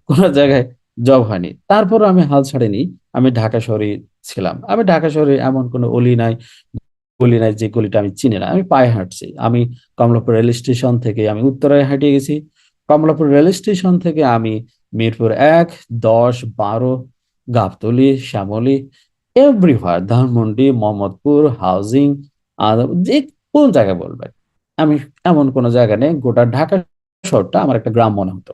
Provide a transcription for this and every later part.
কোনো জায়গায় জব হয়নি। তারপর আমি হাল ছাড়িনি। আমি ঢাকা শহরে ছিলাম। আমি ঢাকা শহরে এমন কোনো অলি নাই গলি নাই যে গলিটা আমি চিনি না। আমি পায়ে হাঁটছি। আমি কমলাপুর রেল স্টেশন থেকে আমি উত্তরায় হাঁটিয়ে গেছি। কমলাপুর রেল স্টেশন থেকে আমি মিরপুর ১, ১০, ১২, গাবতলী, শ্যামলী, এভরিহোয়ার, ধানমন্ডি, মোহাম্মদপুর, হাউজিং, আর যে কোন জায়গায় বলবেন, আমি এমন কোন জায়গা নেই, গোটা ঢাকা শহরটা আমার একটা গ্রাম মনে হতো।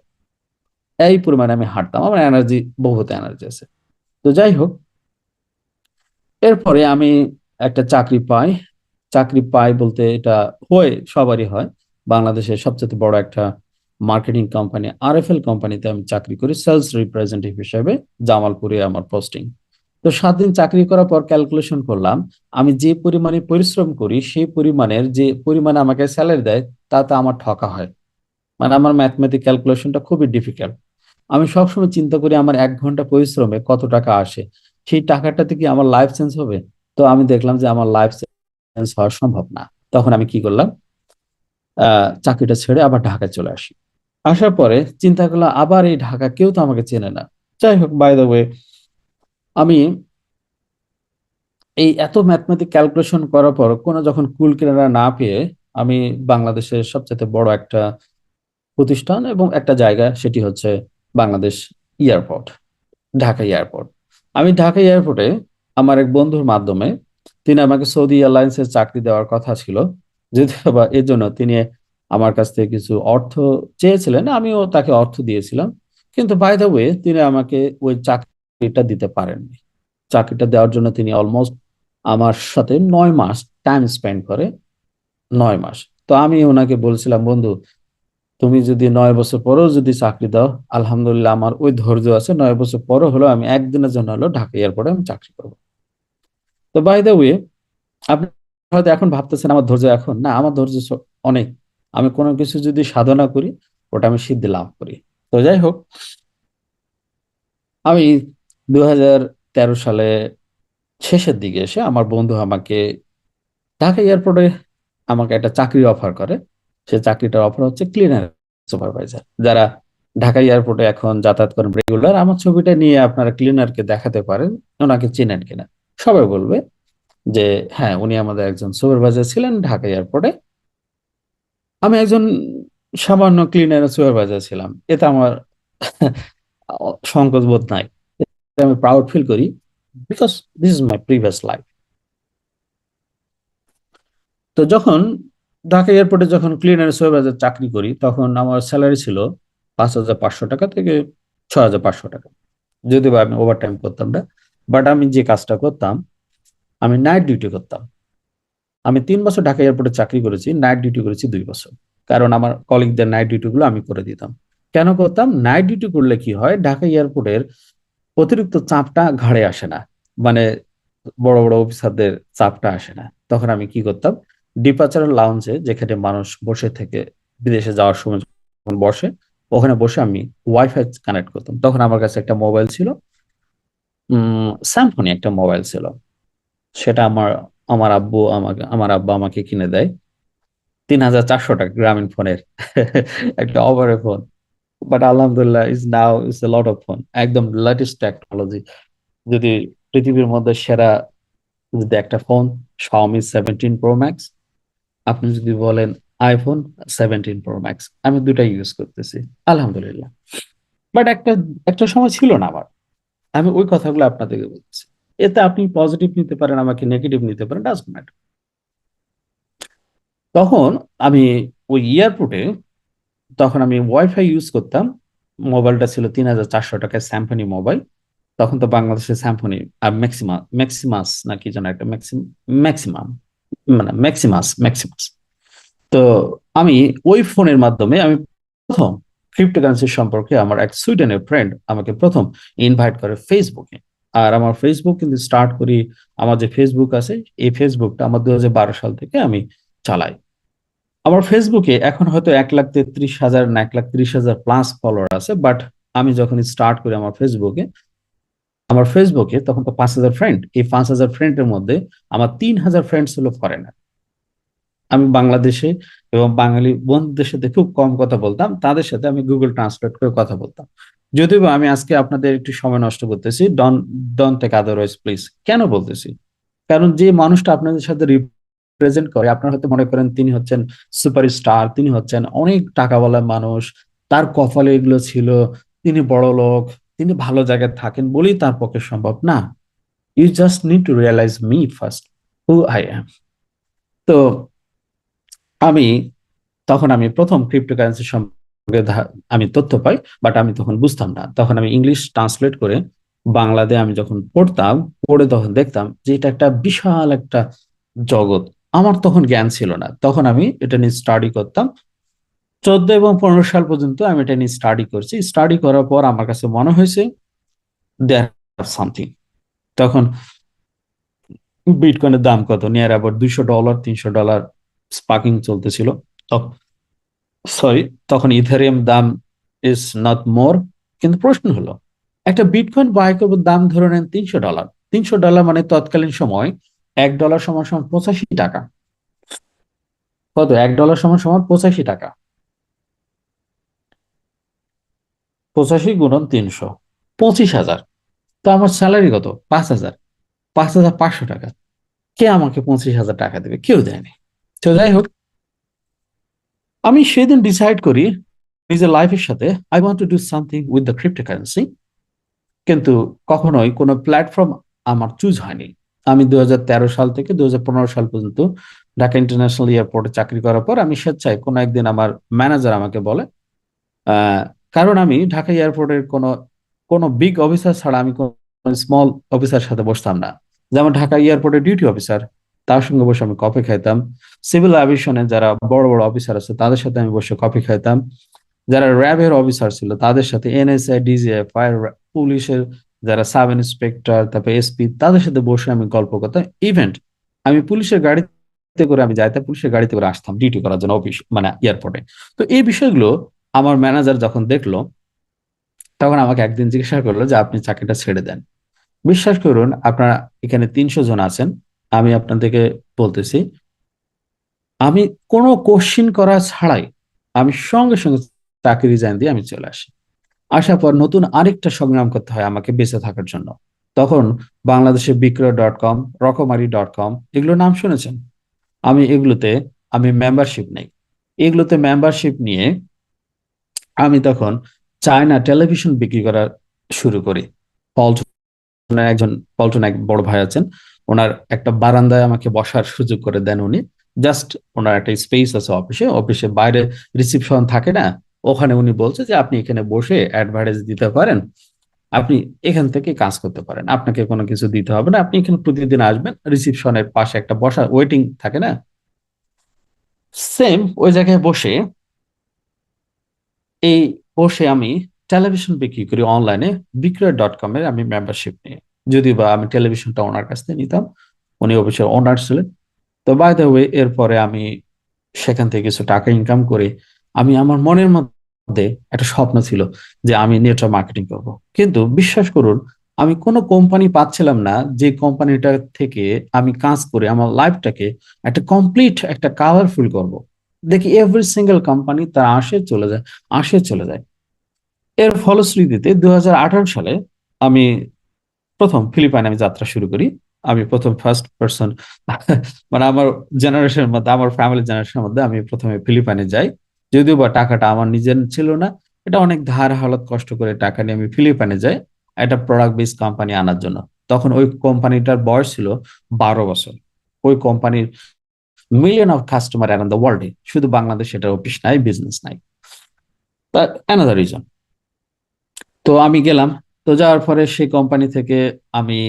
এই পরিমাণে আমি হাঁটতাম। আমার এনার্জি, বহুত এনার্জি আছে। তো যাই হোক, এরপরে আমি একটা চাকরি পাই। চাকরি পাই বলতে এটা হয়, সবারই হয়। বাংলাদেশের সবচেয়ে বড় একটা মার্কেটিং কোম্পানি আরএফএল কোম্পানিতে আমি চাকরি করি সেলস রিপ্রেজেন্টেটিভ হিসেবে। জামালপুরে আমার পোস্টিং। তো 7 দিন চাকরি করার পর ক্যালকুলেশন করলাম, আমি যে পরিমাণে পরিশ্রম করি সেই পরিমাণের যে পরিমাণে আমাকে স্যালারি দেয়, তাতে আমার ঠকা হয়। মানে আমার ম্যাথমেটিক ক্যালকুলেশনটা খুবই ডিফিকাল্ট। আমি সবসময় চিন্তা করি আমার 1 ঘন্টা পরিশ্রমে কত টাকা আসে, সেই টাকাটাতে কি আমার লাইফ চেঞ্জ হবে। তো আমি দেখলাম যে আমার লাইফ চেঞ্জ হওয়া সম্ভব না। তখন আমি কি করলাম, চাকরিটা ছেড়ে আবার ঢাকায় চলে আসি। আসার পরে চিন্তা করলাম, আবার এই ঢাকা, কেউ তো আমাকে চেনে না। যাই হোক, বাই দ্য ওয়ে, আমি এই এত ম্যাথমেটিক ক্যালকুলেশন করার পর কোনো যখন কুল কিনারা না পেয়ে, আমি বাংলাদেশের সবচেয়ে বড় একটা প্রতিষ্ঠান এবং একটা জায়গা, সেটি হচ্ছে বাংলাদেশ এয়ারপোর্ট, ঢাকা এয়ারপোর্ট। আমি ঢাকা এয়ারপোর্টে আমার এক বন্ধুর মাধ্যমে, তিনি আমাকে সৌদি এয়ারলাইন্সের চাকরি দেওয়ার কথা ছিল, যদিও বা এর জন্য তিনি আমার কাছ থেকে কিছু অর্থ চেয়েছিলেন, আমিও তাকে অর্থ দিয়েছিলাম। কিন্তু বাই দ্য ওয়ে, তিনি আমাকে ওই চাকরিটা দিতে পারেননি। চাকরিটা দেওয়ার জন্য তিনি অলমোস্ট আমার সাথে 9 মাস টাইম স্পেন্ড করে। 9 মাস। তো আমি ওনাকে বলছিলাম, বন্ধু, তুমি যদি 9 বছর পরেও যদি চাকরি দাও, আলহামদুলিল্লাহ, আমার ওই ধৈর্য আছে, 9 বছর পরও হলো আমি একদিনের জন্য হলো ঢাকা এয়ারপোর্টে আমি চাকরি করবো। তো বাই দ্য ওয়ে, আপনি হয়তো এখন ভাবতেছেন আমার ধৈর্য এখন না, আমার ধৈর্য অনেক। আমি কোনো কিছু যদি সাধনা করি, ওটা আমি সিদ্ধি লাভ করি। তো যাই হোক, আমি 2013 সালে শেষের দিকে এসে আমার বন্ধু আমাকে ঢাকা এয়ারপোর্টে আমাকে একটা চাকরি অফার করে। সে চাকরিটার অফার হচ্ছে ক্লিনার সুপারভাইজার। যারা ঢাকা এয়ারপোর্টে এখন যাতায়াত করেন রেগুলার, আমার ছবিটা নিয়ে আপনারা ক্লিনারকে দেখাতে পারেন, ওনাকে চেনেন কিনা। সবাই বলবে যে হ্যাঁ, উনি আমাদের একজন সুপারভাইজার ছিলেন ঢাকা এয়ারপোর্টে। আমি একজন সামান্য ক্লিনার সুপারভাইজার ছিলাম, এতে আমার সংকোচ বোধ নাই। এতে আমি প্রাউড ফিল করি, because this is my previous life. তো যখন ঢাকা এয়ারপোর্টে যখন ক্লিনার সুপারভাইজার চাকরি করি, তখন আমার স্যালারি ছিল 5,500 টাকা থেকে 6,500 টাকা। যদিও বা আমি ওভারটাইম করতাম না, বাট আমি যে কাজটা করতাম, আমি নাইট ডিউটি করতাম। আমি 3 বছর ঢাকা এয়ারপোর্টে চাকরি করেছি, নাইট ডিউটি করেছি 2 বছর। কারণ আমার কলিগদের নাইট ডিউটি গুলো আমি করে দিতাম। কেন করতাম? নাইট ডিউটি করলে কি হয়, ঢাকা এয়ারপোর্টের অতিরিক্ত চাপটা ঘাড়ে আসে না। মানে বড় বড় অফিসারদের চাপটা আসে না। তখন আমি কি করতাম, ডিপার্চার লাউঞ্জে, যেখানে মানুষ বসে থেকে বিদেশে যাওয়ার সময় যখন বসে, ওখানে বসে আমি ওয়াইফাই কানেক্ট করতাম। তখন আমার কাছে একটা মোবাইল ছিল, স্যামসং একটা মোবাইল ছিল। সেটা আমার আমার আব্বু আমাকে আমার আব্বা আমাকে কিনে দেয় 3,400 টাকা, গ্রামীণ ফোনের একটা ওভারে ফোন। বাট আলহামদুলিল্লাহ, is now it's a lot of phone, একদম লেটেস্ট টেকনোলজি। যদি পৃথিবীর মধ্যে সেরা যদি একটা ফোন, Xiaomi 17 Pro Max, আপনি যদি বলেন আইফোন 17 Pro Max, আমি দুটাই ইউজ করতেছি, আলহামদুলিল্লাহ। বাট একটা একটা সময় ছিল না আমার। আমি ওই কথাগুলো আপনাদেরকে বলতেছি। এতে আপনি পজিটিভ নিতে পারেন, আমাকে নেগেটিভ নিতে পারেন, ডাজন্ট ম্যাটার। তখন আমি ওই এয়ারপোর্টে, তখন আমি ওয়াইফাই ইউজ করতাম। মোবাইলটা ছিল 3,400 টাকায় স্যামসাং মোবাইল। তখন তো বাংলাদেশের স্যামসাং আর ম্যাক্সিমাস না কি যেন একটা, ম্যাক্সিমাম, মানে ম্যাক্সিমাস। তো আমি ওই ফোনের মাধ্যমে আমি প্রথম ক্রিপ্টোকারেন্সি সম্পর্কে, আমার এক সুইডেনের ফ্রেন্ড আমাকে প্রথম ইনভাইট করে ফেসবুকে। আর আমার ফেসবুক কিন্তু স্টার্ট করি, আমার যে ফেসবুক আছে, এই ফেসবুকটা আমার 2012 সাল থেকে আমি চালাই। আমার ফেসবুকে এখন হয়তো 1,33,000 না 1,30,000 প্লাস ফলোয়ার আছে, বাট আমি যখন স্টার্ট করি আমার ফেসবুকে তখন তো 5,000 ফ্রেন্ড। এই 5,000 ফ্রেন্ডের মধ্যে আমার 3,000 ফ্রেন্ডস হলো ফরেনার। আমি বাংলাদেশে এবং বাঙালি বন্ধুদের সাথে খুব কম কথা বলতাম, তাদের সাথে আমি গুগল ট্রান্সলেট করে কথা বলতাম। যদিও বা আমি আজকে আপনাদের একটু সময় নষ্ট করতেছি, ডন ডন টেক আদারওয়াইজ প্লিজ। কেন বলতেছি? কারণ যে মানুষটা আপনাদের সাথে রিপ্রেজেন্ট করে, আপনারা হয়তো মনে করেন তিনি হচ্ছেন সুপারস্টার, তিনি হচ্ছেন অনেক টাকাওয়ালা মানুষ, তার কপালে এগুলো ছিল, তিনি বড় লোক, তিনি ভালো জায়গায় থাকেন বলেই তার পক্ষে সম্ভব না। You just need to realise me first, who I am. তো আমি আমি প্রথম ক্রিপ্টোকারেন্সি সম্পর্কে আমি তথ্য পাই, বাট আমি তখন বুঝতাম না। তখন আমি ইংলিশ ট্রান্সলেট করে বাংলাতে আমি যখন পড়তাম, পড়ে তখন দেখতাম যে এটা একটা বিশাল একটা জগৎ। আমার তখন জ্ঞান ছিল না, তখন আমি এটা নিয়ে স্টাডি করতাম। 14 এবং 15 সাল পর্যন্ত আমি এটা নিয়ে স্টাডি করছি। স্টাডি করার পর আমার কাছে মনে হয়েছে দেয়ার সামথিং। তখন বিটকয়েনের দাম কত, নিয়ার অ্যাবাউট $200 $300 স্পার্কিং চলতেছিল। সরি, তখন ইথারিয়াম দাম ইজ নট মোর। কিন্তু প্রশ্ন হলো, একটা বিটকয়েন বাই করবো, দাম ধরে নেন $300। $300 মানে তৎকালীন সময় $1 সমান সমান 85 টাকা। কত? $1 সমান সমান 85 টাকা। 85 × 300, 25,000। তো আমার স্যালারি কত? 5,000। 5,500 টাকা। কে আমাকে 25,000 টাকা দেবে? কেউ দেয়নি। তো যাই হোক, আমি সেদিন ডিসাইড করি নিজের লাইফের সাথে, I want to do something with the cryptocurrency. কিন্তু কখনোই কোনো প্ল্যাটফর্ম আমার চুজ হয়নি। আমি 2013 সাল থেকে 2015 সাল পর্যন্ত ঢাকা ইন্টারন্যাশনাল এয়ারপোর্টে চাকরি করার পর আমি স্বেচ্ছায় কোনো একদিন আমার ম্যানেজার আমাকে বলে, আহ, কারণ আমি ঢাকা এয়ারপোর্টের কোনো কোনো বিগ অফিসার ছাড়া আমি কোনো স্মল অফিসার সাথে বসতাম না। যেমন ঢাকা এয়ারপোর্টের ডিউটি অফিসার, তার সঙ্গে বসে আমি কফি খাইতাম। সিভিল এভিয়েশনে যারা বড় বড় অফিসার আছে তাদের সাথে আমি বসে কফি খাইতাম। যারা র্যাবের অফিসার ছিল তাদের সাথে, এনএসআই, ডিজিএফ, ফায়ার, পুলিশের যারা সাব ইন্সপেক্টর, তারপর এসপি, তাদের সাথে বসে আমি গল্প করতাম। ইভেন্ট আমি পুলিশের গাড়িতে করে আমি যাইতাম, পুলিশের গাড়িতে করে আসতাম ডিউটি করার জন্য অফিস মানে এয়ারপোর্টে। তো এই বিষয়গুলো আমার ম্যানেজার যখন দেখলো, তখন আমাকে একদিন জিজ্ঞাসা করলো যে আপনি চাকরিটা ছেড়ে দেন। বিশ্বাস করুন, আপনারা এখানে 300 জন আছেন, আমি আপনাদেরকে বলতেছি, আমি কোনো কোশ্চিন করা ছাড়াই আমি সঙ্গে সঙ্গে চাকরি রিজাইন দিয়ে আমি চলে আসি। আসার পর নতুন আরেকটা সংগ্রাম করতে হয় আমাকে বেঁচে থাকার জন্য। তখন বাংলাদেশে বিক্রয়.com, রকমারি.com, এগুলো নাম শুনেছেন? আমি এগুলোতে আমি মেম্বারশিপ নেই। এগুলোতে মেম্বারশিপ নিয়ে আমি তখন চায়না টেলিভিশন বিক্রি করা শুরু করি। একজন পল্টন এক বড় ভাই আছেন, ওনার একটা বারান্দায় আমাকে বসার সুযোগ করে দেন উনি। জাস্ট ওনার একটা স্পেস আছে অফিসে, অফিসে বাইরে রিসিপশন থাকে না, ওখানে উনি বলছে যে আপনি এখানে বসে অ্যাডভার্টাইজ দিতে পারেন, আপনি এখান থেকে কাজ করতে পারেন, আপনাকে কোনো কিছু দিতে হবে না, আপনি এখানে প্রতিদিন আসবেন, রিসিপশনের পাশে একটা বসা ওয়েটিং থাকে না, সেম ওই জায়গায় বসে এই বসে আমি টেলিভিশন বিক্রি করি অনলাইনে। বিক্রয়.com এর আমি মেম্বারশিপ নিই। যদিও বা আমি টেলিভিশনটা ওনার কাছ থেকে নিতাম, উনি অবশ্যই ওনার ছিলেন। তো বাই দ্য ওয়ে, এরপরে আমি সেখান থেকে কিছু টাকা ইনকাম করে আমি আমার মনের মধ্যে একটা স্বপ্ন ছিল যে আমি নেটওয়ার্ক মার্কেটিং করব। কিন্তু বিশ্বাস করুন, আমি কোনো কোম্পানি পাচ্ছিলাম না যে কোম্পানিটা থেকে আমি কাজ করে আমার লাইফটাকে একটা কমপ্লিট একটা কালারফুল করব। দেখি এভরি সিঙ্গেল কোম্পানি তার আসে চলে যায়, আসে চলে যায়। এর ফলশ্রুতিতে 2018 সালে আমি প্রথম ফিলিপাইনে আমি যাত্রা শুরু করি। আমি প্রথম ফার্স্ট পার্সন মানে আমার জেনারেশনের মধ্যে, আমার ফ্যামিলি জেনারেশনের মধ্যে আমি প্রথমে ফিলিপাইনে যাই। যদিও বা টাকাটা আমার নিজের ছিল না, এটা অনেক ধার হালত কষ্ট করে টাকা নিয়ে আমি ফিলিপাইনে যাই একটা প্রোডাক্ট বেস কোম্পানি আনার জন্য। তখন ওই কোম্পানিটার বয়স ছিল 12 বছর। ওই কোম্পানির million of customer around the ওয়ার্ল্ডে, শুধু বাংলাদেশ এটার অফিস নাই, বিজনেস নাই। Another reason. তো আমি গেলাম। তো যাওয়ার পরে সেই কোম্পানি থেকে আমি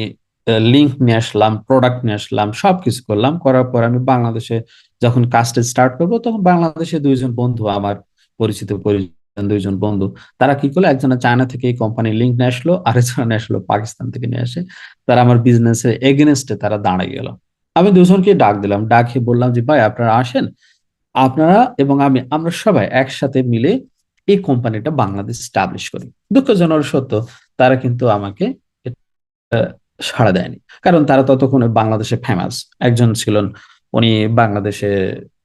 লিঙ্ক নিয়ে আসলাম, প্রোডাক্ট নিয়ে আসলাম, সবকিছু করলাম। করার পর আমি বাংলাদেশে যখন কাজটা স্টার্ট করবো, তখন বাংলাদেশে দুইজন বন্ধু, আমার পরিচিত পরিজন দুইজন বন্ধু, তারা কি করলো, একজন চায়না থেকে এই কোম্পানির লিঙ্ক নিয়ে আসলো, আরেকজন নিয়ে আসলো পাকিস্তান থেকে নিয়ে আসে। তারা আমার বিজনেসের এগেনস্টে তারা দাঁড়ায় গেল। আমি দুজনকে ডাক দিলাম, ডাকে বললাম যে ভাই আপনারা আসেন, আপনারা এবং আমি, আমরা সবাই একসাথে মিলে এই কোম্পানিটা বাংলাদেশ স্টাবলিশ করি। দুঃখজনক সত্য, তারা কিন্তু আমাকে এটা সাড়া দেয়নি। কারণ তারা ততক্ষণে বাংলাদেশে ফেমাস একজন ছিলেন, উনি বাংলাদেশে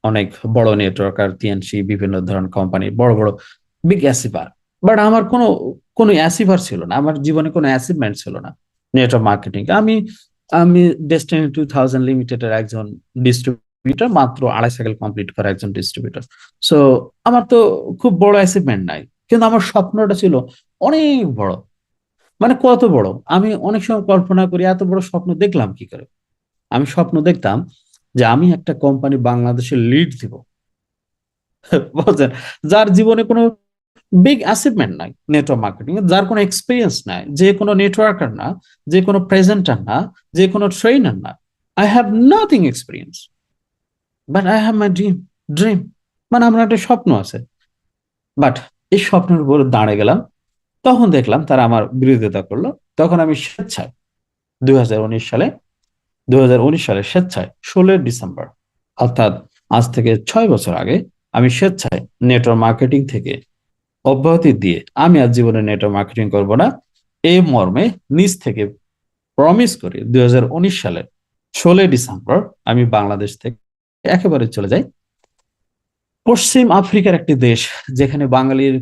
অনেক বড় নেটওয়ার্কার, টিএনসি, বিভিন্ন ধরনের কোম্পানি, বড় বড় বিগ অ্যাসিপার। বাট আমার কোনো কোনো অ্যাচিভার ছিল না, আমার জীবনে কোনো অ্যাচিভমেন্ট ছিল না নেটওয়ার্ক মার্কেটিং। আমি আমি ডেস্টিনি 2000 লিমিটেডের একজন ডিস্ট্রিবিউটর, মাত্র 2.5 সাইকেল কমপ্লিট করা একজন ডিস্ট্রিবিউটর। সো আমার তো খুব বড় অ্যাচিভমেন্ট নাই, কিন্তু আমার স্বপ্নটা ছিল অনেক বড়। মানে কত বড়, আমি অনেক সময় কল্পনা করি এত বড় স্বপ্ন দেখলাম কি করে। আমি স্বপ্ন দেখতাম যে আমি একটা কোম্পানি বাংলাদেশে লিড দিব, বুঝছেন, যার জীবনে কোনো বিগ অ্যাচিভমেন্ট নাই নেটওয়ার্ক মার্কেটিং এ, যার কোনো এক্সপিরিয়েন্স নাই, যে কোনো নেটওয়ার্কার না, যে কোনো প্রেজেন্টার না, যে কোনো ট্রেনার না। I have nothing experience, but I have my dream. মানে আমার একটা স্বপ্ন আছে, বাট এই স্বপ্নের উপর দাঁড়িয়ে গেলাম। তখন দেখলাম তারা আমার বিরোধিতা করলো। তখন আমি স্বেচ্ছায় 2019 সালে 2019 সালে স্বেচ্ছায় 16 ডিসেম্বর, অর্থাৎ আজ থেকে 6 বছর আগে, আমি স্বেচ্ছায় নেটওয়ার্ক মার্কেটিং থেকে অব্যাহতি দিয়ে আমি আজ জীবনে নেটওয়ার্ক মার্কেটিং করব না, এই মর্মে নিজ থেকে প্রমিস করি 2019 সালে 16 ডিসেম্বর আমি বাংলাদেশ থেকে একেবারে চলে যাই পশ্চিম আফ্রিকার একটি দেশ, যেখানে বাঙালির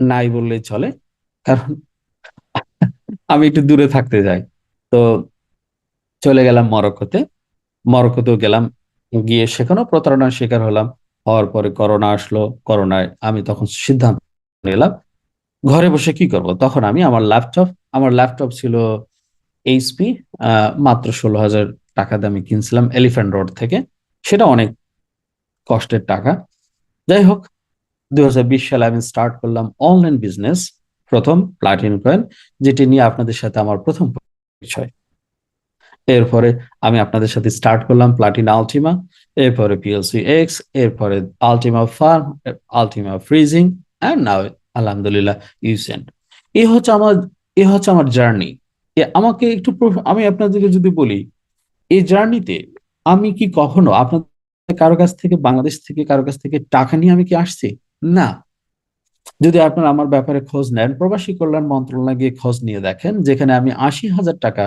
নাই বললেই চলে, কারণ আমি একটু দূরে থাকতে যাই। তো চলে গেলাম মরক্কোতে। মরক্কোতেও গেলাম, গিয়ে সেখানেও প্রতারণার শিকার হলাম। হওয়ার পরে করোনা আসলো। করোনায় আমি তখন সিদ্ধান্ত নিলাম ঘরে বসে কি করব। তখন আমি আমার ল্যাপটপ ছিল এইচপি, মাত্র 16,000 টাকা দামে কিনছিলাম এলিফ্যান্ট রোড থেকে। সেটা অনেক কষ্টের টাকা। যাই হোক, 2020 সালে আমি স্টার্ট করলাম অনলাইন বিজনেস, প্রথম প্লাটিনাম কয়েন, যেটি নিয়ে আপনাদের সাথে আমার প্রথম পরিচয়। এরপরে আমি আপনাদের সাথে স্টার্ট করলাম প্লাটিনা আলটিমা, এরপরে পিএলসি এক্স, এরপরে Ultima Farm, Ultima Freezing, and now আলহামদুলিল্লাহ ইউসেন্ট। এই হচ্ছে আমার এ হচ্ছে আমার জার্নি। আমাকে একটু আমি আপনাদেরকে যদি বলি, এই জার্নিতে আমি কি কখনো আপনাদের কারো কাছ থেকে, বাংলাদেশ থেকে কারো কাছ থেকে টাকা নিয়ে আমি কি আসছি? না। যদি আপনারা আমার ব্যাপারে খোঁজ নেন, প্রবাসী কল্যাণ মন্ত্রণালয়ে গিয়ে খোঁজ নিয়ে দেখেন, যেখানে আমি 80,000 টাকা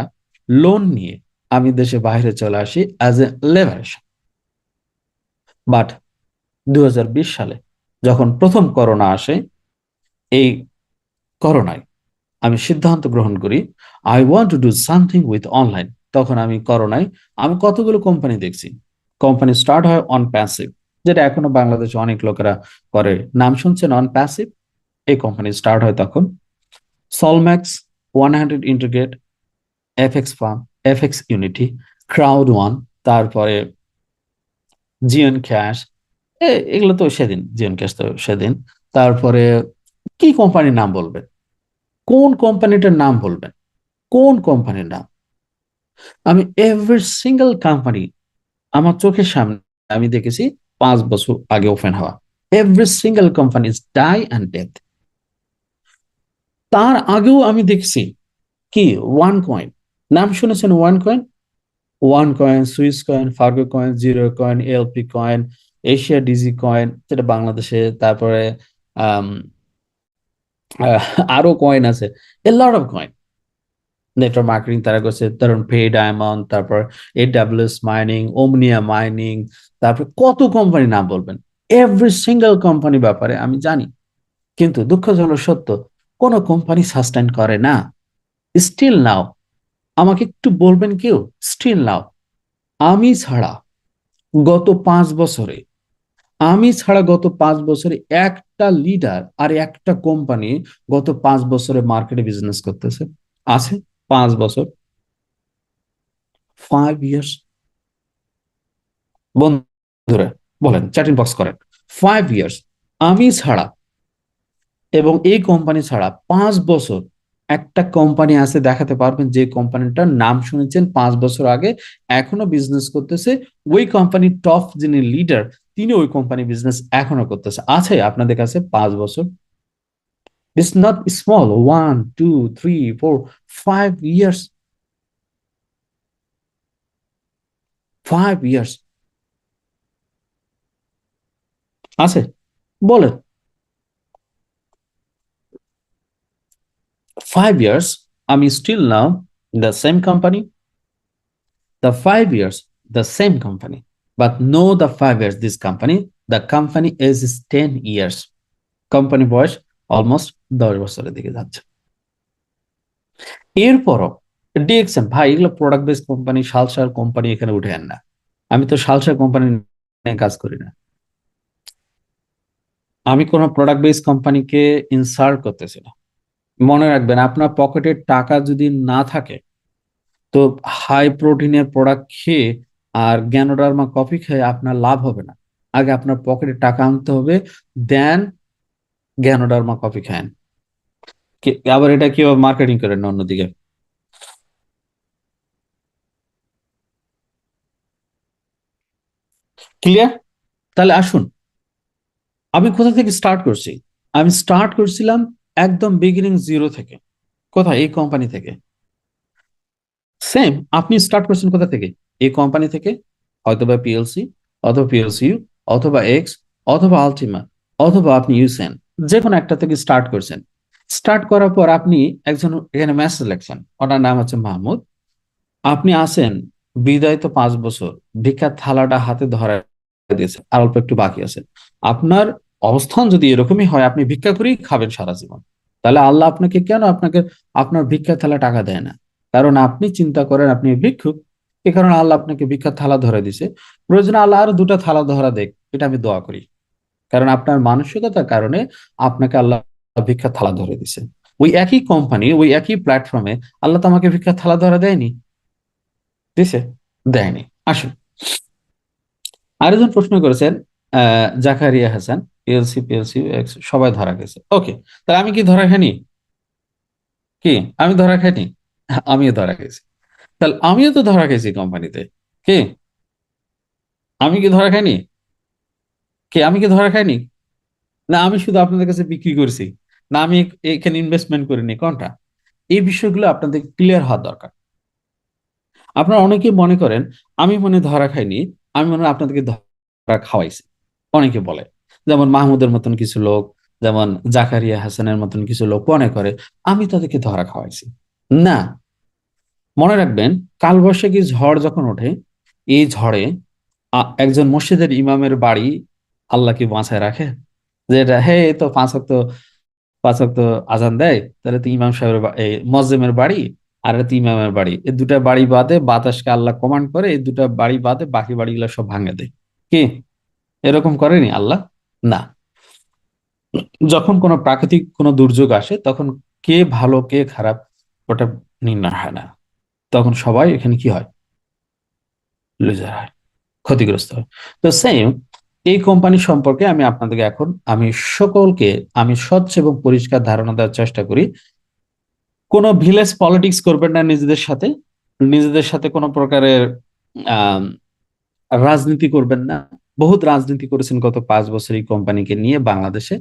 লোন নিয়ে আমি দেশে বাইরে চলে আসি অ্যাজ এ লেবারেশন। বাট 2020 সালে যখন প্রথম করোনা আসে, এই করোনায় আমি সিদ্ধান্ত গ্রহণ করি I want to do something with online. তখন আমি করোনায় আমি কতগুলো কোম্পানি দেখছি। কোম্পানি স্টার্ট হয় অন প্যাসিভ, যেটা এখনো বাংলাদেশে অনেক লোকেরা করে। নাম শুনছেন অন প্যাসিভ? এই কোম্পানি স্টার্ট হয় তখন। সলম্যাক্স, 100 integrate, FX farm, FX unity, crowd one, তারপরে জিওন ক্যাশ, এগুলো তো সেদিন, জিওন ক্যাশ তো সেদিন। তারপরে কি কোম্পানির নাম বলবেন? কোন কোম্পানিটার নাম বলবেন? কোন কোম্পানির নাম? আমি এভরি সিঙ্গেল কোম্পানি আমার চোখের সামনে আমি দেখেছি 5 বছর আগে ওপেন হওয়া। Every single company is die and death. তার আগেও আমি দেখছি কি, ওয়ান কয়েন, নাম শুনেছেন one coin? One coin, Swiss coin, Fargo coin, zero coin, LP coin, Asia DG coin, যেটা বাংলাদেশে। তারপরে আম, আহ, আরো কয়েন আছে, a lot of coin. Network marketing তারা করছে, ধরুন পে ডায়মন্ড, তারপর এডাব্লিউএস মাইনিং, ওমনিয়া মাইনিং, তারপর কত কোম্পানি নাম বলবেন। এভরি সিঙ্গেল কোম্পানি ব্যাপারে আমি জানি, কিন্তু দুঃখজনক সত্য, কোনো কোম্পানি সাস্টেন করে না। স্টিল নাও, আমাকে একটু বলবেন কেউ, স্টিল নাও, আমি ছাড়া গত 5 বছরে আমি ছাড়া গত 5 বছরে একটা লিডার আর একটা কোম্পানি গত 5 বছরে মার্কেটে বিজনেস করতেছে আছে? 5 বছর, 5 ইয়ার্স। বন্ধুরা বলেন, চ্যাটিং বক্স করেন, 5 ইয়ার্স আমি ছাড়া এবং এই কোম্পানি ছাড়া 5 বছর একটা কোম্পানি আছে দেখাতে পারবেন যে কোম্পানিটার নাম শুনেছেন 5 বছর আগে, এখনো বিজনেস করতেছে? ওই কোম্পানির টপ যিনি লিডার, তিনি ওই কোম্পানি বিজনেস এখনো করতেছে, আছে আপনাদের কাছে 5 বছর? It's not small, 1 2 3 4 5 years, 5 years আছে? বলেন, 5 ইয়ার্স আমি still now the same company, the 5 years, the same company. But no, the 5 years, this company, the company is 10 years. Company বয়স অলমোস্ট 10 বছরের দিকে যাচ্ছে। এরপরও ডিএক্সএন ভাই, এগুলো প্রোডাক্ট বেস কোম্পানি, সালসার কোম্পানি এখানে উঠে আন না। আমি তো সালসার কোম্পানি নিয়ে কাজ করি না। আমি কোনো প্রোডাক্ট বেস কোম্পানিকে ইনসাল্ট করতেছি না। মনে রাখবেন, আপনার পকেটে টাকা যদি না থাকে, তো হাই প্রোটিনের প্রোডাক্ট খেয়ে আর গ্যানোডার্মা কফি খেয়ে আপনার লাভ হবে না। আগে আপনার পকেটে টাকা আনতে হবে, দেন গ্যানোডার্মা কফি খান। আবার এটা কেউ মার্কেটিং করেন না অন্যদিকে। ক্লিয়ার? তাহলে আসুন, আমি কোথা থেকে স্টার্ট করছি? আমি স্টার্ট করছিলাম একদম বিগিনিং জিরো থেকে। কোথায়? এই কোম্পানি থেকে। সেম, আপনি স্টার্ট করছেন কোথা থেকে? এই কোম্পানি থেকে, হয়তোবা পিএলসি, অথবা পিএলসিউ, অথবা এক্স, অথবা আলটিমা, অথবা আপনি ইউসেন, যে কোনো একটা থেকে স্টার্ট করছেন। স্টার্ট করার পর আপনি একজন এখানে মেসেজ লেখছেন, ওনার নাম হচ্ছে মাহমুদ। আপনি আসেন, বিদায় তো 5 বছর, ভিক্ষার থালাটা হাতে ধরা দিয়েছে, আর অল্প একটু বাকি আছে। আপনার অবস্থান যদি এরকমই হয়, আপনি ভিক্ষা করেই খাবেন সারা জীবন, তাহলে আল্লাহ আপনাকে কেন আপনার ভিক্ষার থালা টাকা দেয় না? কারণ আপনি চিন্তা করেন আপনি ভিক্ষুক, এ কারণে আল্লাহ আপনাকে ভিক্ষার থালা ধরে দিছে। প্রয়োজনে আল্লাহ আরো দুটা থালা ধরা দেখ, এটা আমি দোয়া করি। কারণ আপনার মানসিকতার কারণে আপনাকে আল্লাহ ভিক্ষার থালা ধরে দিছে। ওই একই কোম্পানি, ওই একই প্ল্যাটফর্মে আল্লাহ তো আমাকে ভিক্ষার থালা ধরা দেয়নি? দিছে? দেয়নি। আসুন, আরেকজন প্রশ্ন করেছেন, জাকারিয়া হাসান, পিএলসি, পিএলসি সবাই ধরা গেছে। ওকে, তাহলে আমি কি ধরা খাইনি? কি আমি ধরা খাইনি? আমিও ধরা গেছি। তাহলে আমিও তো ধরা খেয়েছি কোম্পানিতে। কি আমি কি ধরা খাইনি? আমি কি ধরা খাইনি? না আমি শুধু আপনাদের কাছে বিক্রি করছি? না আমি এখানে ইনভেস্টমেন্ট করিনি? কোনটা? এই বিষয়গুলো আপনাদের ক্লিয়ার হওয়া দরকার। আপনারা অনেকেই মনে করেন আমি মনে হয় ধরা খাইনি, আমি মনে হয় আপনাদেরকে ধরা খাওয়াইছি। অনেকে বলে, যেমন মাহমুদের মতন কিছু লোক, যেমন জাকারিয়া হাসানের মতন কিছু লোক মনে করে আমি তাদেরকে ধরা খাওয়াইছি। না, মনে রাখবেন, কালবৈশাখী ঝড় যখন ওঠে, এই ঝড়ে একজন মসজিদের ইমামের বাড়ি আল্লাহ কি বাঁচায় রাখে? যে এটা হে এ তো 5 ওয়াক্ত আজান দেয়, তাহলে তো ইমাম সাহেবের এই মসজিদের বাড়ি আর এটা তো ইমামের বাড়ি, এই দুটা বাড়ি বাদে বাতাসকে আল্লাহ কমান্ড করে এই দুটা বাড়ি বাদে বাকি বাড়িগুলো সব ভাঙে দেয়। কি এরকম করেনি আল্লাহ? না। যখন কোনো প্রাকৃতিক কোনো দুর্যোগ আসে, তখন কে ভালো কে খারাপ ওটা নির্ণয় হয় না। তখন সবাই এখানে কি হয়? লুজার হয়, ক্ষতিগ্রস্ত হয়। তো সেম, এই কোম্পানি সম্পর্কে আমি আপনাদেরকে এখন আমি সকলকে আমি স্বচ্ছ এবং পরিষ্কার ধারণা দেওয়ার চেষ্টা করি। কোনো ভিলেজ পলিটিক্স করবেন না নিজেদের সাথে, নিজেদের সাথে কোনো প্রকারের আহ রাজনীতি করবেন না। বহুত রাজনীতি করেছেন গত 5 বছর এই কোম্পানিকে নিয়ে বাংলাদেশে,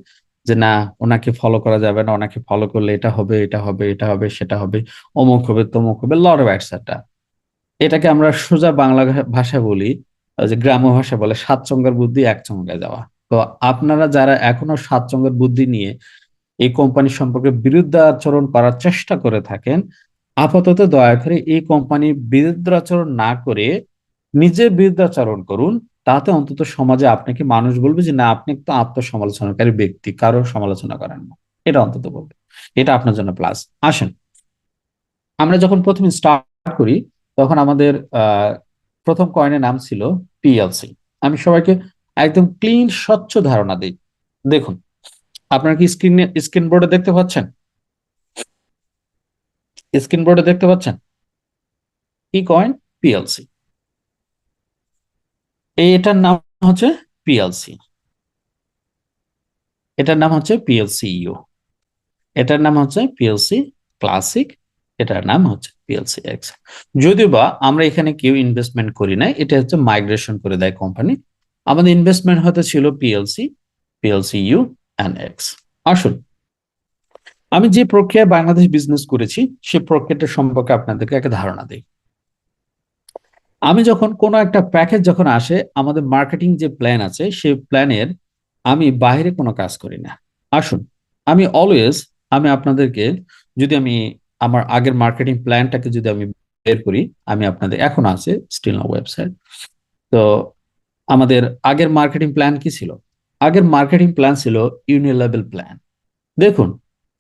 যে না ওনাকে ফলো করা যাবে না, ওনাকে ফলো করলে এটা হবে, এটা হবে, এটা হবে, সেটা হবে, অমুক হবে, তমুক হবে, লট অফ এটসেট্রা। এটাকে আমরা সোজা বাংলা ভাষায় বলি, যে গ্রাম্য ভাষা বলে, 7 চঙ্গার বুদ্ধি 1 চঙ্গায় যাওয়া। তো আপনারা যারা এখনো 7 চঙ্গার বুদ্ধি নিয়ে এই কোম্পানি সম্পর্কে বিরুদ্ধাচরণ করার চেষ্টা করে থাকেন, আপাতত দয়া করে এই কোম্পানির বিরুদ্ধাচরণ না করে নিজে বিরুদ্ধাচরণ করুন। তাতে অন্তত সমাজে আপনাকে মানুষ বলবে যে না, আপনি একটা আত্মসমালোচনাকারী ব্যক্তি, কারোর সমালোচনা করেন না, এটা অন্তত বলবে। এটা আপনার জন্য প্লাস। আসেন, আমরা যখন প্রথমে স্টার্ট করি, তখন আমাদের প্রথম কয়েনের নাম ছিল পিএলসি। আমি সবাইকে একদম ক্লিন স্বচ্ছ ধারণা দিই। দেখুন, আপনারা কি স্ক্রিন বোর্ডে দেখতে পাচ্ছেন? স্ক্রিন বোর্ডে দেখতে পাচ্ছেন কি কয়েন? পিএলসি। এটার নাম হচ্ছে পিএলসি, এটার নাম হচ্ছে পিএলসি ইউ, এটার নাম হচ্ছে পিএলসি ক্লাসিক, এটার নাম হচ্ছে পিএলসি এক্স। যদিও বা আমরা এখানে কেউ ইনভেস্টমেন্ট করি না, এটা হচ্ছে মাইগ্রেশন করে দেয় কোম্পানি। আমাদের ইনভেস্টমেন্ট হতে ছিল PLC, PLC U and X. আসুন, আমি যে প্রক্রিয়ায় বাংলাদেশ বিজনেস করেছি সেই প্রক্রিয়াটা সম্পর্কে আপনাদেরকে একটা ধারণা দিই। আমি যখন কোনো একটা প্যাকেজ যখন আসে, আমাদের মার্কেটিং যে প্ল্যান আছে সেই প্ল্যানের আমি বাইরে কোনো কাজ করি না। আসুন, আমি অলওয়েজ, আমি আপনাদেরকে, যদি আমি আমার আগের মার্কেটিং প্ল্যানটাকে যদি আমি বের করি, আমি আপনাদের এখন আছে স্টিল না ওয়েবসাইট। তো আমাদের আগের মার্কেটিং প্ল্যান কি ছিল? আগের মার্কেটিং প্ল্যান ছিল ইউনিলেভেল প্ল্যান। দেখুন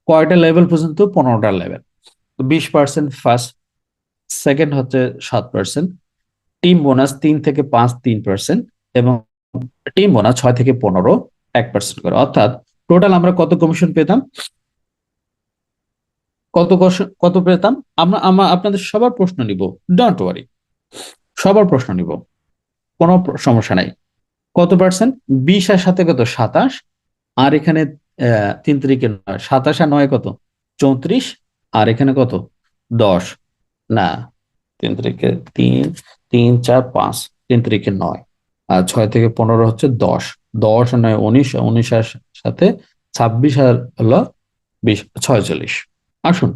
কয়টা লেভেল পর্যন্ত, 15টা লেভেল। 20% ফার্স্ট, সেকেন্ড হচ্ছে 7%, টিম বোনাস 3 থেকে 5 3%, এবং টিম বোনাস 6 থেকে 15 1% করে। অর্থাৎ টোটাল আমরা কত কমিশন পেতাম, কত পেতাম? আমরা আমরা আপনাদের সবার প্রশ্ন নিব, ডোন্ট ওয়ারি, সবার প্রশ্ন নিব, কোনো সমস্যা নাই। কত পার্সেন্ট? 20 আর সাথে কত? 27। আর এখানে 3 তারিখে 9, 27 আর 9 কত? 34। আর এখানে কত? 10। না, 3 তারিখে 3, 3 4 5, 3 তারিখে 9, আর 6 থেকে 15 হচ্ছে 10। 10 আর 9 19, 19 আর সাথে 26 আর হলো 20, 46। আসুন,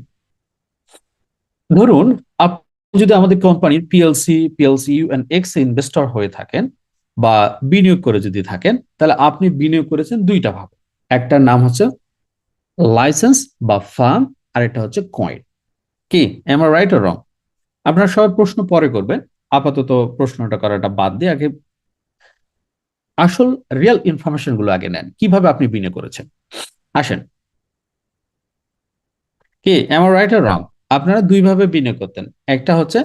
ধরুন আপনি যদি আমাদের কোম্পানির PLC U and X investor হয়ে থাকেন বা বিনিয়োগ করে যদি থাকেন, তাহলে আপনি বিনিয়োগ করেছেন দুইটা ভাবে। একটার নাম হচ্ছে লাইসেন্স বা ফার্ম, আর এটা হচ্ছে কয়েন। কি am I right or wrong? আপনারা সবাই প্রশ্ন পরে করবেন, আপাতত প্রশ্নটা করাটা বাদ দিয়ে আগে আসল রিয়েল ইনফরমেশন গুলো আগে নেন, কিভাবে আপনি বিনিয়োগ করেছেন। আসেন, কি am I right or wrong? আপনারা দুইভাবে বিনিয়োগ করতেন, একটা হচ্ছে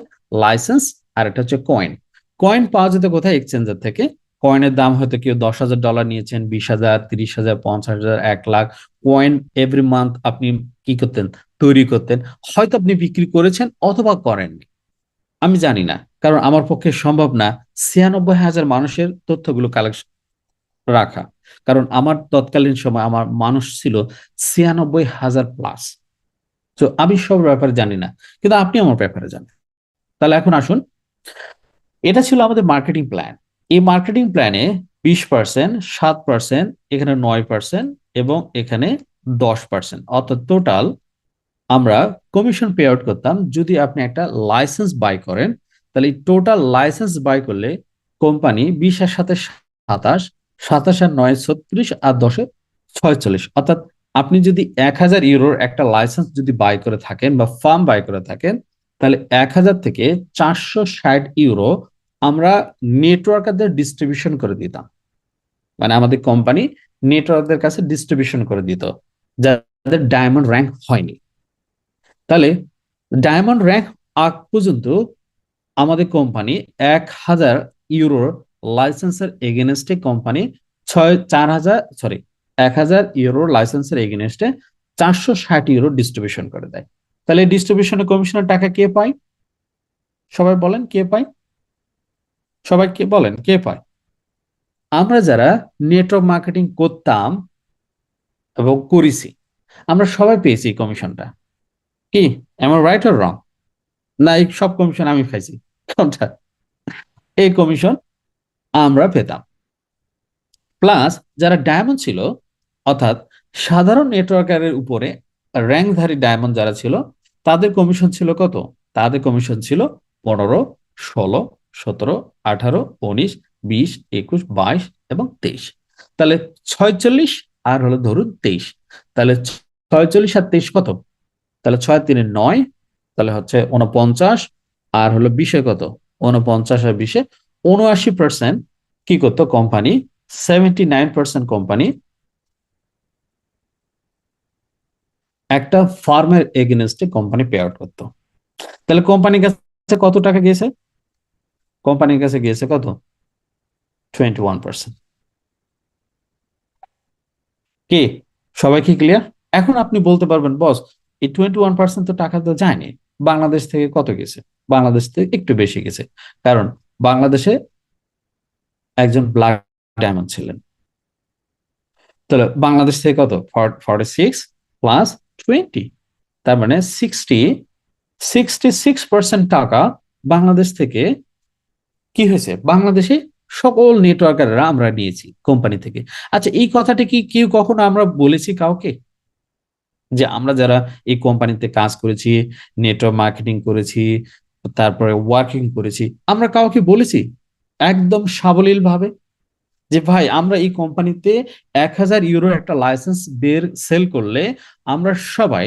লাইসেন্স আর একটা হচ্ছে কয়েন। কয়েন পাওয়া যেত কোথায়? এক্সচেঞ্জার থেকে। কয়েনের দাম হয়তো কেউ $10,000 নিয়েছেন, 20,000, 30,000, 50,000, 1 লাখ কয়েন এভরি মান্থ আপনি কি করতেন? তৈরি করতেন। হয়তো আপনি বিক্রি করেছেন অথবা করেননি, আমি জানি না, কারণ আমার পক্ষে সম্ভব না 96,000 মানুষের তথ্যগুলো কালেকশন রাখা। কারণ আমার তৎকালীন সময় আমার মানুষ ছিল 96,000 প্লাস। তো আমি সব ব্যাপারে জানি না, কিন্তু আপনি আমার ব্যাপারে জানেন। তাহলে এখন আসুন, এটা ছিল আমাদের মার্কেটিং প্ল্যান। এই মার্কেটিং প্ল্যানে 20%, 7%, এখানে 9% এবং এখানে 10%, অর্থাৎ টোটাল আমরা কমিশন পে আউট করতাম। যদি আপনি একটা লাইসেন্স বাই করেন, তাহলে টোটাল লাইসেন্স বাই করলে কোম্পানি 20 আর সাথে 27, 27 আর 9 36, আর 10 46, অর্থাৎ আপনি যদি 1,000 ইউরোর একটা লাইসেন্স যদি বাই করে থাকেন বা ফার্ম বাই করে থাকেন, তাহলে 1,000 থেকে 460 ইউরো আমরা নেটওয়ার্কারদের ডিস্ট্রিবিউশন করে দিতাম। মানে আমাদের কোম্পানি নেটওয়ার্কদের কাছে ডিস্ট্রিবিউশন করে দিত যাদের ডায়মন্ড র্যাঙ্ক হয়নি। তাহলে ডায়মন্ড র্যাঙ্ক আগ পর্যন্ত আমাদের কোম্পানি 1,000 ইউরোর লাইসেন্সের এগেনস্টে কোম্পানি 1,000 ইউরোর লাইসেন্সের এগেনস্টে 460 ইউরো ডিস্ট্রিবিউশন করে দেয়। তাহলে এই ডিস্ট্রিবিউশনের কমিশনের টাকা কে পায়? সবাই বলেন কে পায়? সবাই কে বলেন কে পায়? আমরা যারা নেটওয়ার্ক মার্কেটিং করতাম এবং করেছি, আমরা সবাই পেয়েছি এই কমিশনটা। কি am I right or wrong? না, এই সব কমিশন আমি খাইছি? কোনটা? এই কমিশন আমরা পেতাম। প্লাস যারা ডায়মন্ড ছিল, অর্থাৎ সাধারণ নেটওয়ার্কারের উপরে র্যাঙ্কধারী ডায়মন্ড যারা ছিল, তাদের কমিশন ছিল কত? তাদের কমিশন ছিল 15, 16, 17, 18, 19, 20, 21, 22 এবং 23। তাহলে 46 আর হলো ধরুন 23। তাহলে 46 আর 23 কত? তাহলে 6 3 9, তাহলে হচ্ছে 49, আর হলো 20-এ কত? 49 আর 20-এ 79% কি করতো কোম্পানি? 79% কোম্পানি একটা ফার্মের এগেনস্টে কোম্পানি পে আউট করতো। তাহলে কোম্পানির কাছে কত টাকা গিয়েছে? কোম্পানির কাছে গিয়েছে কত? 21%। কি সবাই কি ক্লিয়ার? এখন আপনি বলতে পারবেন, বস এই 21% তো টাকা তো যায়নি, বাংলাদেশ থেকে কত গেছে? বাংলাদেশ থেকে একটু বেশি গেছে, কারণ বাংলাদেশে একজন ব্ল্যাক ডায়মন্ড ছিলেন। তাহলে বাংলাদেশ থেকে কত? 46 প্লাস 20, তার মানে 66% টাকা বাংলাদেশ থেকে কি হয়েছে? বাংলাদেশে সকল নেটওয়ার্কাররা আমরা নিয়েছি কোম্পানি থেকে। আচ্ছা, এই কথাটা কি কেউ কখনো আমরা বলেছি কাউকে, যে আমরা যারা এই কোম্পানিতে কাজ করেছি, নেটওয়ার্ক মার্কেটিং করেছি, তারপরে ওয়ার্কিং করেছি, আমরা কাউকে বলেছি একদম সাবলীল ভাবে যে ভাই আমরা এই কোম্পানিতে 1,000 ইউরোর একটা লাইসেন্স সেল করলে আমরা সবাই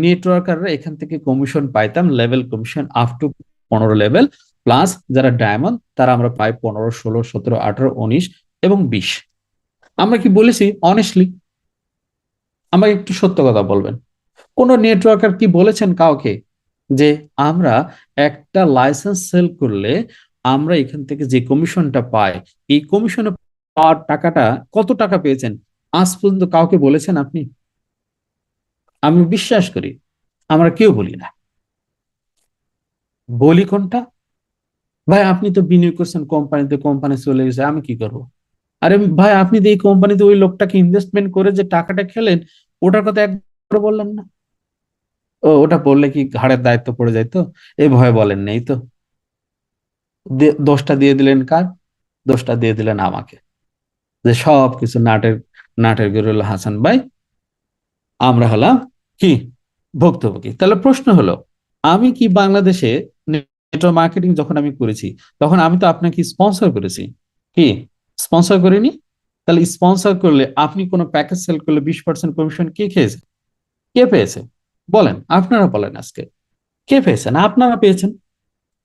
নেটওয়ার্কাররা এখান থেকে কমিশন পাইতাম, level commission up to 15 level, plus যারা ডায়মন্ড তারা আমরা পাই 15, 16, 17, 18, 19 এবং 20? আমরা কি বলেছি অনেস্টলি? আমাকে একটু সত্য কথা বলবেন, কোন নেটওয়ার্কার কি বলেছেন কাউকে যে আমরা একটা লাইসেন্স সেল করলে আমরা এখান থেকে যে কমিশনটা পাই, এই কমিশনে পাওয়ার টাকাটা কত টাকা পেয়েছেন? আজ পর্যন্ত কাউকে বলেছেন আপনি? আমি বিশ্বাস করি আমরা কেউ বলি না। বলি কোনটা? ভাই আপনি তো বিনিয়োগ করছেন কোম্পানিতে, কোম্পানি চলে গেছে, আমি কি করব? আরে ভাই আপনি তো এই কোম্পানিতে ওই লোকটাকে ইনভেস্টমেন্ট করে যে টাকাটা খেলেন, ওটার কথা একবার বললেন না। ও ওটা বললে কি ঘাড়ের দায়িত্ব পড়ে যাইতো? এই ভয়ে বলেন নেই তো। দোষটা দিয়ে দিলেন কার? দোষটা দিয়ে দিলেন আমাকে, যে সব কিছু নাটের নাটের গুরু হলো হাসান ভাই, আমরা হলাম কি ভুক্তভোগী। তাহলে প্রশ্ন হলো, আমি কি বাংলাদেশে নেটওয়ার্ক মার্কেটিং যখন আমি করেছি, তখন আমি তো আপনাকে স্পন্সর করেছি, কি স্পন্সর করিনি? তাহলে স্পন্সর করলে আপনি কোনো প্যাকেজ সেল করলে 20% কমিশন কে খেয়েছে? কে পেয়েছে? বলেন, আপনারা বলেন আজকে, কে পেয়েছেন? আপনারা পেয়েছেন।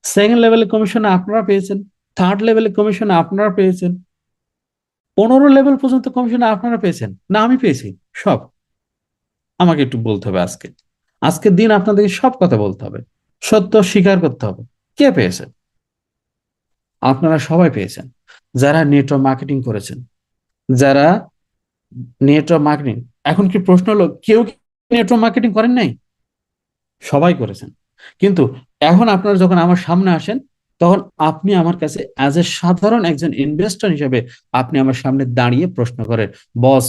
সেকেন্ড লেভেলে কমিশন আপনারা পেয়েছেন, থার্ড লেভেলে কমিশন আপনারা পেয়েছেন, 15 লেভেল পর্যন্ত কমিশন আপনারা পেয়েছেন না আমি পেয়েছি? সব আমাকে একটু বলতে হবে আজকে, আজকের দিন আপনাদেরকে সব কথা বলতে হবে, সত্য স্বীকার করতে হবে। কে পেয়েছে? আপনারা সবাই পেয়েছেন, যারা নেটওয়ার্ক মার্কেটিং করেছেন, যারা নেটওয়ার্ক মার্কেটিং। এখন কি প্রশ্ন হলো, কেউ কি নেটওয়ার্ক মার্কেটিং করেন নাই? সবাই করেছেন। কিন্তু এখন আপনারা যখন আমার সামনে আসেন, তখন আপনি আমার কাছে অ্যাজ এ সাধারণ একজন ইনভেস্টর হিসেবে আপনি আমার সামনে দাঁড়িয়ে প্রশ্ন করেন, বস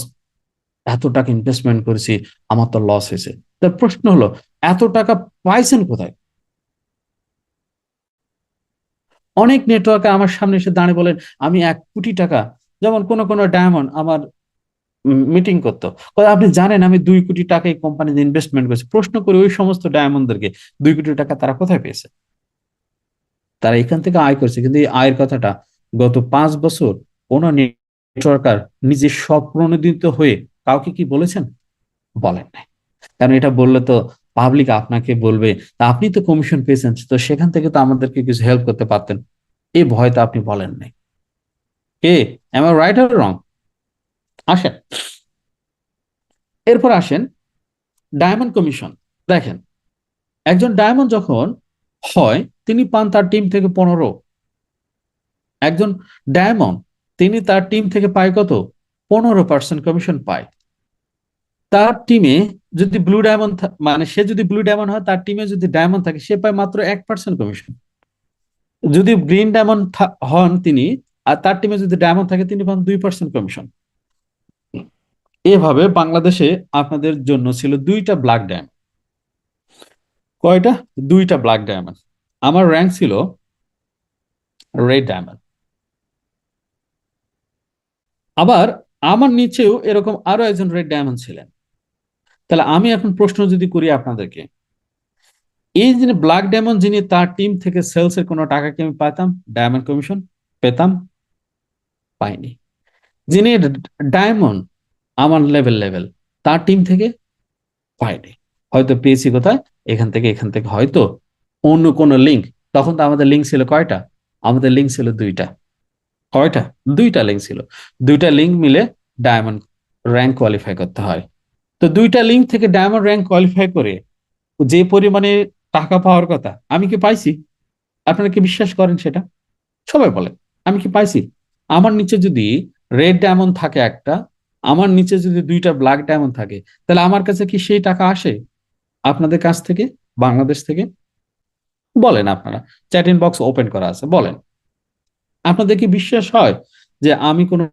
এত টাকা ইনভেস্টমেন্ট করেছি, আমার তো লস হয়েছে। তার প্রশ্ন হলো, এত টাকা পাইছেন কোথায়? অনেক নেটওয়ার্কে আমার সামনে এসে দাঁড়িয়ে বলেন, আমি 1 কোটি টাকা, যেমন কোন কোন ডায়মন্ড আমার মিটিং করতো, আপনি জানেন আমি 2 কোটি টাকা এই কোম্পানিতে ইনভেস্টমেন্ট করেছি। প্রশ্ন করি ওই সমস্ত ডায়মন্ডদেরকে, 2 কোটি টাকা তারা কোথায় পেয়েছে? তারা এখান থেকে আয় করছে, কিন্তু এই আয়ের কথাটা গত 5 বছর কোন নেটওয়ার্কার নিজে স্বপ্রণোদিত হয়ে কাউকে কি বলেছেন? বলেন নাই। কারণ এটা বললে তো পাবলিক আপনাকে বলবে, তা আপনি তো কমিশন পেয়েছেন, তো সেখান থেকে তো আমাদেরকে কিছু হেল্প করতে পারতেন। এই ভয়টা আপনি বলেন নাই। কে? Am I right or wrong? আসেন, এরপর আসেন ডায়মন্ড কমিশন। দেখেন, একজন ডায়মন্ড যখন হয়, তিনি পান তার টিম থেকে 15। একজন ডায়মন্ড, তিনি তার টিম থেকে পায় কত? 15% কমিশন পায়। তার টিমে যদি ব্লু ডায়মন্ড, মানে সে যদি ব্লু ডায়মন্ড হয়, তার টিমে যদি ডায়মন্ড থাকে, সে পায় মাত্র 1% কমিশন। যদি গ্রিন ডায়মন্ড হন তিনি, আর তার টিমে যদি ডায়মন্ড থাকে, তিনি পান 2% কমিশন। এভাবে বাংলাদেশে আপনাদের জন্য ছিল 2টা ব্ল্যাক ডায়মন্ড। কয়টা? 2টা ব্ল্যাক ডায়মন্ড। আমার র্যাঙ্ক ছিল রেড ডায়মন্ড। আবার আমার নিচেও এরকম আরো একজন রেড ডায়মন্ড ছিলেন। তাহলে আমি এখন প্রশ্ন যদি করি আপনাদেরকে, এই যে ব্ল্যাক ডায়মন্ড, যিনি তার টিম থেকে সেলস এর কোনো টাকা কি আমি পাইতাম ডায়মন্ড কমিশন? পেতাম? পাইনি। যিনি ডায়মন্ড আমার লেভেল, তার টিম থেকে পাইনি। হয়তো পেয়েছি কোথায়? এখান থেকে হয়তো অন্য কোনো লিঙ্ক। তখন তো আমাদের লিঙ্ক ছিল কয়টা? আমাদের লিঙ্ক ছিল 2টা। কয়টা? 2টা লিঙ্ক ছিল। 2টা লিঙ্ক মিলে ডায়মন্ড র্যাঙ্ক কোয়ালিফাই করতে হয়। তো 2টা লিঙ্ক থেকে ডায়মন্ড র্যাঙ্ক কোয়ালিফাই করে যে পরিমাণে টাকা পাওয়ার কথা, আমি কি পাইছি? আপনারা কি বিশ্বাস করেন সেটা? সবাই বলে, আমি কি পাইছি? আমার নিচে যদি রেড ডায়মন্ড থাকে একটা, আমার নিচে যদি 2টা ব্ল্যাক ডায়মন্ড থাকে, তাহলে আমার কাছে কি সেই টাকা আসে আপনাদের কাছ থেকে, বাংলাদেশ থেকে? বলেন আপনারা, চ্যাট ইন বক্স ওপেন করা আছে, বলেন আপনাদের কি বিশ্বাস হয় যে আমি কোনো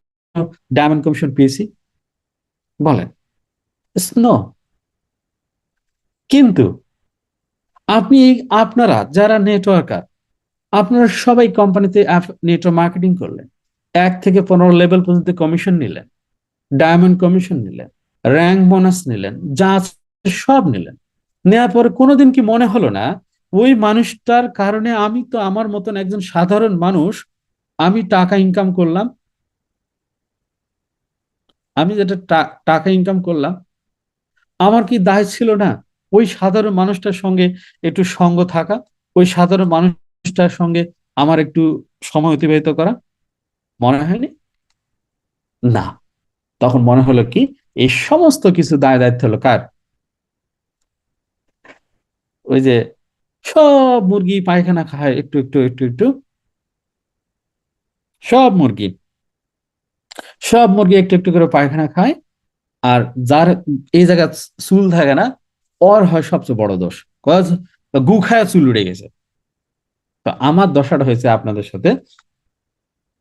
ডায়মন্ড কমিশন পেয়েছি? বলেন। নো। কিন্তু আপনি, আপনারা যারা নেটওয়ার্কার, আপনারা সবাই কোম্পানিতে নেটওয়ার্ক মার্কেটিং করলেন, 1 থেকে 15 লেভেল পর্যন্ত কমিশন নিলেন, ডায়মন্ড কমিশন নিলেন, র্যাঙ্ক বোনাস নিলেন, যা আছে সব নিলেন। নেওয়ার পরে কোনোদিন কি মনে হলো না, ওই মানুষটার কারণে আমি তো আমার মতন একজন সাধারণ মানুষ, আমি টাকা ইনকাম করলাম, আমি যেটা টাকা ইনকাম করলাম, আমার কি দায় ছিল না ওই সাধারণ মানুষটার সঙ্গে একটু সঙ্গ থাকা, ওই সাধারণ মানুষটার সঙ্গে আমার একটু সময় অতিবাহিত করা? মনে হয়নি? না। তখন মনে হলো কি, এই সমস্ত কিছু দায় দায়িত্ব হলো কার? ওই যে সব মুরগি পায়খানা খায় একটু একটু একটু একটু, সব মুরগি সব মুরগি একটু একটু করে পায়খানা খায়, আর যার এই জায়গা চুল থাকে না, ওর হয় সবচেয়ে বড় দোষ। কজ গু খায় চুল উড়ে গেছে। তো আমার দশাটা হয়েছে আপনাদের সাথে।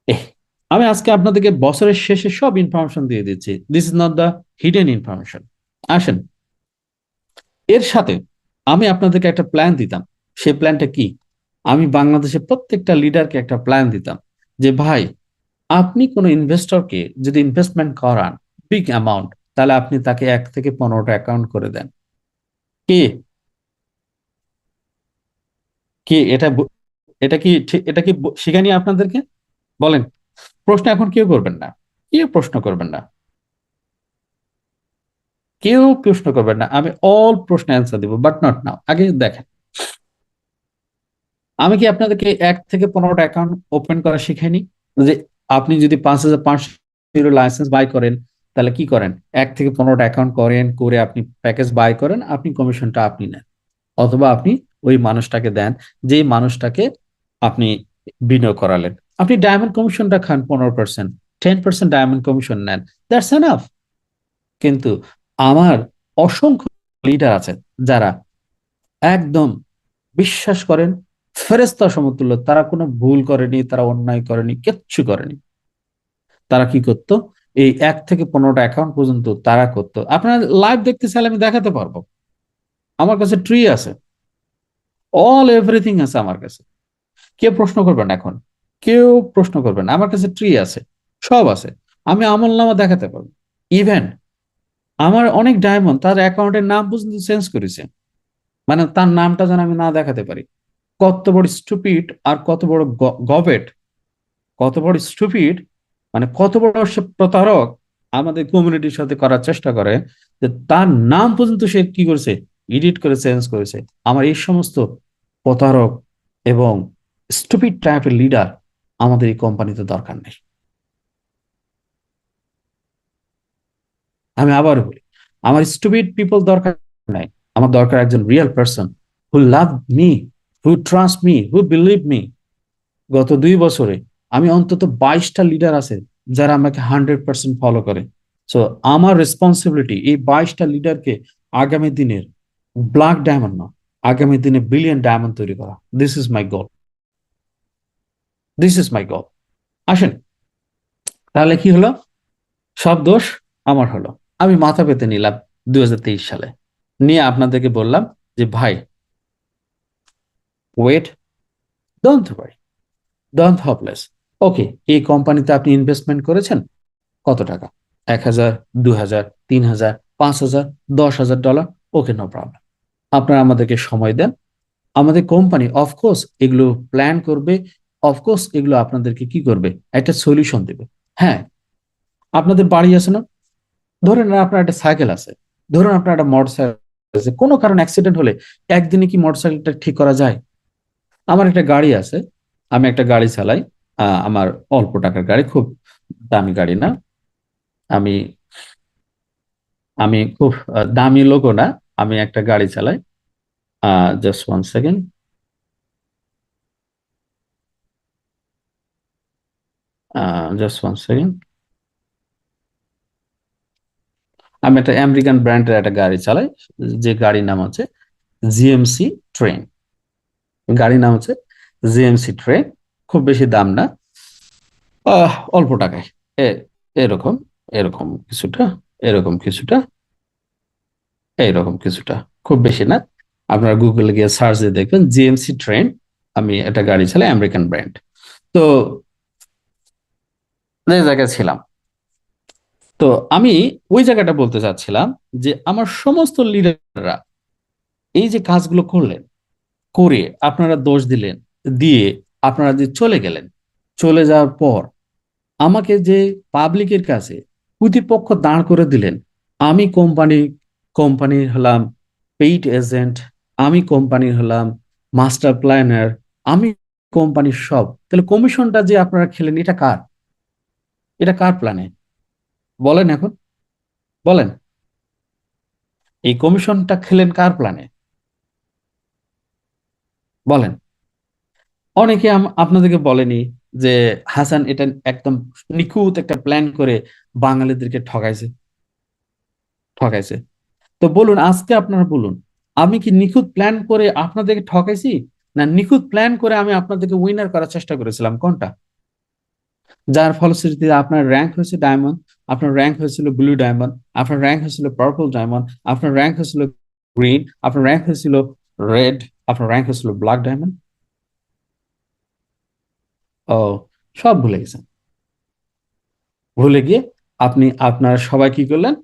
এহ, আমি আজকে আপনাদেরকে বছরের শেষে সব ইনফরমেশন দিয়ে দিচ্ছি, this is not the hidden information. আসেন, এর সাথে আমি আপনাদেরকে একটা প্ল্যান দিতাম। সেই প্ল্যানটা কি? আমি বাংলাদেশের প্রত্যেকটা লিডারকে একটা প্ল্যান দিতাম যে ভাই, আপনি কোনো ইনভেস্টরকে যদি ইনভেস্টমেন্ট করান বিগ অ্যামাউন্ট, তাহলে আপনি তাকে 1 থেকে 15টা অ্যাকাউন্ট করে দেন। কি কি এটা এটা কি এটা কি শিখানি আপনাদেরকে? বলেন। প্রশ্ন এখন কেউ করবেন না, কেউ প্রশ্ন করবেন না, কেউ প্রশ্ন করবেন না। আমি অল প্রশ্ন অ্যান্সার দিব, বাট নট নাও। আগে দেখেন, আমি কি আপনাদেরকে 1 থেকে 15টা অ্যাকাউন্ট ওপেন করা শিখাইনি? যে আপনি যদি 5,500 লাইসেন্স বাই করেন, তাহলে কি করেন? 1 থেকে 15টা অ্যাকাউন্ট করেন, করে আপনি প্যাকেজ বাই করেন, আপনি কমিশনটা আপনি নেন, অথবা আপনি ওই মানুষটাকে দেন, যে মানুষটাকে আপনি বিনিয়োগ করালেন। আপনি ডায়মন্ড কমিশনটা খান 15%, 10% ডায়মন্ড কমিশন নেন, দ্যাটস এনাফ। কিন্তু আমার অসংখ্য লিডার আছে যারা একদম বিশ্বাস করেন ফেরেশতা সমতুল্য, তারা কোনো ভুল করেনি, তারা অন্যায় করেনি, কিচ্ছু করেনি। তারা কি করতো? এই 1 থেকে 15টা অ্যাকাউন্ট পর্যন্ত তারা করতো। আপনারা লাইভ দেখতে চাইলে আমি দেখাতে পারবো, আমার কাছে ট্রি আছে, অল এভরিথিং আছে আমার কাছে। কেউ প্রশ্ন করবেন এখন? কেউ প্রশ্ন করবেন না। আমার কাছে ট্রি আছে, সব আছে। আমি আমল নামা দেখাতে পারবো। ইভেন আমার অনেক ডায়মন্ড তার অ্যাকাউন্টের নাম পর্যন্ত চেঞ্জ করেছে, মানে তার নামটা যেন আমি না দেখাতে পারি। কত বড় স্টুপিড আর কত বড় গবেট, কত বড় স্টুপিড, মানে কত বড় সে প্রতারক আমাদের কমিউনিটির সাথে করার চেষ্টা করে, যে তার নাম পর্যন্ত সে কি করেছে, এডিট করে চেঞ্জ করেছে। আমার এই সমস্ত প্রতারক এবং স্টুপিড টাইপের লিডার আমাদের এই কোম্পানিতে দরকার নেই। আমি আবার বলি, আমার স্টুপিড পিপল দরকার নাই। আমার দরকার একজন real person, who love me, who trust me, who believe me. গত 2 বছরে আমি অন্তত 22টা লিডার আছে যারা আমাকে 100% ফলো করে। সো আমার রেসপন্সিবিলিটি এই 22টা লিডারকে আগামী দিনের ব্ল্যাক ডায়মন্ড না, আগামী দিনে বিলিয়ন ডায়মন্ড তৈরি করা। This is my goal, this is my goal. আসেন, তাহলে কি হলো? সব দোষ আমার হলো। আমি মাথা পেতে নিলাম 2023 সালে, নিয়ে আপনাদেরকে বললাম যে ভাই, ওয়েট, ডোন্ট ওয়ারি, ডোন্ট হপলেস। ওকে, এই কোম্পানিতে আপনি ইনভেস্টমেন্ট করেছেন কত টাকা? 1,000, 2,000, 3,000, 5,000, $10,000। ওকে, নো প্রবলেম। আপনারা আমাদেরকে সময় দেন, আমাদের কোম্পানি অফকোর্স এগুলো প্ল্যান করবে, অফকোর্স এগুলো আপনাদেরকে কি করবে, একটা সলিউশন দেবে। হ্যাঁ, আপনাদের বাড়ি আছে না? ধরেন না আপনার একটা সাইকেল আছে, ধরুন আপনার একটা মোটর সাইকেল আছে, কোনো কারণে অ্যাক্সিডেন্ট হলে একদিনে কি মোটর সাইকেলটা ঠিক করা যায়? আমার একটা গাড়ি আছে, আমি একটা গাড়ি চালাই, আমার অল্প টাকার গাড়ি, খুব দামি গাড়ি না। আমি আমি খুব দামি লোকও না। আমি একটা গাড়ি চালাই। Just 1 second. Just 1 second. আমি একটা আমেরিকান ব্র্যান্ডের একটা গাড়ি চালাই, যে গাড়ির নাম হচ্ছে জিএমসি ট্রেন। গাড়ির নাম হচ্ছে জিএমসি ট্রেন। খুব বেশি দাম না, অল্প টাকায়। এ- এরকম, এরকম কিছুটা, এরকম কিছুটা, এইরকম কিছুটা, খুব বেশি না। আপনারা গুগলে গিয়ে সার্চ দিয়ে দেখবেন জিএমসি ট্রেন। আমি একটা গাড়ি চালাই, আমেরিকান ব্র্যান্ড। তো যে জায়গায় ছিলাম, তো আমি ওই জায়গাটা বলতে চাচ্ছিলাম যে আমার সমস্ত লিডাররা এই যে কাজগুলো করলেন, করে আপনারা দোষ দিলেন, দিয়ে আপনারা যে চলে গেলেন, চলে যাওয়ার পর আমাকে যে পাবলিকের কাছে প্রতিপক্ষ দাঁড় করে দিলেন। আমি কোম্পানির হলাম পেইড এজেন্ট, আমি কোম্পানির হলাম মাস্টার প্ল্যানার, আমি কোম্পানির সব। তাহলে কমিশনটা যে আপনারা খেলেন, এটা কার? এটা কার প্ল্যানে? বলেন এখন। বলেন, এই কমিশনটা খেলেন কার প্ল্যানে? বলেন। অনেকে আপনাদেরকে বলেনি যে হাসান এটা একদম নিখুঁত একটা প্ল্যান করে বাঙালিদেরকে ঠকাইছে? ঠকাইছে। তো বলুন, আজকে আপনারা বলুন, আমি কি নিখুঁত প্ল্যান করে আপনাদেরকে ঠকাইছি, না নিখুঁত প্ল্যান করে আমি আপনাদেরকে উইনার করার চেষ্টা করেছিলাম? কোনটা? যার ফলশ্রুতিতে আপনার র্যাঙ্ক হয়েছে ডায়মন্ড, আপনার র্যাঙ্ক হয়েছিল ব্লু ডায়মন্ড, আপনার র্যাঙ্ক হয়েছিল পার্পল ডায়মন্ড, আপনার র্যাঙ্ক হয়েছিল গ্রিন, আপনার র্যাঙ্ক হয়েছিল রেড, আপনার র্যাঙ্ক হয়েছিল ব্ল্যাক ডায়মন্ড। ও, সব ভুলে গেছেন। ভুলে গিয়ে আপনি আপনার সবাই কি করলেন?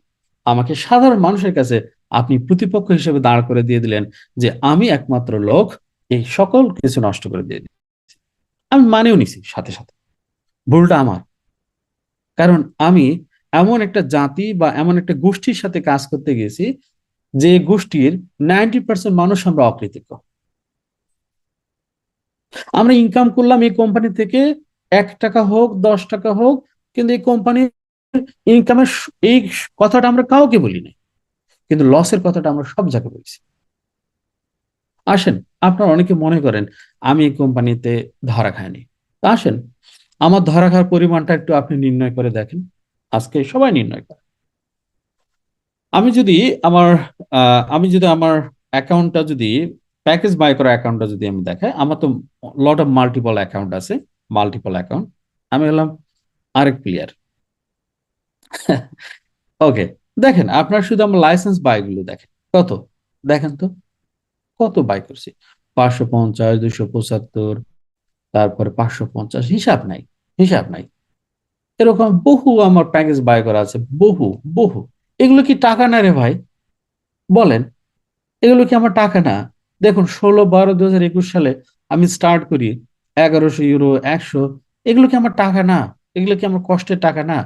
আমাকে সাধারণ মানুষের কাছে আপনি প্রতিপক্ষ হিসেবে দাঁড় করে দিয়ে দিলেন যে আমি একমাত্র লোক এই সকল কিছু নষ্ট করে দিয়ে দিই। আমি মানেও নিছি সাথে সাথে, ভুলটা আমার। কারণ আমি এমন একটা জাতি বা এমন একটা গোষ্ঠীর সাথে কাজ করতে গেছি যে গোষ্ঠীর 90% মানুষ আমরা অকৃতজ্ঞ। আমরা ইনকাম করলাম এই কোম্পানি থেকে 1 টাকা হোক 10 টাকা হোক, কিন্তু এই কোম্পানির ইনকামের এই কথাটা আমরা কাউকে বলি না, কিন্তু লসের কথাটা আমরা সব জায়গায় বলছি। আসেন, আপনারা অনেকে মনে করেন আমি এই কোম্পানিতে ধরা খাইনি। তা আসেন, আমার ধরা খাওয়ার পরিমাণটা একটু আপনি নির্ণয় করে দেখেন। আজকে সবাই নির্ণয় করে। আমি যদি আমার আমি যদি আমার অ্যাকাউন্টটা যদি প্যাকেজ বাই করা অ্যাকাউন্টটা যদি আমি দেখাই, আমার তো লট অফ মাল্টিপল অ্যাকাউন্ট আছে, মাল্টিপল অ্যাকাউন্ট। আমি হলাম আরেক প্লেয়ার। ওকে, দেখেন আপনার শুধু আমার লাইসেন্স বাই গুলো দেখেন কত, দেখেন তো কত বাই করছি। 550, 275, তারপরে 550, হিসাব নাই, হিসাব নাই। এরকম বহু আমার প্যাকেজ বাই করা আছে, বহু বহু। এগুলো কি টাকা না রে ভাই? বলেন, এগুলো কি আমার টাকা না? দেখুন, 16/12/2021 সালে আমি স্টার্ট করি, 1100 ইউরো, 100। এগুলো কি আমার টাকা না? এগুলো কি আমার কষ্টের টাকা না?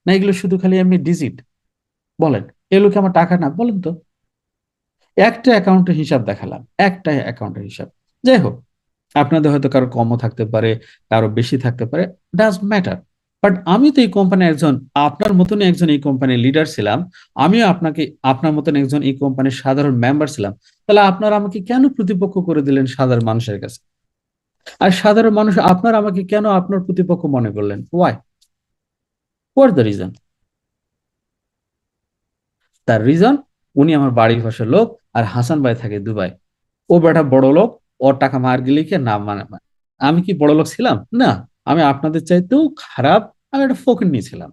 না এগুলো শুধু খালি আমি ডিজিট? বলেন, এগুলো কি আমার টাকা না? বলেন তো। একটা অ্যাকাউন্টের হিসাব দেখালাম, একটা অ্যাকাউন্টের হিসাব। যাই হোক, আপনাদের হয়তো কারো কমও থাকতে পারে, কারো বেশি থাকতে পারে, ডাজ ম্যাটার। বাট আমি তো এই কোম্পানির একজন, আপনার মতনই একজন এই কোম্পানির লিডার ছিলাম। আমিও আপনাকে আপনার মতন একজন এই কোম্পানির সাধারণ মেম্বার ছিলাম। তাহলে আপনারা আমাকে কেন প্রতিপক্ষ করে দিলেন সাধারণ মানুষের কাছে? আর সাধারণ মানুষ আপনারা আমাকে কেন আপনার প্রতিপক্ষ মনে করলেন? ওয়াই? What the reason? তার রিজন, উনি আমার বাড়ির পাশের লোক, আর হাসান ভাই থাকে দুবাই। ও বেটা বড় লোক, ওর টাকা মার গেলে কি না মানে? আমি কি বড় লোক ছিলাম? না। আমি আপনাদের চাইতেও খারাপ, আমি একটা ফকিন্নি ছিলাম,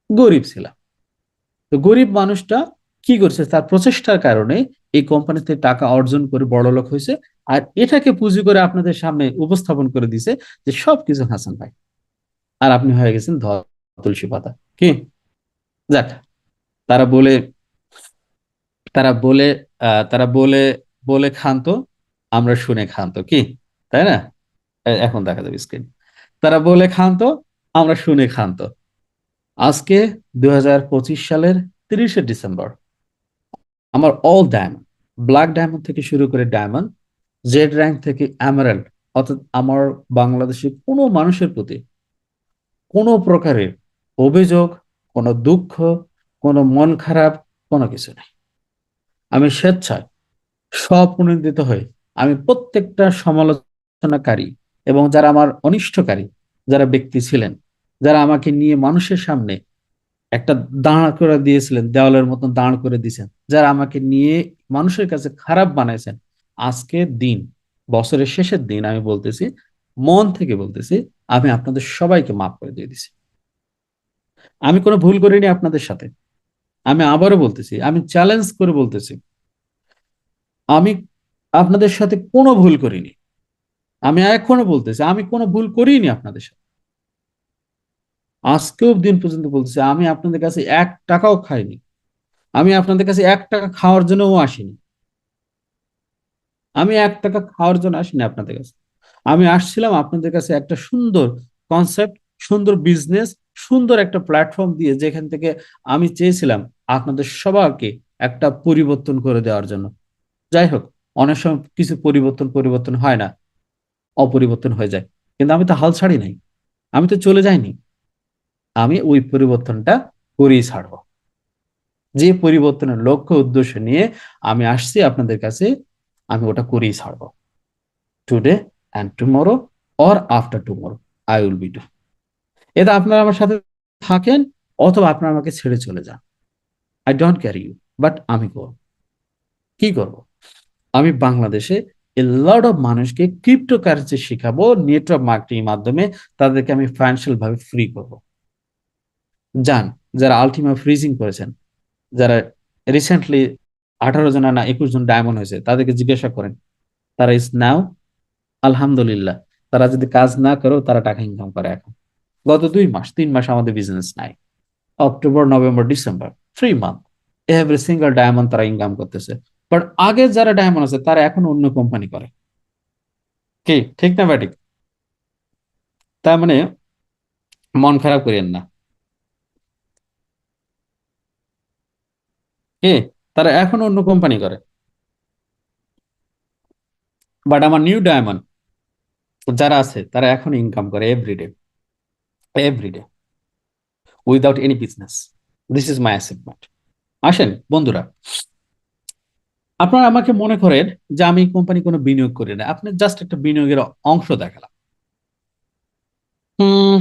গরিব ছিলাম। তো গরিব মানুষটা কি করছে? তার প্রচেষ্টার কারণে এই কোম্পানিতে টাকা অর্জন করে বড় লোক হয়েছে। আর এটাকে পুঁজি করে আপনাদের সামনে উপস্থাপন করে দিছে যে সবকিছু হাসান ভাই, আর আপনি হয়ে গেছেন তুলসী পাতা। কি? যাক, তারা বলে তারা বলে তারা বলে বলে ক্ষান্ত, আমরা শুনে ক্ষান্ত, কি তাই না? এখন দেখা যাবে স্ক্রিন। তারা বলে ক্ষান্ত, আমরা শুনে ক্ষান্ত। আজকে 2025 সালের 30শে ডিসেম্বর, আমার অল ডায়মন্ড, ব্ল্যাক ডায়মন্ড থেকে শুরু করে ডায়মন্ড, জেড র্যাঙ্ক থেকে এমারাল্ড, অর্থাৎ আমার বাংলাদেশের কোনো মানুষের প্রতি কোনো প্রকারের অভিযোগ, কোনো দুঃখ, কোনো মন খারাপ, কোনো কিছু নেই। আমি স্বেচ্ছায় স্বপ্রণোদিত হয়ে আমি প্রত্যেকটা সমালোচনাকারী এবং যারা আমার অনিষ্টকারী যারা ব্যক্তি ছিলেন, যারা আমাকে নিয়ে মানুষের সামনে একটা দাঁড় করে দিয়েছিলেন, দেওয়ালের মতন দাঁড় করে দিয়েছেন, যারা আমাকে নিয়ে মানুষের কাছে খারাপ বানাইছেন, আজকের দিন, বছরের শেষের দিন, আমি বলতেছি, মন থেকে বলতেছি, আমি আপনাদের সবাইকে মাফ করে দিয়ে দিছি। আমি কোনো ভুল করিনি আপনাদের সাথে। আমি আবারও বলতেছি, আমি চ্যালেঞ্জ করে বলতেছি, আমি আপনাদের সাথে কোনো ভুল করিনি। আমি এখনো বলতেছি, আমি কোনো ভুল করিনি আপনাদের সাথে। আজকেও দিন পর্যন্ত বলতেছি, আমি আপনাদের কাছে 1 টাকাও খাইনি। আমি আপনাদের কাছে 1 টাকা খাওয়ার জন্যও আসিনি। আমি 1 টাকা খাওয়ার জন্য আসিনি আপনাদের কাছে। আমি আসছিলাম আপনাদের কাছে একটা সুন্দর কনসেপ্ট, সুন্দর বিজনেস, সুন্দর একটা প্ল্যাটফর্ম দিয়ে, যেখান থেকে আমি চেয়েছিলাম আপনাদের সবাইকে একটা পরিবর্তন করে দেওয়ার জন্য। যাই হোক, অনেক সময় কিছু পরিবর্তন পরিবর্তন হয় না, অপরিবর্তন হয়ে যায়। কিন্তু আমি তো হাল ছাড়ি নাই, আমি তো চলে যাইনি। আমি ওই পরিবর্তনটা করেই ছাড়বো। যে পরিবর্তনের লক্ষ্য উদ্দেশ্য নিয়ে আমি আসছি আপনাদের কাছে, আমি ওটা করেই ছাড়বো। Today and tomorrow or after tomorrow I will be do. এটা আপনারা আমার সাথে থাকেন অথবা আপনারা আমাকে ছেড়ে চলে যান, I don't carry you, but আমি করব। কি করব? আমি বাংলাদেশে এ লট অফ মানুষকে ক্রিপ্টোকারেন্সি শেখাবো, নেটওয়ার্ক মার্কেটিং এর মাধ্যমে তাদেরকে আমি ফাইন্যান্সিয়াল ভাবে ফ্রি করব। যান, যারা আলটিমা ফ্রিজিং করেছেন, যারা রিসেন্টলি 18 জন না 21 জন ডায়মন্ড হয়েছে, তাদেরকে জিজ্ঞাসা করেন, তারা ইজ নাও আলহামদুলিল্লাহ। তারা যদি কাজ না করেও তারা টাকা ইনকাম করে এখন। গত 2 মাস 3 মাস আমাদের বিজনেস নাই, October November December 3 month every single diamond তারা ইনকাম করতেছে। বাট আগে যারা ডায়মন্ড আছে তারা এখন অন্য কোম্পানি করে। কি ঠিক না ব্যাটিক? তার মানে মন খারাপ করেন না। কি, তারা এখন অন্য কোম্পানি করে, বাট আমার নিউ ডায়মন্ড যারা আছে তারা এখন ইনকাম করে everyday, everyday, without any business. This is my achievement. আসেন বন্ধুরা, আপনারা আমাকে মনে করেন যে আমি কোম্পানি কোনো বিনিয়োগ করি না, আপনি জাস্ট একটা বিনিয়োগের অংশ দেখালাম। হুম,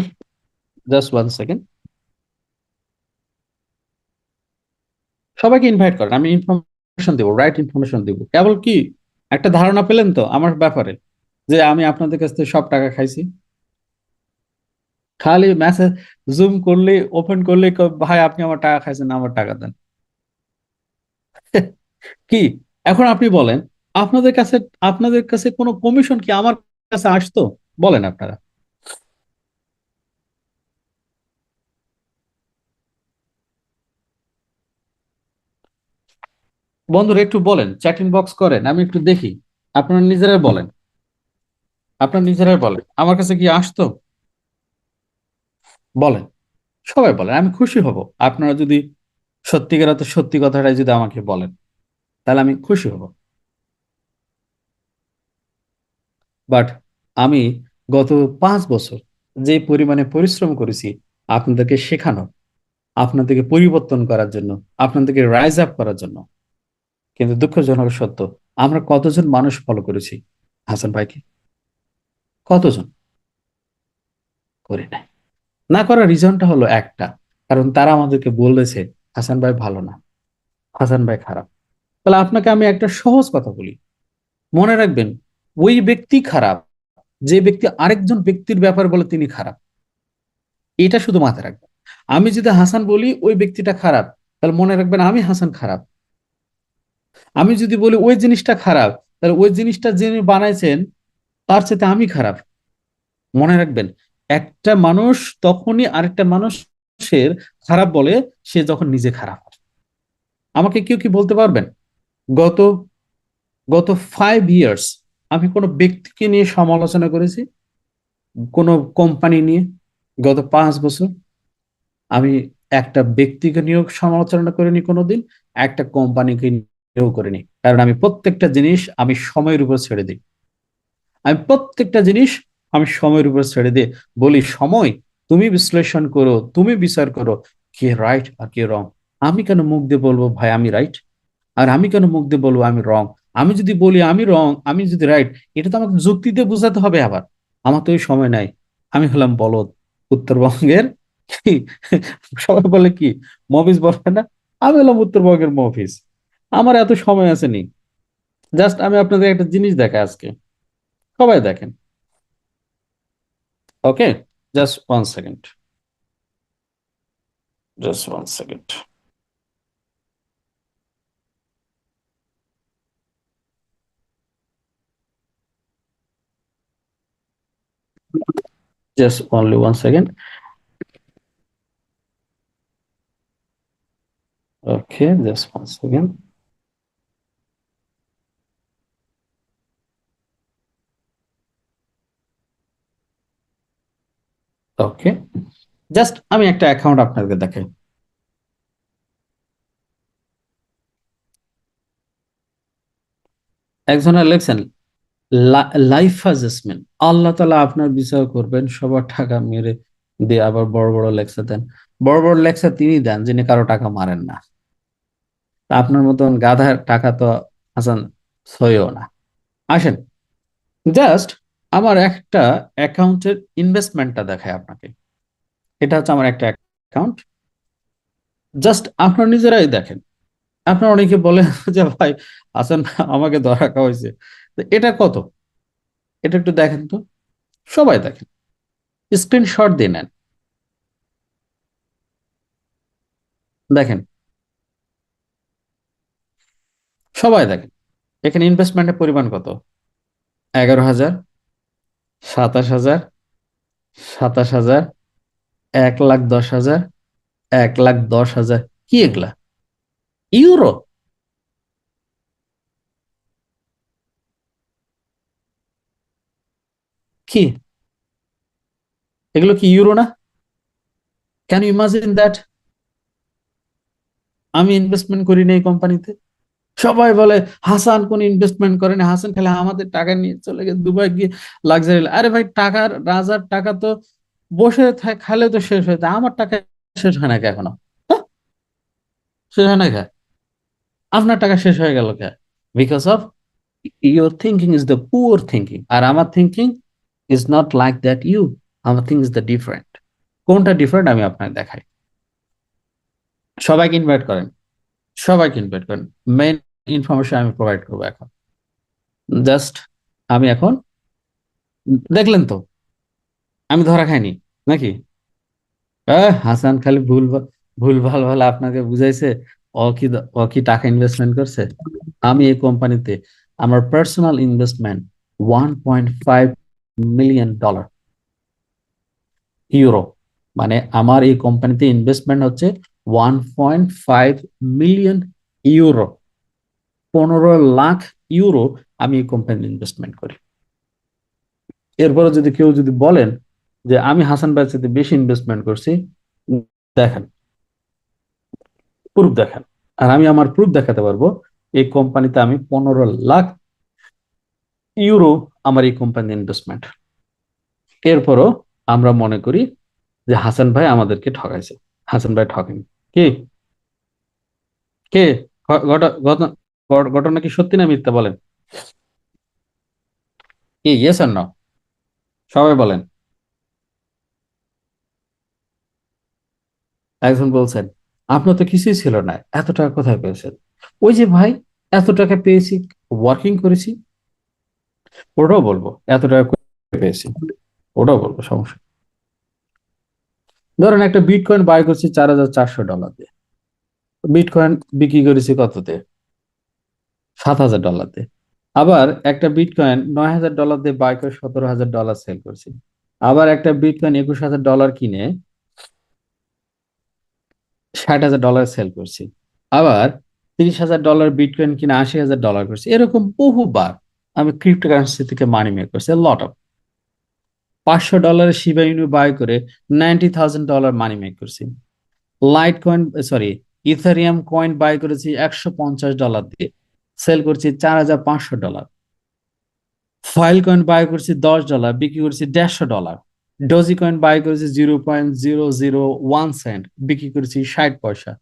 জাস্ট 1 সেকেন্ড। সবাইকে ইনভাইট করেন, আমি ইনফরমেশন দেবো, রাইট ইনফরমেশন দেবো। কেবল কি একটা ধারণা পেলেন তো আমার ব্যাপারে, যে আমি আপনাদের কাছ থেকে সব টাকা খাইছি? খালি মেসেজ জুম করলে, ওপেন করলে ভাই আপনি আমার টাকা খাইছেন, আমার টাকা দেন। কি, এখন আপনি বলেন, আপনাদের কাছে, আপনাদের কাছে কোনো কমিশন কি আমার কাছে আসতো? বলেন আপনারা। বন্ধুরা একটু বলেন, চ্যাটিং বক্স করেন, আমি একটু দেখি। আপনারা নিজেরাই বলেন, আপনারা নিজেরাই বলেন, আমার কাছে কি আসতো? বলেন, সবাই বলেন, আমি খুশি হব। আপনারা যদি সত্যিকার অর্থে সত্যি কথাটাই যদি আমাকে বলেন, তাহলে আমি খুশি হব। বাট আমি গত 5 বছর যে পরিমাণে পরিশ্রম করেছি আপনাদেরকে শেখানো, আপনাদেরকে পরিবর্তন করার জন্য, আপনাদেরকে রাইজ আপ করার জন্য, কিন্তু দুঃখজনক সত্য, আমরা কতজন মানুষ ফলো করেছি হাসান ভাইকে? কতজন করি নাই? না করার রিজনটা হলো একটা, কারণ তারা আমাদেরকে বলেছে হাসান ভাই ভালো না, হাসান ভাই খারাপ। তাহলে আপনাকে আমি একটা সহজ কথা বলি, মনে রাখবেন, ওই ব্যক্তি খারাপ যে ব্যক্তি আরেকজন ব্যক্তির ব্যাপার বলে তিনি খারাপ। এটা শুধু মাথায় রাখবেন। আমি যদি হাসান বলি ওই ব্যক্তিটা খারাপ, তাহলে মনে রাখবেন আমি হাসান খারাপ। আমি যদি বলি ওই জিনিসটা খারাপ, তাহলে ওই জিনিসটা যিনি বানাইছেন তার সাথে আমি খারাপ। মনে রাখবেন, একটা মানুষ তখনই আরেকটা মানুষের খারাপ বলে সে যখন নিজে খারাপ হয়। আমাকে কেউ কি বলতে পারবেন গত গত 5 ইয়ার্স আমি কোনো ব্যক্তিকে নিয়ে সমালোচনা করেছি, কোনো কোম্পানি নিয়ে? গত 5 বছর আমি একটা ব্যক্তিকে নিয়েও সমালোচনা করিনি কোনোদিন, একটা কোম্পানিকে নিয়েও করিনি। কারণ আমি প্রত্যেকটা জিনিস আমি সময়ের উপর ছেড়ে দিই। আমি প্রত্যেকটা জিনিস আমি সময়ের উপর ছেড়ে দিয়ে বলি, সময় তুমি বিশ্লেষণ করো, তুমি বিচার করো কে রাইট আর কে রং। আমি কেন মুখ দিয়ে বলবো ভাই আমি রাইট, আর আমি কেন মুখ দিয়ে বলবো আমি রং? আমি যদি বলি আমি রং, আমি যদি রাইট, এটা তো আমাকে যুক্তিতে বোঝাতে হবে। আবার আমার তো ওই সময় নাই। আমি হলাম বলদ উত্তরবঙ্গের, কি সবাই বলে কি, মফিজ বলে না? আমি হলাম উত্তরবঙ্গের মফিজ। আমার এত সময় আছে নি। জাস্ট আমি আপনাদের একটা জিনিস দেখাই আজকে, সবাই দেখেন। Okay, just 1 second, just 1 second. Just only 1 second. Okay, just 1 second. Okay, just আমি একটা অ্যাকাউন্ট আপনাকে দেখাই। একজনের লেখছেন লাইফ অ্যাসেসমেন্ট, আল্লাহ তালা আপনার বিচার করবেন, সবার টাকা মেরে দিয়ে আবার বড় বড় লেকচার দেন। বড় বড় লেকচার তিনি দেন যিনি কারো টাকা মারেন না। তা আপনার মতন গাধার টাকা তো হাসান সইও না। আসেন, জাস্ট আমার একটা অ্যাকাউন্টের ইনভেস্টমেন্টটা দেখায় আপনাকে। এটা হচ্ছে আমার একটা অ্যাকাউন্ট, জাস্ট আপনারা নিজেরাই দেখেন। আপনারা অনেকে বলেন যে ভাই হাসান আমাকে ধরা খাওয়াইছে, তো এটা কত, এটা একটু দেখেন তো, সবাই দেখেন, স্ক্রিনশট দিয়ে নেন, দেখেন, সবাই দেখেন। এখানে ইনভেস্টমেন্টের পরিমাণ কত? 11,000, 27,000, 27,000, 1,10,000, 1,10,000। কি এগুলা? ইউরো? কি এগুলো কি ইউরো না? Can you imagine that? আমি ইনভেস্টমেন্ট করি না এই কোম্পানিতে। সবাই বলে হাসান কোন ইনভেস্টমেন্ট করে না, হাসান খালি আমাদের টাকা নিয়ে চলে গেছে দুবাই গিয়ে লাক্সারি। আরে ভাই, টাকার রাজার টাকা তো বসে খালে তো শেষ হয়ে যায়, আমার টাকা শেষ হয় না কে এখনো? হ্যাঁ? শেষ হয় না কে? আপনার টাকা শেষ হয়ে গেল কে? Because of your thinking is the poor thinking, আর আমার thinking is not like that you. আমার থিঙ্কিং ইজ দ্য ডিফারেন্ট। কোনটা ডিফারেন্ট আমি আপনাকে দেখাই। সবাইকে ইনভাইট করেন, সবাইকে ইনভাইট করেন। মেইন ইনফরমেশন আমি প্রোভাইড করবো এখন। জাস্ট আমি এখন, দেখলেন তো আমি ধরা খাইনি নাকি? হাসান খালি ভুল ভাল ভাল আপনাকে বুঝাইছে। ও কি টাকা ইনভেস্টমেন্ট করছে? আমি এই কোম্পানিতে আমার পার্সোনাল ইনভেস্টমেন্ট $1.5 মিলিয়ন, ইউরো। মানে আমার এই কোম্পানিতে ইনভেস্টমেন্ট হচ্ছে 1.5 মিলিয়ন ইউরো, 15 লাখ ইউরো আমি এই কোম্পানিতে ইনভেস্টমেন্ট করি। এরপরে যদি কেউ যদি বলেন যে আমি হাসান ভাইয়ের সাথে বেশি ইনভেস্টমেন্ট করছি, দেখেন, প্রুফ দেখান। আর আমি আমার প্রুফ দেখাতে পারবো। এই কোম্পানিতে আমি 15 লাখ ইউরো আমার এই কোম্পানির ইনভেস্টমেন্ট। এরপরও আমরা মনে করি যে হাসান ভাই আমাদেরকে ঠকাইছে। হাসান ভাই ঠকেনি। কি? কে? ঘটনা কি সত্যি না মিথ্যা বলেন? কি ইয়েস আর নো? সবাই বলেন। একজন বলছেন আপনার তো কিছুই ছিল না, এত টাকা কোথায় পেয়েছেন? ওই যে ভাই, এত টাকা পেয়েছি, ওয়ার্কিং করেছি। ওটাও বলবো এত টাকা কোথায় পেয়েছি, ওটাও বলবো, সমস্যা নেই। ধরেন একটা বিটকয়েন বাই করছি $4,400 দিয়ে, বিটকয়েন বিক্রি করেছি কততে? $7,000 দিয়ে। আবার একটা বিটকয়েন $9,000 দিয়ে বাই করে $17,000 সেল করছি। আবার একটা বিটকয়েন $21,000 কিনে $60,000 সেল করছি। আবার $30,000 বিটকয়েন কিনে $80,000 করছি। এরকম বহুবার আমি ক্রিপ্টোকারেন্সি থেকে মানি মেক করছি, lot of. $500 Shiba Inu buy করে $90,000 মানি মেক করছি। Litecoin, sorry, Ethereum coin buy করেছি $150 দিয়ে, সেল করছি $4,500। ফাইল কয়েন বাই করছি $10, বিক্রি করছি $150। ডজি কয়েন বাই করেছি 0.001 সেন্ট, বিক্রি করেছি 60 পয়সা।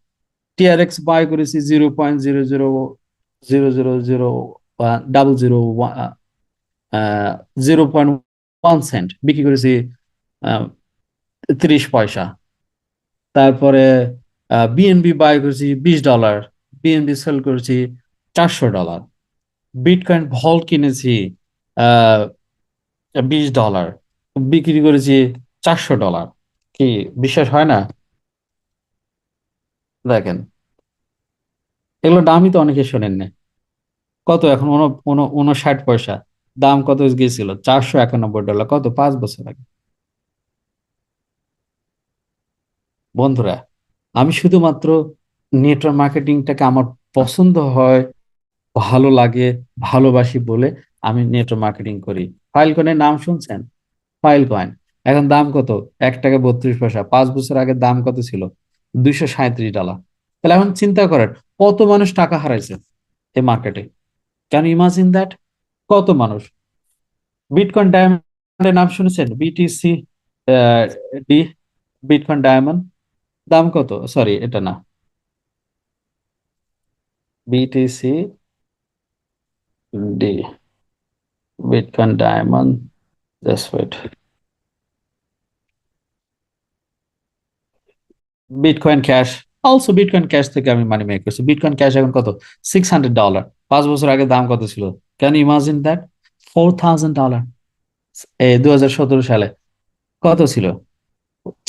টিআরএক্স বাই করেছি 0.000000001 সেন্ট, বিক্রি করেছি 30 পয়সা। তারপরে বিএনবি বাই করেছি $20, বিএনবি সেল করেছি $400। বিটকয়েন ভল্ট কিনেছি আহ $20, বিক্রি করেছি $400। কি বিশ্বাস হয় না? দেখেন, এগুলো দামই তো অনেকে শোনেন না। কত এখন? 59 পয়সা। দাম কত গিয়েছিল? $491। কত? 5 বছর আগে। বন্ধুরা, আমি শুধুমাত্র নেটওয়ার্ক মার্কেটিংটাকে আমার পছন্দ হয়, ভালো লাগে, ভালোবাসি বলে আমি নেটওয়ার্ক মার্কেটিং করি। ফাইল কয়েনের নাম শুনছেন? ফাইল কয়েন এখন দাম কত? $1.32। 5 বছর আগে দাম কত ছিল? $237। তাহলে এখন চিন্তা করেন কত মানুষ টাকা হারাইছে এই মার্কেটে। Can imagine that? কত মানুষ? বিটকয়েন ডায়মন্ডের নাম শুনেছেন? BTC D, Bitcoin Diamond. দাম কত? সরি, এটা না, BTC D, Bitcoin Diamond, just wait, Bitcoin Cash, also Bitcoin Cash থেকে আমি মানি মেক করছি। বিটকয়েন ক্যাশ এখন কত? $600। 5 বছর আগে দাম কত ছিল? Can you imagine that? $4,000। 2017 সালে কত ছিল?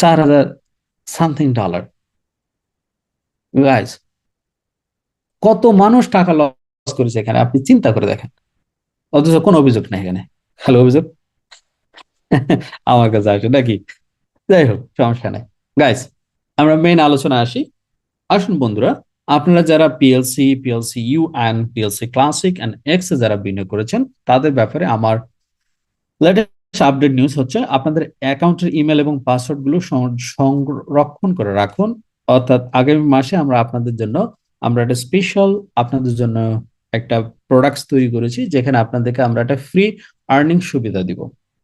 4,000 সামথিং ডলার। গাইস, কত মানুষ টাকা লস করেছে এখানে আপনি চিন্তা করে দেখেন, অথচ কোনো অভিযোগ নেই এখানে। হ্যালো, অভিযোগ আমার কাছে আসে নাকি? যাই হোক, সমস্যা নেই। গাইস, আমরা মেইন আলোচনা আসি। আসুন বন্ধুরা, আপনারা যারা PLC, PLC U and PLC classic and X A যারা বিনিয়োগ করেছেন, তাদের ব্যাপারে আমার লেটেস্ট আপডেট নিউজ হচ্ছে আপনাদের অ্যাকাউন্টের ইমেল এবং পাসওয়ার্ড গুলো সংরক্ষণ করে রাখুন। অর্থাৎ আগামী মাসে আমরা একটা স্পেশাল আপনাদের জন্য একটা প্রোডাক্টস তৈরি করেছি, যেখানে আপনাদেরকে আমরা একটা ফ্রি আর্নিং সুবিধা দিব।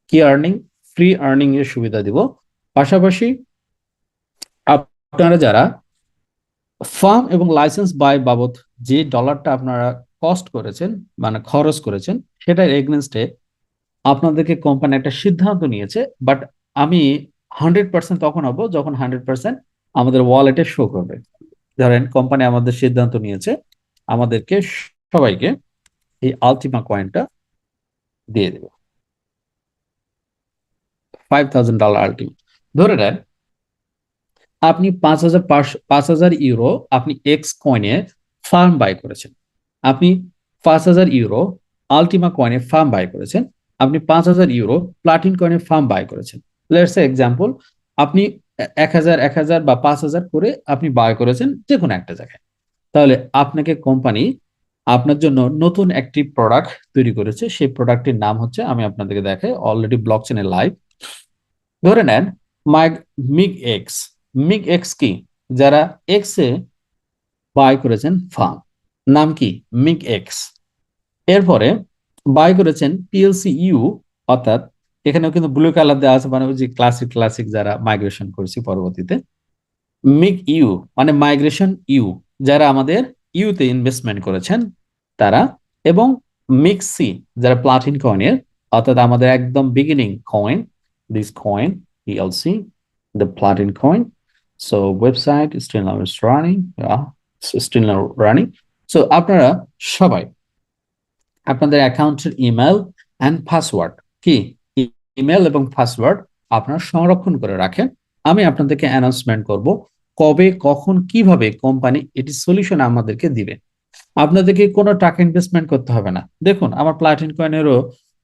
কি আর্নিং? ফ্রি আর্নিং এর সুবিধা দিব। পাশাপাশি আপনারা যারা ফার্ম এবং লাইসেন্স বাই বাবদ যে ডলারটা আপনারা কস্ট করেছেন, মানে খরচ করেছেন, সেটার এগেনস্টে আপনাদেরকে কোম্পানি একটা সিদ্ধান্ত নিয়েছে। বাট আমি 100% তখন হব যখন 100% আমাদের ওয়ালেটে শো করবে। ধরেন কোম্পানি আমাদের সিদ্ধান্ত নিয়েছে আমাদেরকে সবাইকে এই আলটিমা কয়েনটা দিয়ে দেবে, $5,000 আলটিমা। ধরে নেন আপনি 5,000 ইউরো আপনি এক্স কয়েনে ফার্ম বাই করেছেন। আপনি 5,000 ইউরো আলটিমা কয়েনে ফার্ম বাই করেছেন। আপনি 5,000 ইউরো প্লাটিন কয়েনে ফার্ম বাই করেছেন। লেটস সে এক্সাম্পল, আপনি 1,000 1,000 বা 5,000 করে আপনি বাই করেছেন যে কোনো একটা জায়গায়। তাহলে আপনাকে কোম্পানি আপনার জন্য নতুন একটি প্রোডাক্ট তৈরি করেছে। সেই প্রোডাক্টটির নাম হচ্ছে, আমি আপনাদেরকে দেখাই, অলরেডি ব্লক চেনে লাইভ। ধরে নেন মাইগ মিগ এক্স। মিগ এক্স কি? যারা এক্স এ বাই করেছেন ফার্ম, নাম কি? MiG x. এরপরে বাই করেছেন পিএলসি ইউ, অর্থাৎ এখানেও কিন্তু ব্লু কালার দেওয়া আছে, মানে ওই যে ক্লাসিক ক্লাসিক যারা মাইগ্রেশন করেছি পরবর্তীতে। মিগ ইউ মানে মাইগ্রেশন ইউ, যারা আমাদের ইউতে ইনভেস্টমেন্ট করেছেন তারা। এবং মিগ সি, যারা প্লাটিন কয়েনের, অর্থাৎ আমাদের একদম beginning coin, this coin PLC, the platin coin. So website still now is running, still now running. So আপনারা সবাই আপনাদের অ্যাকাউন্টের ইমেল অ্যান্ড পাসওয়ার্ড, কি ইমেল এবং পাসওয়ার্ড আপনারা সংরক্ষণ করে রাখেন। আমি আপনাদেরকে অ্যানাউন্সমেন্ট করব কবে, কখন, কিভাবে কোম্পানি এটি সলিউশন আমাদেরকে দিবে। আপনাদেরকে কোনো টাকা ইনভেস্টমেন্ট করতে হবে না। দেখুন, আমার প্লাটিন কয়েনেরও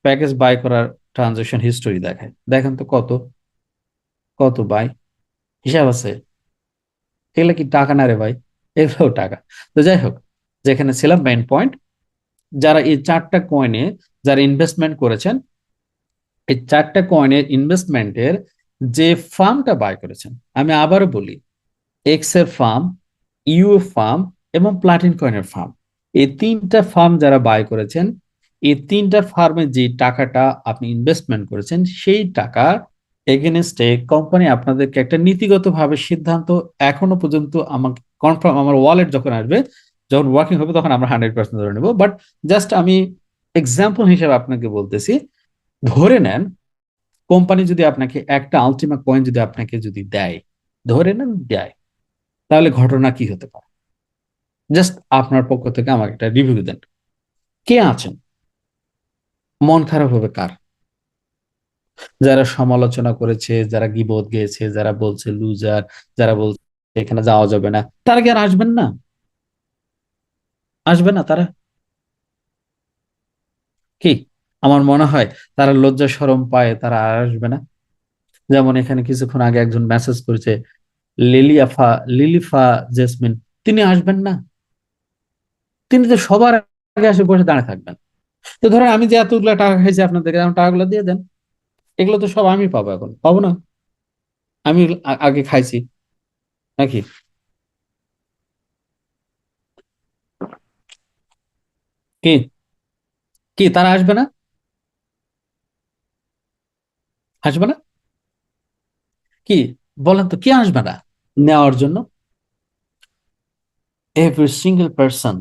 প্যাকেজ বাই করার ট্রানজাকশন হিস্টোরি দেখায়, দেখেন তো কত কত বাই, হিসাব আছে। এগুলো কি টাকা না রে ভাই? এগুলোও টাকা। তো যাই হোক, যেখানে ছিলাম মেইন পয়েন্ট, যারা এই চারটা কয়েনে যারা ইনভেস্টমেন্ট করেছেন, এই চারটা কয়েনের ইনভেস্টমেন্টের যে ফার্মটা বাই করেছেন, আমি আবারও বলি, এক্স এর ফার্ম, ইউ এর ফার্ম এবং প্লাটিন কয়েনের ফার্ম, এই তিনটা ফার্ম যারা বাই করেছেন, এই তিনটা ফার্মে যে টাকাটা আপনি ইনভেস্টমেন্ট করেছেন, সেই টাকা এগেনস্টে কোম্পানি আপনাদেরকে একটা নীতিগতভাবে সিদ্ধান্ত, এখনো পর্যন্ত আমাকে কনফার্ম, আমার ওয়ালেট যখন আসবে, যখন ওয়ার্কিং হবে, তখন আমরা 100% ধরে নেবো। বাট জাস্ট আমি এক্সাম্পল হিসেবে আপনাকে বলতেছি, ধরে নেন কোম্পানি যদি আপনাকে একটা আলটিমা কয়েন যদি আপনাকে যদি দেয়, ধরে নেন দেয়, তাহলে ঘটনা কি হতে পারে? জাস্ট আপনার পক্ষ থেকে আমাকে একটা রিভিউ দেন। কে আছেন মন খারাপ হবে কার? যারা সমালোচনা করেছে, যারা গীবত গেয়েছে, যারা বলছে লুজার, যারা বলছে এখানে যাওয়া যাবে না, তারা কি আর আসবেন না? আসবে না তারা? কি আমার মনে হয় তারা লজ্জা শরম পায়, তারা আর আসবে না। যেমন এখানে কিছুক্ষণ আগে একজন মেসেজ করেছে, লিলিয়াফা লিলিফা জেসমিন, তিনি আসবেন না? তিনি তো সবার আগে এসে বসে দাঁড়িয়ে থাকবেন। তো ধরেন আমি যে এতগুলো টাকা খাইছি আপনাদেরকে, আমার টাকাগুলো দিয়ে দেন। এগুলো তো সব আমি পাবো, এখন পাবো না? আমি আগে খাইছি নাকি? কি কি তারা আসবে না? আসবে না? কি বলেন তো, কে আসবে না নেওয়ার জন্য? Every single person.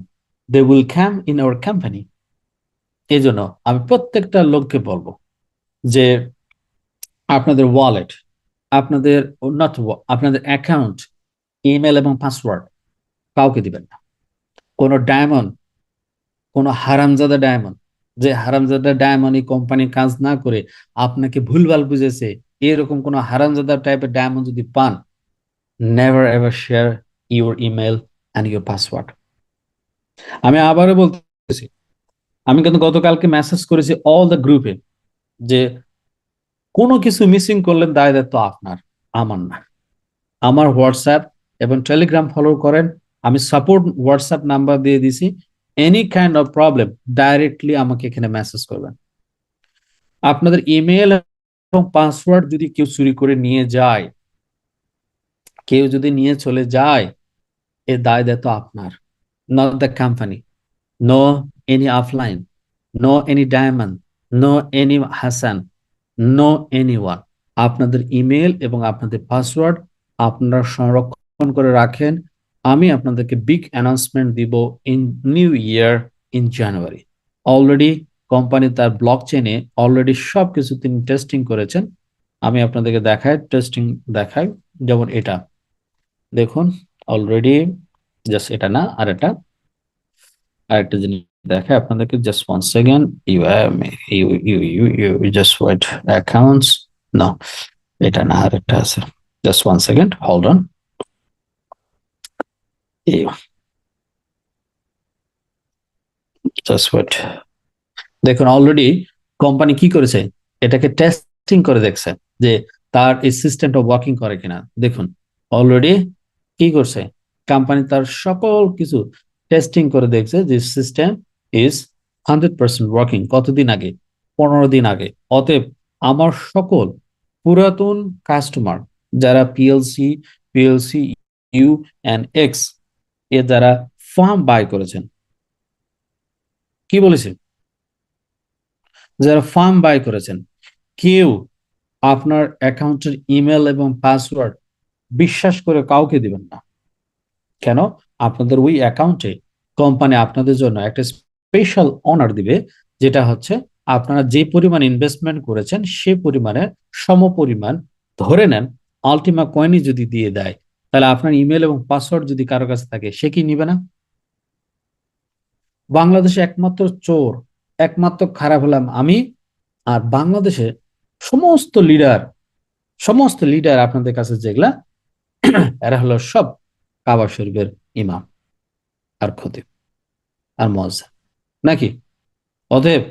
They will come in our company. এই জন্য আমি প্রত্যেকটা লোককে বলবো যে আপনাদের ওয়ালেট, আপনাদের নট আপনাদের অ্যাকাউন্ট, ইমেল এবং পাসওয়ার্ড কাউকে দিবেন না। কোনো ডায়মন্ড, কোনো হারামজাদা ডায়মন্ড, যে হারামজাদা ডায়মন্ড এই কোম্পানির কাজ না করে আপনাকে ভুলভাল বুঝেছে, এরকম কোনো হারামজাদা টাইপের ডায়মন্ড যদি পান, never ever share your email and your password. আমি আবারও বলতেছি, আমি কিন্তু গতকালকে মেসেজ করেছি অল দ্য গ্রুপে যে কোনো কিছু মিসিং করলেন দায় দায়িত্ব আপনার, আমার না। আমার হোয়াটসঅ্যাপ এবং টেলিগ্রাম ফলো করেন, আমি সাপোর্ট হোয়াটসঅ্যাপ নাম্বার দিয়ে দিছি। Any kind of problem directly আমাকে এখানে মেসেজ করবেন। আপনাদের ইমেল এবং পাসওয়ার্ড যদি কেউ চুরি করে নিয়ে যায়, কেউ যদি নিয়ে চলে যায়, এর দায় দায়িত্ব আপনার, not the company. No any offline, no any diamond, no any Hasan, no any one. আপনাদের ইমেল এবং আপনাদের পাসওয়ার্ড আপনারা সংরক্ষণ করে রাখেন। আমি আপনাদেরকে বিগ অ্যানাউন্সমেন্ট দিব in new year, in January. Already company তার ব্লক চেনে অলরেডি সবকিছু তিনি টেস্টিং করেছেন। আমি আপনাদেরকে দেখাই, টেস্টিং দেখাই। যেমন এটা দেখুন, অলরেডি জাস্ট এটা না, আর এটা আরেকটা জিনিস দেখায় আপনাদেরকে, just one second. You just wait, accounts, না এটা না, আরেকটা আছে, just one second, hold on. Just wait. দেখুন অলরেডি কোম্পানি কি করেছে, এটাকে টেস্টিং করে দেখছে যে তার এই সিস্টেমটা ওয়ার্কিং করে কিনা। দেখুন অলরেডি কি করছে, কোম্পানি তার সকল কিছু টেস্টিং করে দেখছে যে সিস্টেম ইজ 100% ওয়ার্কিং। কতদিন আগে? 15 দিন আগে। অতএব আমার সকল পুরাতন কাস্টমার যারা PLC, PLC U and X A যারা ফার্ম বাই করেছেন, কি বলেছে, যারা ফার্ম বাই করেছেন, কেউ আপনার অ্যাকাউন্টের ইমেল এবং পাসওয়ার্ড বিশ্বাস করে কাউকে দিবেন না। কেন? আপনাদের ওই অ্যাকাউন্টে কোম্পানি আপনাদের জন্য একটা স্পেশাল অনার দিবে, যেটা হচ্ছে আপনারা যে পরিমাণ ইনভেস্টমেন্ট করেছেন সে পরিমাণের সমপরিমাণ, ধরে নেন আলটিমা কয়েনই যদি দিয়ে দেয়, তাহলে আপনার ইমেল এবং পাসওয়ার্ড যদি কারো কাছে থাকে সে কি নিবে না? বাংলাদেশে একমাত্র চোর, একমাত্র খারাপ হলাম আমি। আর বাংলাদেশে সমস্ত লিডার, সমস্ত লিডার আপনাদের কাছে যেগুলা, এরা হলো সব কাবা শরীফের ইমাম আর খতিব আর মুয়াজ্জিন, নাকি? অতএব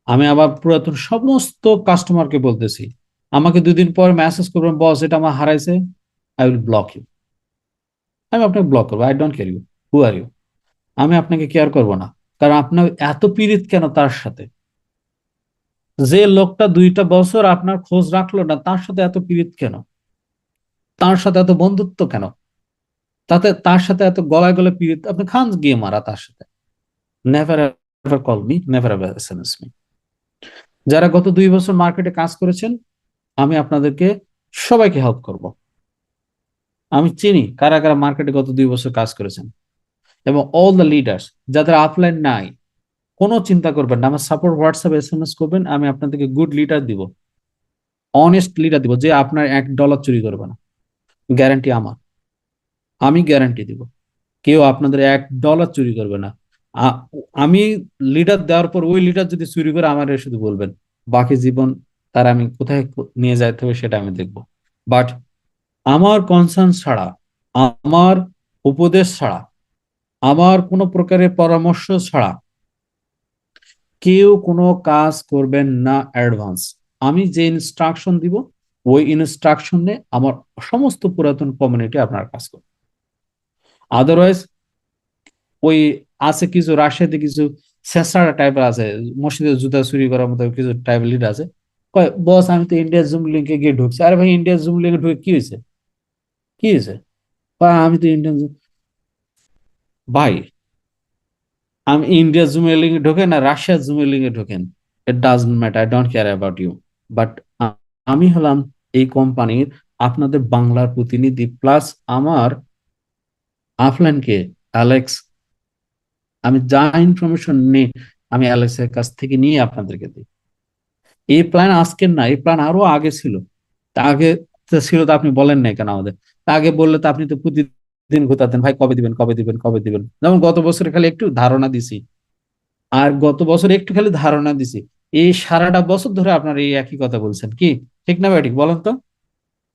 আমি আবার পুরাতন সমস্ত কাস্টমারকে বলতেছি, আমাকে 2 দিন পর মেসেজ করবেন, বস এটা আমার হারাইছে, আই উইল ব্লক ইউ। আমি আপনাকে ব্লক করবো, I don't care you, who are you. আমি আপনাকে কেয়ার করব না, কারণ আপনার এত পীড়িত কেন তার সাথে? যে লোকটা 2টা বছর আপনার খোঁজ রাখলো না, তার সাথে এত পীড়িত কেন? তার সাথে এত বন্ধুত্ব কেন? তাতে তার সাথে এত গলায় গলায় পীড়িত আপনি খান গিয়ে মারা তার সাথে। Never ever call me, never ever SMS me. যারা গত 2 বছর মার্কেটে কাজ করেছেন, আমি আপনাদেরকে সবাইকে হেল্প করব। আমি চিনি কারা কারা মার্কেটে গত 2 বছর কাজ করেছেন, এবং অল দ্য লিডার্স যাদের আপলাইন নাই, কোনো চিন্তা করবেন না, আমার সাপোর্ট হোয়াটসঅ্যাপ এসএমএস করবেন, আমি আপনাদেরকে গুড লিডার দিব, অনেস্ট লিডার দিব, যে আপনার $1 চুরি করবে না। গ্যারান্টি আমার, আমি গ্যারান্টি দিব কেউ আপনাদের $1 চুরি করবে না। আ- আমি লিডার দেওয়ার পর ওই লিডার যদি চুরি করে আমার শুধু বলবেন, বাকি জীবন তার আমি কোথায় নিয়ে যাইতে হবে সেটা আমি দেখব। বাট আমার কনসার্ন ছাড়া, আমার উপদেশ ছাড়া, আমার কোনো প্রকারের পরামর্শ ছাড়া কেউ কোনো কাজ করবেন না অ্যাডভান্স। আমি যে ইনস্ট্রাকশন দিব ওই ইনস্ট্রাকশনে আমার সমস্ত পুরাতন কমিউনিটি আপনার কাজ করবে। আদারওয়াইজ ওই আছে কিছু রাশিয়াতে কিছু ছেঁচড়া টাইপের আছে, মসজিদে জুতা চুরি করার মতো কিছু টাইপের লিড আছে, কয় বস আমি তো ইন্ডিয়া জুম লিঙ্কে গিয়ে ঢুকছি। আরে ভাই ইন্ডিয়া জুম লিঙ্কে ঢুকে কি হয়েছে? কি হয়েছে? কয় আমি তো ইন্ডিয়ান ভাই, আমি ইন্ডিয়া জুম লিঙ্কে ঢোকেন না রাশিয়া জুম লিঙ্কে ঢোকেন, it doesn't matter, I don't care about you. But আমি হলাম এই কোম্পানির আপনাদের বাংলার প্রতিনিধি, প্লাস আমার আফলানকে, অ্যালেক্স, আমি যা ইনফরমেশন নিই আমি অ্যালেক্স এর কাছ থেকে নিয়ে আপনাদেরকে দিই। এই প্ল্যান আজকের না, এই প্ল্যান আরো আগে ছিল। তা আগে তো ছিল, তো আপনি বলেন নাই কেন আমাদের? তা আগে বললে তো আপনি তো প্রতিদিন ঘুতাতেন, ভাই কবে দিবেন, কবে দিবেন, কবে দিবেন। যেমন গত বছরে খালি একটু ধারণা দিছি, আর গত বছর একটু খালি ধারণা দিছি। এই সারাটা বছর ধরে আপনার এই একই কথা বলছেন কি? ঠিক না ব্যাটিক বলেন তো?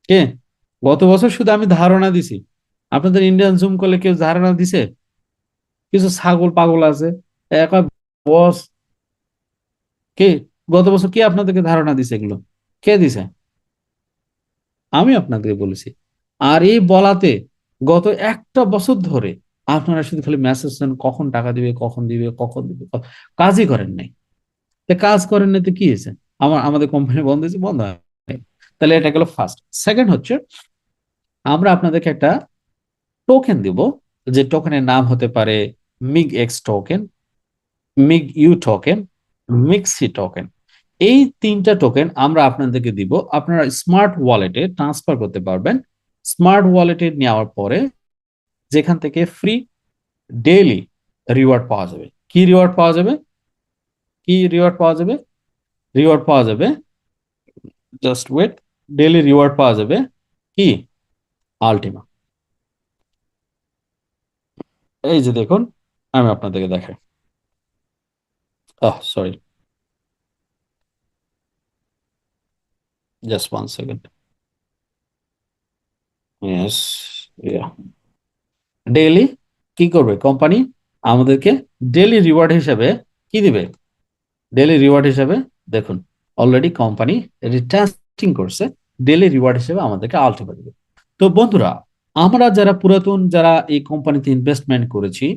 কে? গত বছর শুধু আমি ধারণা দিছি। আপনাদের ইন্ডিয়ান জুম করলে কেউ ধারণা দিছে? কিছু ছাগল পাগল আছে একা বস। কে? গত বছর কে আপনাদেরকে ধারণা দিছে এগুলো? কে দিছে? আমি আপনাদের বলেছি। আর এই বলাতে গত একটা বছর ধরে আপনারা শুধু খালি মেসেজ দেন, কখন টাকা দিবে, কখন দিবে, কখন দিবে, কাজই করেন নাই। তা কাজ করেন নাই তো কি হয়েছে? আমাদের কোম্পানি বন্ধ হয়েছে? বন্ধ হয় নাই। তাহলে এটা গেল ফার্স্ট। সেকেন্ড হচ্ছে, আমরা আপনাদেরকে একটা টোকেন দিব, যে টোকেনের নাম হতে পারে মিগ এক্স টোকেন, মিগ ইউ টোকেন, মিক্সি টোকেন। এই তিনটা টোকেন আমরা আপনাদেরকে দিব, আপনারা স্মার্ট ওয়ালেটে ট্রান্সফার করতে পারবেন। স্মার্ট ওয়ালেটে নেওয়ার পরে যেখান থেকে ফ্রি ডেইলি রিওয়ার্ড পাওয়া যাবে। কি রিওয়ার্ড পাওয়া যাবে? কি রিওয়ার্ড পাওয়া যাবে? রিওয়ার্ড পাওয়া যাবে, জাস্ট ওয়েট, ডেইলি রিওয়ার্ড পাওয়া যাবে কি? আলটিমা। এই যে দেখুন, আমি আপনাদেরকে দেখাই। Sorry, just one second. Yes, daily কি করবে কোম্পানি? আমাদেরকে ডেইলি রিওয়ার্ড হিসেবে কি দিবে? ডেইলি রিওয়ার্ড হিসেবে দেখুন, অলরেডি কোম্পানি রিটাস্টিং করছে, ডেইলি রিওয়ার্ড হিসেবে আমাদেরকে আলটিমেট দিবে। তো বন্ধুরা, আমরা যারা পুরাতন, যারা এই কোম্পানিতে ইনভেস্টমেন্ট করেছি,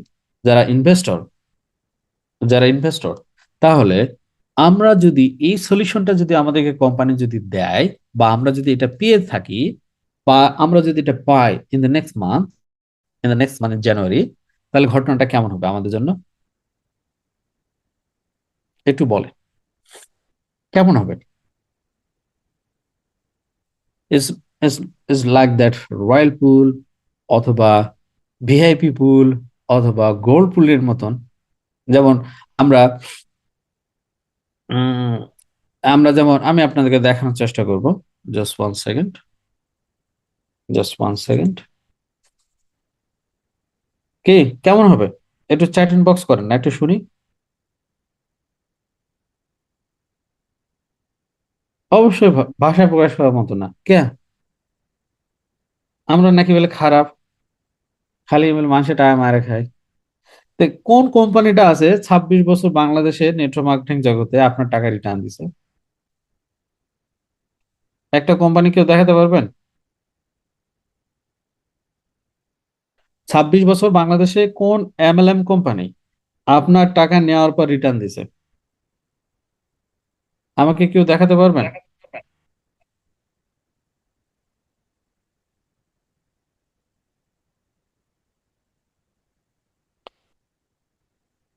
যারা ইনভেস্টর, যারা ইনভেস্টর, তাহলে আমরা যদি এই সলিউশনটা যদি আমাদেরকে কোম্পানি যদি দেয়, বা আমরা যদি এটা পেয়ে থাকি, বা আমরা যদি এটা পাই ইন দ্য নেক্সট মান্থ জানুয়ারি, তাহলে ঘটনাটা কেমন হবে আমাদের জন্য? একটু বলে কেমন হবে? Is is is like that royal pool, অথবা ভিআইপি পুল, অথবা গোল্ড পুলের মতন? যেমন আমরা উম, আমরা যেমন, আমি আপনাদেরকে দেখানোর চেষ্টা করব। Just one second, just one second. কি কেমন হবে? একটু চ্যাট ইনবক্স করেন না, একটু শুনি। অবশ্যই ভাষায় প্রকাশ করার মতো না কে? আমরা নাকি বলে খারাপ, খালি বলে মানুষের টাকা মারে খায়? তো কোন কোম্পানিটা আছে 26 বছর বাংলাদেশে নেটওয়ার্ক মার্কেটিং জগতে আপনার টাকা রিটার্ন দিছে? একটা কোম্পানি কেউ দেখাতে পারবেন? 26 বছর বাংলাদেশে কোন এমএলএম কোম্পানি আপনার টাকা নেওয়ার পর রিটার্ন দিছে? আমাকে কেউ দেখাতে পারবেন?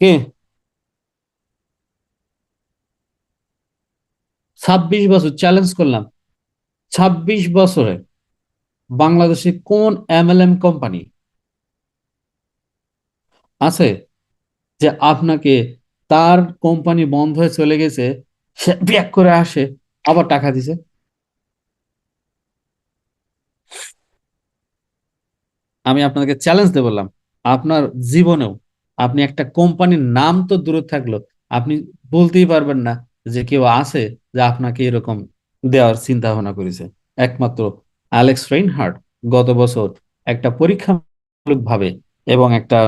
কে? 26 বছর চ্যালেঞ্জ করলাম, 26 বছরে বাংলাদেশে কোন এমএলএম কোম্পানি আছে যে আপনাকে, তার কোম্পানি বন্ধ হয়ে চলে গেছে, সে ব্যাক করে আসে, আবার টাকা দিছে? আমি আপনাকে চ্যালেঞ্জ দিয়ে বললাম, আপনার জীবনেও আপনি একটা কোম্পানির নাম তো দূরে থাকলো, আপনি বলতেই পারবেন না যে কেউ আছে যে আপনাকে এরকম দেওয়ার চিন্তা ভাবনা করেছে। একমাত্র অ্যালেক্স রেইনহার্ট গত বছর একটা পরীক্ষামূলক ভাবে, এবং একটা,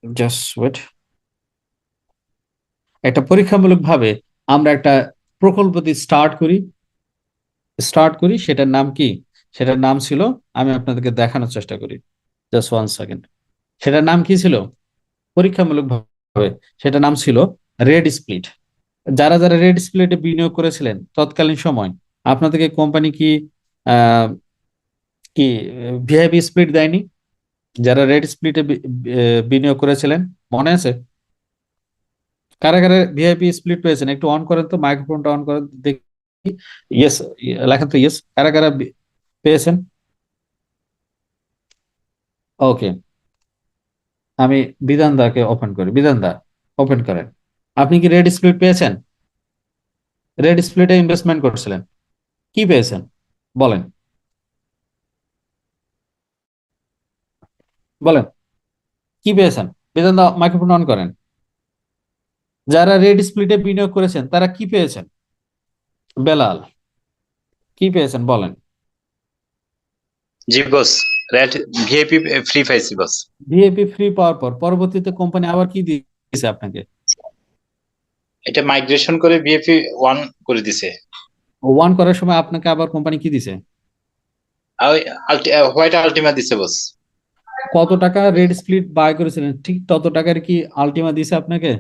জাস্ট ওয়েট, একটা পরীক্ষামূলক ভাবে আমরা একটা প্রকল্পটি স্টার্ট করি। সেটার নাম কি? সেটার নাম ছিল, আমি আপনাদেরকে দেখানোর চেষ্টা করি, জাস্ট ওয়ান সেকেন্ড। সেটার নাম কি ছিল পরীক্ষামূলক ভাবে? সেটার নাম ছিল রেড স্প্লিট। যারা যারা রেড স্প্লিটে বিনিয়োগ করেছিলেন তৎকালীন সময়, আপনাদেরকে কোম্পানি কি আহ কি ভিআইপি স্প্লিট দেয়নি? যারা রেড স্প্লিটে বিনিয়োগ করেছিলেন, মনে আছে? কারা কারা ভিআইপি স্প্লিট পেয়েছেন একটু অন করেন তো, মাইক্রোফোনটা অন করেন দেখি। ইয়েস, লেখেন তো ইয়েস, কারা কারা পেয়েছেন? ওকে, আমি বিধান দাকে ওপেন করি। বিধান দা, ওপেন করেন। আপনি কি রেড স্প্লিট পেয়েছেন? রেড স্প্লিটে ইনভেস্টমেন্ট করছিলেন, কি পেয়েছেন বলেন, বলেন কি পেয়েছেন? বিধান দা মাইক্রোফোন অন করেন। যারা রেড স্প্লিটে বিনিয়োগ করেছেন তারা কি পেয়েছেন? বেলাল, কি পেয়েছেন বলেন। জি বস, রেড ভিআইপি ফ্রি পাইছি বস। ভিএপি ফ্রি পাওয়ার পর পরবর্তীতে কোম্পানি আবার কি দিয়েছে আপনাকে? এটা মাইগ্রেশন করে ভিআইপি 1 করে দিছে। ওয়ান করার সময় আপনাকে আবার কোম্পানি কি দিছে? আর হোয়াইট আলটিমা দিছে বস। কত টাকা রেড স্প্লিট বাই করেছিলেন ঠিক তত টাকার কি আলটিমা দিছে আপনাকে?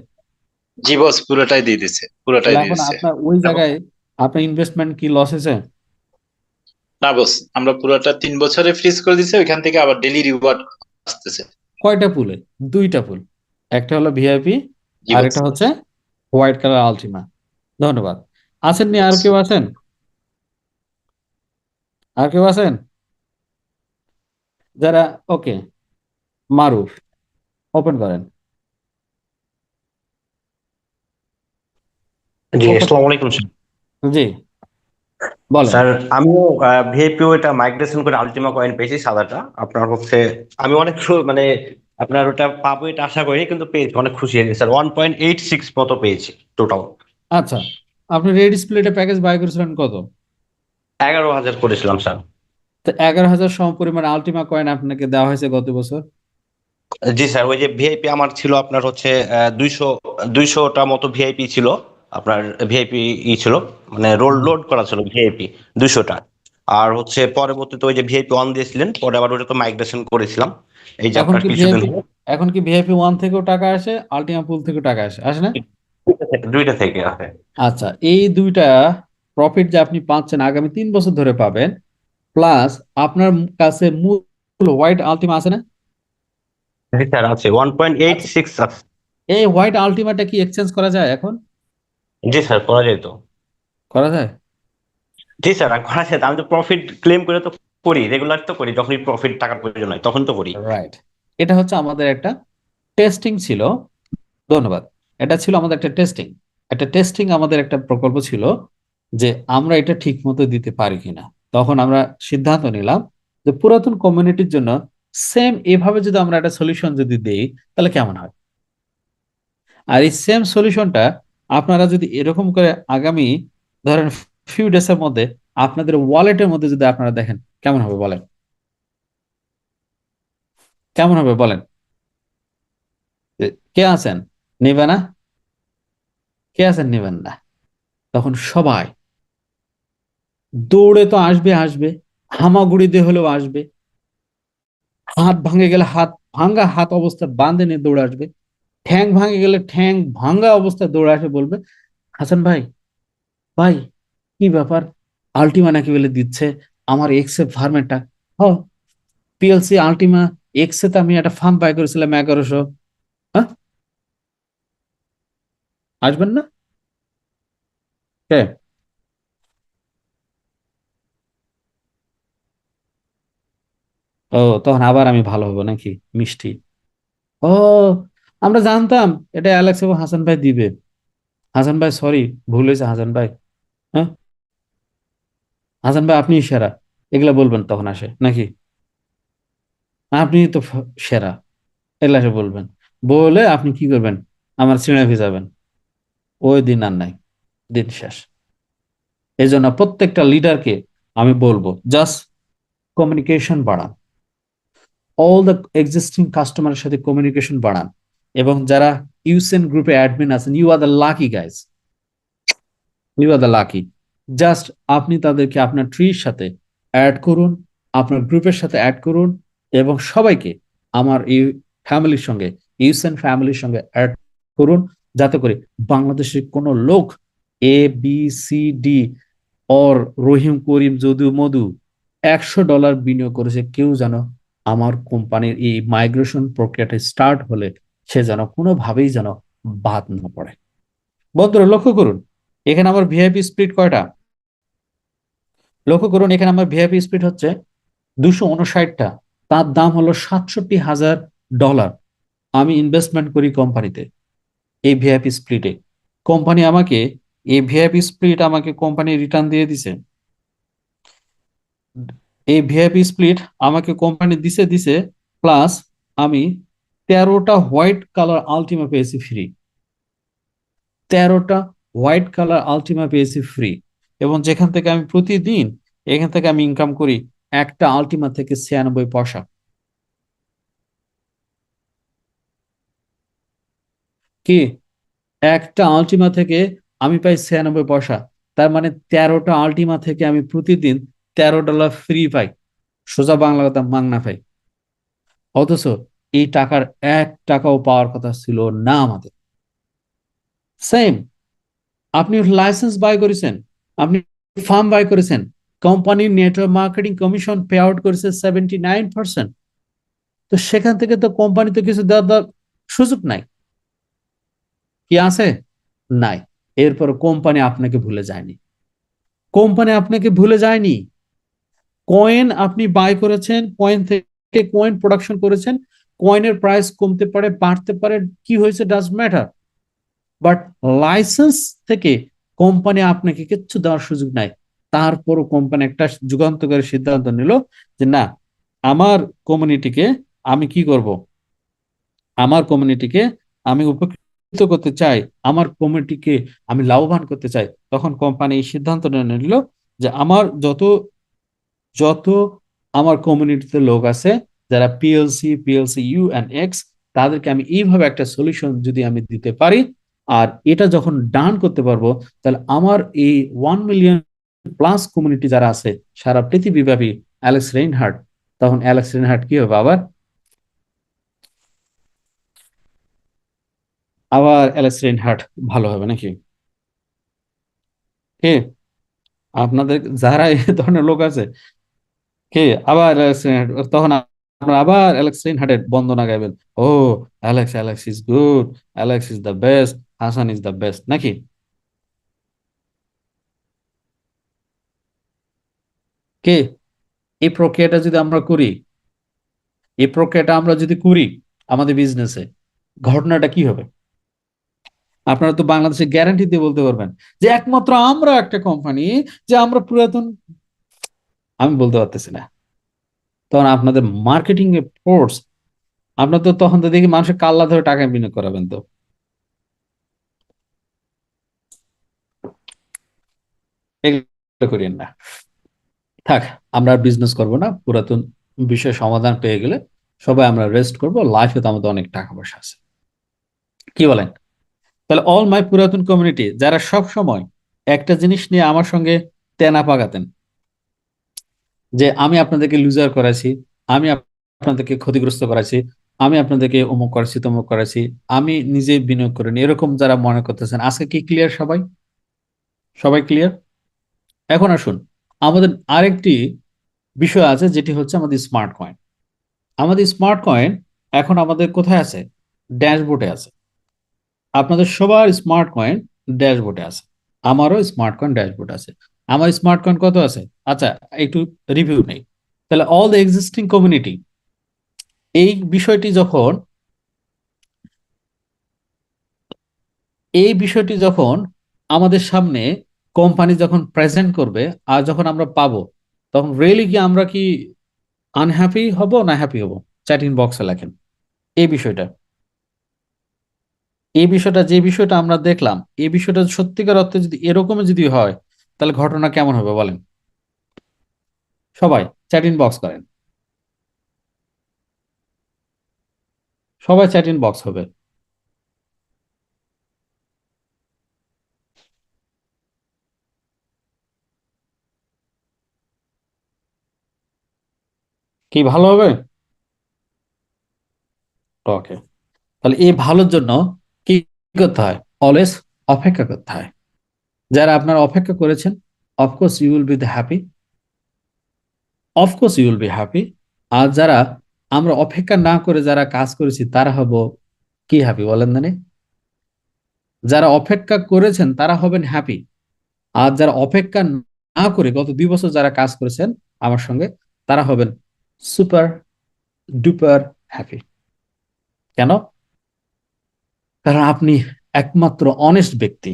জি বস, পুরোটাই দিয়ে দিছে, পুরোটাই তাহলে দিয়ে এখন দিছে। আপনার ওই জায়গায় আপনার ইনভেস্টমেন্ট কি লস হয়েছে? না বস, আমরা পুরোটা 3 বছরে ফ্রিজ করে দিছে, ওইখান থেকে আবার ডেলি রিওয়ার্ড আসতেছে। কয়টা পুলে? দুইটা পুল, একটা হলো ভিআইপি জি আর বস। একটা হচ্ছে হোয়াইট কালার আলটিমা। ধন্যবাদ। আছেন নি আর বস, কেউ আছেন? আর কেউ আছেন যারা? ওকে, মারুফ, ওপেন করেন। জি, ওপেন। আসসালামু আলাইকুম স্যার। জি, বলেন। স্যার, আমিও ভিআইপিও এটা মাইগ্রেশন করে আলটিমা কয়েন পেয়েছি সাদাটা। আপনার হচ্ছে আমি অনেক মানে আপনার ওটা পাবো এটা আশা করি, কিন্তু পেয়েছি, অনেক খুশি হয়েছি স্যার। 1.86 মতো পেয়েছি টোটাল। আচ্ছা, আপনি রেড স্প্লিটে প্যাকেজ বাই করেছিলেন কত? 11,000 করেছিলাম স্যার। তো 11,000 সম পরিমাণ আলটিমা কয়েন আপনাকে দেওয়া হয়েছে গত বছর। জি স্যার, ওই যে ভিআইপি আমার ছিল আপনার হচ্ছে 200টা মতো ভিআইপি ছিল আপনার। ভিআইপি ছিল, মানে লোড করা ছিল ভিআইপি 200টা। আর হচ্ছে পরবর্তীতে ওই যে ভিআইপি 1 দিয়েছিলেন, পরে আবার ওটা তো মাইগ্রেশন করেছিলাম এই যে এখন আপনার কি কিছুদিন ভিআইপি ধরে। এখন কি ভিআইপি ওয়ান থেকেও টাকা আসে, আলটিমা পুল থেকেও টাকা আসে, আসে না? দুইটা থেকে আছে। আচ্ছা, এই দুইটা প্রফিট যে আপনি পাচ্ছেন আগামী 3 বছর ধরে পাবেন, প্লাস আপনার কাছে মূল হোয়াইট আলটিমা আছে না? জি স্যার, আছে আচ্ছা, 1.86 আছে। এই হোয়াইট আলটিমাটা কি এক্সচেঞ্জ করা যায় এখন? জি স্যার, করা যায় তো। করা যায়। জি স্যার, করা যায় তো। আমি তো প্রফিট ক্লেম করে তো করি, রেগুলার তো করি, যখনই প্রফিট টাকার প্রয়োজন হয় তখন তো করি। রাইট, এটা হচ্ছে আমাদের একটা টেস্টিং ছিল। ধন্যবাদ। এটা ছিল আমাদের একটা টেস্টিং আমাদের একটা প্রকল্প ছিল যে আমরা এটা ঠিক মতো দিতে পারি কিনা। তখন আমরা সিদ্ধান্ত নিলাম যে পুরাতন কমিউনিটির জন্য সেম এভাবে যদি আমরা একটা সলিউশন যদি দেই তাহলে কেমন হয়। আর এই সেম সলিউশনটা আপনারা যদি এরকম করে আগামী ধরেন ফিউ ডেজ এর মধ্যে আপনাদের ওয়ালেটের মধ্যে যদি আপনারা দেখেন কেমন হবে বলেন, কেমন হবে বলেন। যে কে আছেন নিবে না? কে আছেন নিবেন না? তখন সবাই দৌড়ে তো আসবে আসবে, হামাগুড়ি দিয়ে হলেও আসবে, হাত ভাঙে গেলে হাত ভাঙ্গা হাত অবস্থা বাঁধে নিয়ে দৌড়ে আসবে, ঠ্যাং ভাঙে গেলে ঠ্যাং ভাঙ্গা অবস্থায় দৌড়ে আসে, বলবে হাসান ভাই, ভাই কি ব্যাপার, আলটিমা নাকি বলে দিচ্ছে আমার এক্স এ ফার্মেরটা। হ, পিএলসি আলটিমা এক্স এ তো আমি একটা ফার্ম বাই করেছিলাম 1100। হ্যাঁ, আসবেন না? কে? ও, তখন আবার আমি ভালো হবো নাকি মিষ্টি? ও, আমরা জানতাম এটা অ্যালেক্স এবং হাসান ভাই দিবে। হাসান ভাই সরি, ভুল হয়েছে হাসান ভাই। হ্যাঁ, হাসান ভাই আপনি সেরা, এগুলা বলবেন তখন আসে নাকি? আপনি তো সেরা, এগুলা এসে বলবেন। বলে আপনি কি করবেন? আমার সিঁড়ে ভিজাবেন। ওই দিন আর নাই, দিন শেষ। এই জন্য প্রত্যেকটা লিডারকে আমি বলবো জাস্ট কমিউনিকেশন বাড়ান, অল দ্য এক্সিস্টিং কাস্টমারের সাথে কমিউনিকেশন বাড়ান। এবং যারা ইউসেন গ্রুপে অ্যাডমিন আছেন, you are the lucky guys, you are the lucky. Just আপনি তাদেরকে আপনার ট্রির সাথে অ্যাড করুন, আপনার গ্রুপের সাথে অ্যাড করুন, এবং সবাইকে আমার এই ফ্যামিলির সঙ্গে, ইউসেন ফ্যামিলির সঙ্গে অ্যাড করুন, যাতে করে বাংলাদেশের কোনো লোক A B C D or রহিম করিম যদু মধু $100 বিনিয়োগ করেছে, কেউ যেন আমার কোম্পানির এই মাইগ্রেশন প্রক্রিয়াটা স্টার্ট হলে সে যেন কোনোভাবেই যেন বাদ না পড়ে। বন্ধুরা লক্ষ্য করুন, এখানে আমার ভিআইপি স্প্লিট কয়টা? লক্ষ্য করুন, এখানে আমার ভিআইপি স্প্লিট হচ্ছে 259টা। তার দাম হলো $67,000। আমি ইনভেস্টমেন্ট করি কোম্পানিতে, এই ভিআইপি স্প্লিটে। কোম্পানি আমাকে এই ভিআইপি স্প্লিট আমাকে কোম্পানি রিটার্ন দিয়ে দিছে। এই ভিআইপি স্প্লিট আমাকে কোম্পানি দিছে দিছে, প্লাস আমি 13টা হোয়াইট কালার আলটিমা পেয়েছি ফ্রি। 13টা হোয়াইট কালার আলটিমা পেয়েছি ফ্রি, এবং যেখান থেকে আমি প্রতিদিন এখান থেকে আমি ইনকাম করি একটা আলটিমা থেকে 96 পয়সা। কি, একটা আলটিমা থেকে আমি পাই 96 পয়সা। তার মানে 13টা আলটিমা থেকে আমি প্রতিদিন $13 ফ্রি পাই। সোজা বাংলা কথা, মাংনা পাই। অথচ এই টাকার 1 টাকাও পাওয়ার কথা ছিল না আমাদের। সেম, আপনি লাইসেন্স বাই করেছেন, আপনি ফার্ম বাই করেছেন, কোম্পানির network marketing commission pay out করেছে 79%। তো সেখান থেকে তো কোম্পানি তো কিছু দেওয়ার সুযোগ নাই, কি আছে? নাই। এরপর কোম্পানি আপনাকে ভুলে যায়নি, কোম্পানি আপনাকে ভুলে যায়নি। কয়েন আপনি বাই করেছেন, কয়েন থেকে কয়েন প্রোডাকশন করেছেন, কয়েনের প্রাইস কমতে পারে, বাড়তে পারে, কি হয়েছে ডাজ ম্যাটার। বাট লাইসেন্স থেকে কোম্পানি আপনাকে কিচ্ছু দেওয়ার সুযোগ নাই। তারপরও কোম্পানি একটা যুগান্তকারী সিদ্ধান্ত নিল যে না, আমার কমিউনিটিকে আমি কি করব, আমার কমিউনিটিকে আমি উপকৃত করতে চাই, আমার কমিউনিটিকে আমি লাভবান করতে চাই। তখন কোম্পানি এই সিদ্ধান্ত নিল যে আমার যত যত আমার কমিউনিটিতে লোক আছে, যারা PLC PLC U and X, তাদেরকে আমি এইভাবে একটা সলিউশন যদি আমি দিতে পারি, আর এটা যখন ডান করতে পারবো, তাহলে আমার এই 1 মিলিয়ন প্লাস কমিউনিটি যারা আছে সারা পৃথিবীব্যাপী, অ্যালেক্স রেইনহার্ট, তখন অ্যালেক্স রেইনহার্ট কি হবে? আবার আবার অ্যালেক্স রেইনহার্ট ভালো হবে নাকি? কে আপনাদের যারা এই ধরনের লোক আছে, কে আবার তখন আপনারা আবার অ্যালেক্স রেইনহার্টের বন্দনা গাইবেন। ও, Alex Alex is good, Alex is the best, Hasan is the best, নাকি? কে, এই প্রক্রিয়াটা যদি আমরা করি, এই প্রক্রিয়াটা আমরা যদি করি আমাদের বিজনেসে, ঘটনাটা কি হবে? আপনারা তো বাংলাদেশে গ্যারান্টি দিয়ে বলতে পারবেন যে একমাত্র আমরা একটা কোম্পানি, যে আমরা পুরাতন, আমি বলতে পারতেছি না। তখন আপনাদের মার্কেটিং এ ফোর্স, আপনার তো তখন তো দেখি মানুষের কাল্লা ধরে টাকা বিনিয়োগ করাবেন। তো এগুলো করিয়েন না, থাক। আমরা আর বিজনেস করবো না, পুরাতন বিষয় সমাধান পেয়ে গেলে সবাই আমরা রেস্ট করবো। লাইফে তো আমাদের অনেক টাকা পয়সা আছে, কি বলেন? তাহলে অল মাই পুরাতন কমিউনিটি যারা সব সময় একটা জিনিস নিয়ে আমার সঙ্গে তেনা পাকাতেন, যে আমি আপনাদেরকে লুজার করাইছি, আমি আপনাদেরকে ক্ষতিগ্রস্ত করাইছি, আমি আপনাদেরকে অমুক করাইছি তমুক করাইছি, আমি নিজে বিনিয়োগ করিনি, এরকম যারা মনে করতেছেন, আজকে কি ক্লিয়ার? সবাই সবাই ক্লিয়ার? এখন আসুন, আমাদের আরেকটি বিষয় আছে, যেটি হচ্ছে আমাদের স্মার্ট কয়েন। আমাদের স্মার্ট কয়েন এখন আমাদের কোথায় আছে? ড্যাশবোর্ডে আছে। আপনাদের সবার স্মার্ট কয়েন ড্যাশবোর্ডে আছে, আমারও স্মার্ট কয়েন ড্যাশবোর্ড আছে। আমার স্মার্ট কয়েন কত আছে? আচ্ছা, একটু রিভিউ নেই। তাহলে অল দ্য এক্সিস্টিং কমিউনিটি, এই বিষয়টি যখন এই বিষয়টি যখন আমাদের সামনে কোম্পানি যখন প্রেজেন্ট করবে, আর যখন আমরা পাবো, তখন রিয়েলি কি আমরা কি আনহ্যাপি হব না হ্যাপি হব? চ্যাট ইন বক্সে লেখেন এই বিষয়টা। এই বিষয়টা, যে বিষয়টা আমরা দেখলাম, এই বিষয়টা সত্যিকার অর্থে যদি এরকম যদি হয়, তাহলে ঘটনা কেমন হবে বলেন? সবাই চ্যাট ইন বক্স করেন, সবাই চ্যাট ইন বক্স হবে। কি ভালো হবে? ওকে, তাহলে এই ভালোর জন্য কি করতে হয়? অলওয়েজ অপেক্ষা করতে হয়। যারা আপনারা অপেক্ষা করেছেন, of course you will be the happy, of course you will be happy. আর যারা আমরা অপেক্ষা না করে যারা কাজ করেছি, তারা হব কি হ্যাপি বলেন জানি? যারা অপেক্ষা করেছেন তারা হবেন হ্যাপি। আর যারা অপেক্ষা না করে গত 2 বছর যারা কাজ করেছেন আমার সঙ্গে, তারা হবেন সুপার ডুপার হ্যাপি। কেন? কারণ আপনি একমাত্র অনেস্ট ব্যক্তি।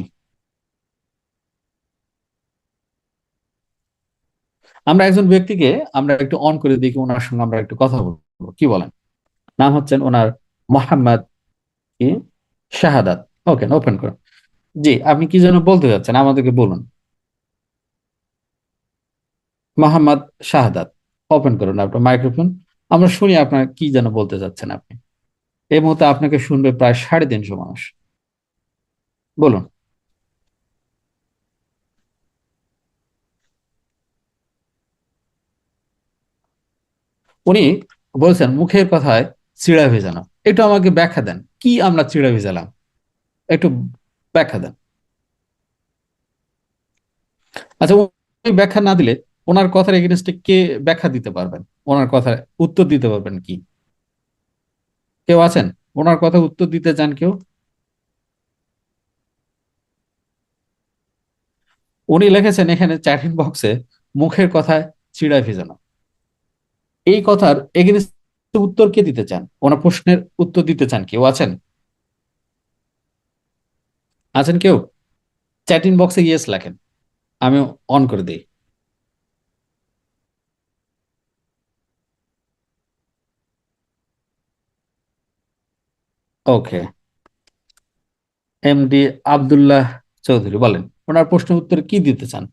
আমরা একজন ব্যক্তিকে আমরা একটু অন করে দেখি, ওনার সঙ্গে আমরা একটু কথা বলবো, কি বলেন? নাম হচ্ছেন ওনার মোহাম্মদ কি শাহাদাত। ওকে, ওপেন করুন। জি, আপনি কি যেন বলতে যাচ্ছেন আমাদেরকে বলুন। মোহাম্মদ শাহাদাত, ওপেন করুন আপনার মাইক্রোফোন। আমরা শুনি আপনার কি যেন বলতে যাচ্ছেন আপনি। এই মুহূর্তে আপনাকে শুনবে প্রায় 350 মানুষ। বলুন। উনি বলছেন মুখের কথায় চিড়া ভেজানো। একটু আমাকে ব্যাখ্যা দেন, কি আমরা চিড়া ভেজালাম? একটু ব্যাখ্যা দেন। আচ্ছা, উনি ব্যাখ্যা না দিলে ওনার কথার এগেনস্টে কে ব্যাখ্যা দিতে পারবেন? ওনার কথার উত্তর দিতে পারবেন কি কেউ আছেন? ওনার কথা উত্তর দিতে চান কেউ? উনি লিখেছেন এখানে চ্যাটিং বক্সে মুখের কথায় চিড়া ভেজানো। এই কথার এগেনস্টে উত্তর কে দিতে চান? ওনার প্রশ্নের উত্তর দিতে চান কেউ আছেন? আছেন কেউ? চ্যাটিং বক্সে ইয়েস লেখেন, আমি অন করে দিই। ওকে, এমডি আব্দুল্লাহ চৌধুরী বলেন ওনার প্রশ্নের উত্তর কি দিতে চান?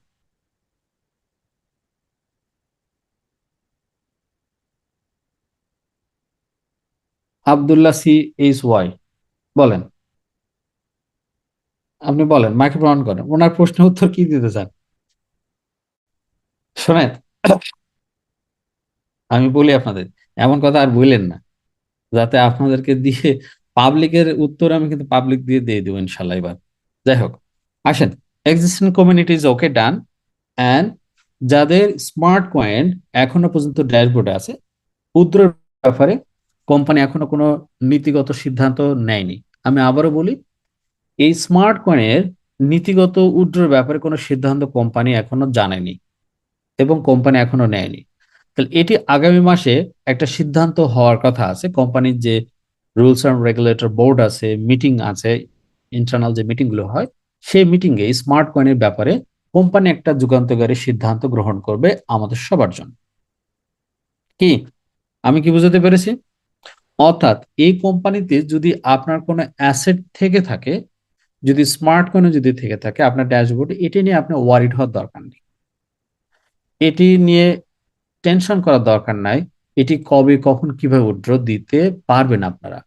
আব্দুল্লাহ CHY বলেন, আপনি বলেন, মাইক্রোফোন অন করেন, ওনার প্রশ্নের উত্তর কি দিতে চান? শোনেন, আমি বলি আপনাদের, এমন কথা আর বললেন না, যাতে আপনাদেরকে দিয়ে পাবলিকের উত্তর আমি কিন্তু পাবলিক দিয়ে দিয়ে দেবো ইনশাল্লাহ এবার। যাই হোক, আসেন। Existing communities okay done, and যাদের স্মার্ট কয়েন এখনো পর্যন্ত ড্যাশবোর্ডে আছে, উইথড্রর ব্যাপারে কোম্পানি এখনো কোনো নীতিগত সিদ্ধান্ত নেয়নি। আমি আবারও বলি, এই স্মার্ট কয়েনের নীতিগত উইথড্রর ব্যাপারে কোনো সিদ্ধান্ত কোম্পানি এখনো জানেনি এবং কোম্পানি এখনো নেয়নি। তাহলে এটি আগামী মাসে একটা সিদ্ধান্ত হওয়ার কথা আছে। কোম্পানির যে রুলস অ্যান্ড রেগুলেটর বোর্ড আছে, মিটিং আছে, ইন্টারনাল যে মিটিং গুলো হয়, সেই মিটিং এ স্মার্ট কয়েনের ব্যাপারে কোম্পানি একটা যুগান্তকারী সিদ্ধান্ত গ্রহণ করবে আমাদের সবার জন্য। কি আমি কি বুঝাতে পেরেছি? অর্থাৎ এই কোম্পানিতে যদি আপনার কোনো অ্যাসেট থেকে থাকে, যদি স্মার্ট কয়েন যদি থেকে থাকে আপনার ড্যাশবোর্ডে, এটি নিয়ে আপনার ওয়ারিড হওয়ার দরকার নেই, এটি নিয়ে টেনশন করার দরকার নাই। এটি কবে কখন কিভাবে উইথড্র দিতে পারবেন আপনারা।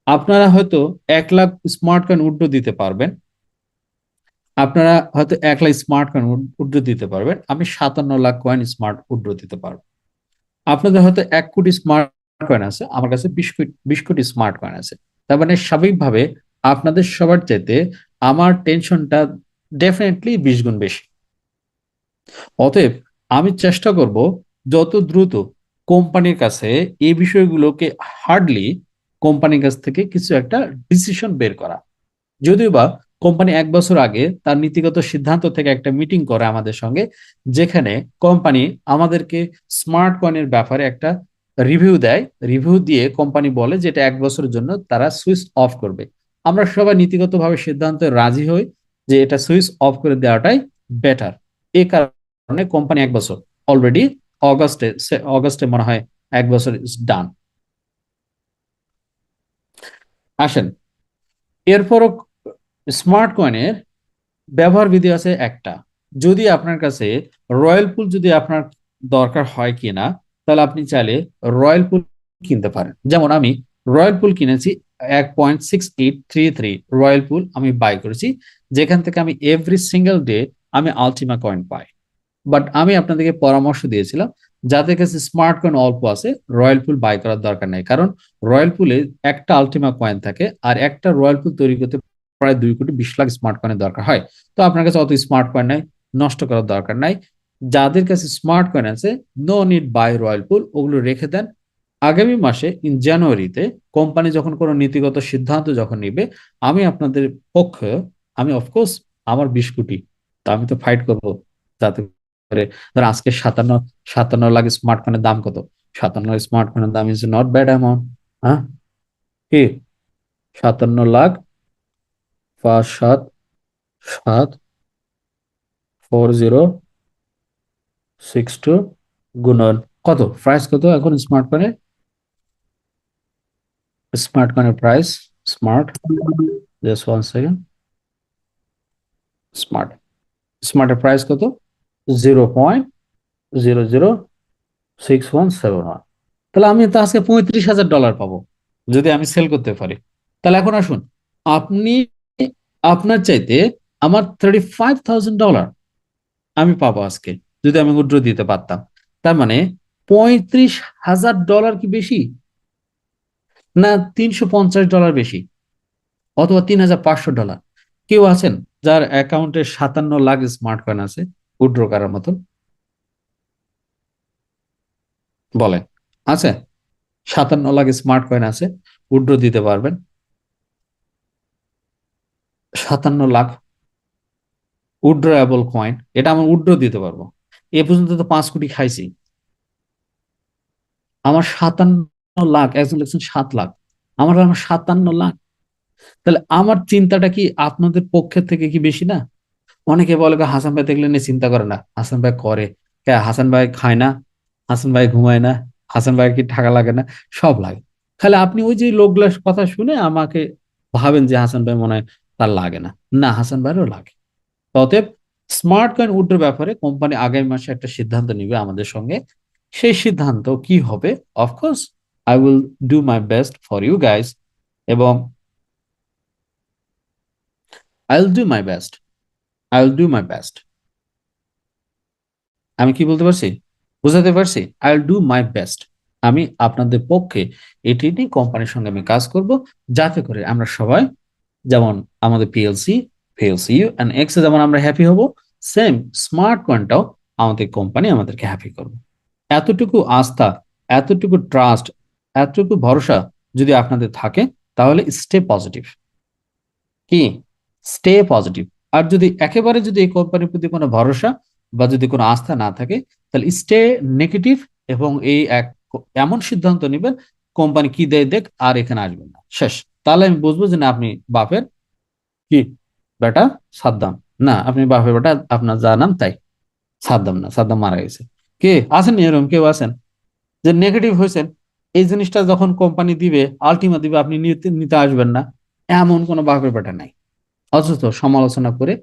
আপনারা হয়তো 1 লাখ স্মার্ট কয়েন উইথড্র দিতে পারবেন, আপনারা হয়তো 1 লাখ স্মার্ট কয়েন উইথড্র দিতে পারবেন, আমি 57 লাখ কয়েন স্মার্ট উইথড্র দিতে পারবো। আপনাদের হয়তো 1 কোটি স্মার্ট কয়েন আছে, আমার কাছে 20 কোটি স্মার্ট কয়েন আছে। তার মানে স্বাভাবিকভাবে আপনাদের সবার চাইতে আমার টেনশনটা ডেফিনেটলি 20 গুণ বেশি। অতএব আমি চেষ্টা করব যত দ্রুত কোম্পানির কাছে এই বিষয়গুলোকে হার্ডলি কোম্পানির কাছ থেকে কিছু একটা ডিসিশন বের করা। যদিও বা কোম্পানি 1 বছর আগে তার নীতিগত সিদ্ধান্ত থেকে একটা মিটিং করে আমাদের সঙ্গে, যেখানে কোম্পানি আমাদেরকে স্মার্ট কয়েনের ব্যাপারে একটা রিভিউ দেয়। রিভিউ দিয়ে কোম্পানি বলে যে এটা 1 বছরের জন্য তারা সুইচ অফ করবে। আমরা সবাই নীতিগতভাবে সিদ্ধান্তে রাজি হই যে এটা সুইচ অফ করে দেওয়াটাই বেটার। এই কারণে কোম্পানি 1 বছর অলরেডি অগস্টে অগস্টে মনে হয় 1 বছর ইজ ডান। আসেন, এরপরও স্মার্ট কয়েনের ব্যবহার বিধি আছে একটা। যদি আপনার কাছে রয়্যাল পুল যদি আপনার দরকার হয় কিনা, তাহলে আপনি চাইলে রয়্যাল পুল কিনতে পারেন। যেমন আমি রয়্যাল পুল কিনেছি, 1.6833 রয়্যাল পুল আমি বাই করেছি, যেখান থেকে আমি এভরি সিঙ্গেল ডে আমি আলটিমা কয়েন পাই। বাট আমি আপনাদেরকে পরামর্শ দিয়েছিলাম যাদের কাছে স্মার্ট কয়েন অল্প আছে রয়্যাল পুল বাই করার দরকার নেই, কারণ রয়্যাল পুলে একটা আলটিমা কয়েন থাকে, আর একটা রয়্যাল পুল তৈরি করতে প্রায় 2 কোটি 20 লাখ স্মার্ট কয়েনের দরকার হয়। তো আপনার কাছে অত স্মার্ট কয়েন নাই, নষ্ট করার দরকার নাই। যাদের কাছে স্মার্ট কয়েন আছে, নো নিড বাই রয়্যাল পুল, ওগুলো রেখে দেন। আগামী মাসে জানুয়ারিতে কোম্পানি যখন কোনো নীতিগত সিদ্ধান্ত যখন নিবে, আমি আপনাদের পক্ষে, আমি অফকোর্স আমার 20 কোটি, তা আমি তো ফাইট করবো যাতে করে, ধর আজকে 57 লাখ স্মার্টফোনের দাম কত? 57 লাখ স্মার্টফোনের দাম ইজ নট ব্যাড অ্যামাউন্ট। হ্যাঁ, কি 57 লাখ 5774062 গুণন কত, প্রাইস কত এখন স্মার্ট কয়েনের প্রাইস, স্মার্ট, জাস্ট 1 সেকেন্ড, স্মার্টের প্রাইস কত, 0.006171। তাহলে আমি তো আজকে $35,000 পাবো যদি আমি সেল করতে পারি। তাহলে এখন আসুন, আপনি আপনার চাইতে আমার $35,000 আমি পাবো আজকে যদি আমি উইথড্র দিতে পারতাম। তার মানে $35,000 কি বেশি, না $350 বেশি, অথবা $3,500? কেউ আছেন যার অ্যাকাউন্টে 57 লাখ স্মার্ট কয়েন আছে উইথড্র করার মতন? বলেন, আছে? 57 লাখ স্মার্ট কয়েন আছে, উইথড্র দিতে পারবেন? 57 লাখ উইথড্রয়েবল কয়েন, এটা আমি উইথড্র দিতে পারবো। এ পর্যন্ত তো 5 কোটি খাইছি। আমার 57 লাখ, একজন লিখছেন 7 লাখ, আমার 57 লাখ। তাহলে আমার চিন্তাটা কি আপনাদের পক্ষের থেকে কি বেশি না? অনেকে বলে হাসান ভাই দেখলে নিয়ে চিন্তা করে না, হাসান ভাই করে। হাসান ভাই খায় না, হাসান ভাই ঘুমায় না, হাসান ভাই কি টাকা লাগে না? সব লাগে। খালি আপনি ওই যে লোকগুলার কথা শুনে আমাকে ভাবেন যে হাসান ভাই মনে হয় তার লাগে না। না, হাসান ভাইয়েরও লাগে। অতএব স্মার্ট কয়েন উইথড্র ব্যাপারে কোম্পানি আগামী মাসে একটা সিদ্ধান্ত নিবে আমাদের সঙ্গে। সেই সিদ্ধান্ত কি হবে, of course I will do my best for you guys, এবং I will do my best, I will do my best. আমি কি বলতে পারছি, বুঝাতে পারছি? I will do my best. আমি আপনাদের পক্ষে এটি নিয়ে কোম্পানির সঙ্গে আমি কাজ করব, যাতে করে আমরা সবাই, যেমন আমাদের পিএলসি, পিএলসিইউ এন্ড এক্স এ যেমন আমরা হ্যাপি হব, সেম স্মার্ট কয়েনটাও আমাদের কোম্পানি আমাদেরকে হ্যাপি করবে। এতটুকু আস্থা, এতটুকু ট্রাস্ট, এতটুকু ভরসা যদি আপনাদের থাকে, তাহলে স্টে পজিটিভ। কি, স্টে পজিটিভ। আর যদি একেবারে যদি এই কোম্পানির প্রতি কোনো ভরসা বা যদি কোনো আস্থা না থাকে, তাহলে স্টে নেগেটিভ, এবং এই এমন সিদ্ধান্ত নেবেন কোম্পানি কি দেয় দেখ, আর এখানে আসবেন না, শেষ। তাহলে আমি বুঝবো যে না, আপনি বাপের কি বেটা সাদ্দাম না, আপনি বাপের বেটা, আপনার যা নাম তাই, সাদ্দাম না, সাদ্দাম মারা গেছে। কে আছেন এরকম কেউ আছেন যে নেগেটিভ হয়েছেন, এই জিনিসটা যখন কোম্পানি দিবে, আলটিমা দিবে, আপনি নিতে নিতে আসবেন না? এমন কোনো বাপের বেটা নাই। অথচ সমালোচনা করে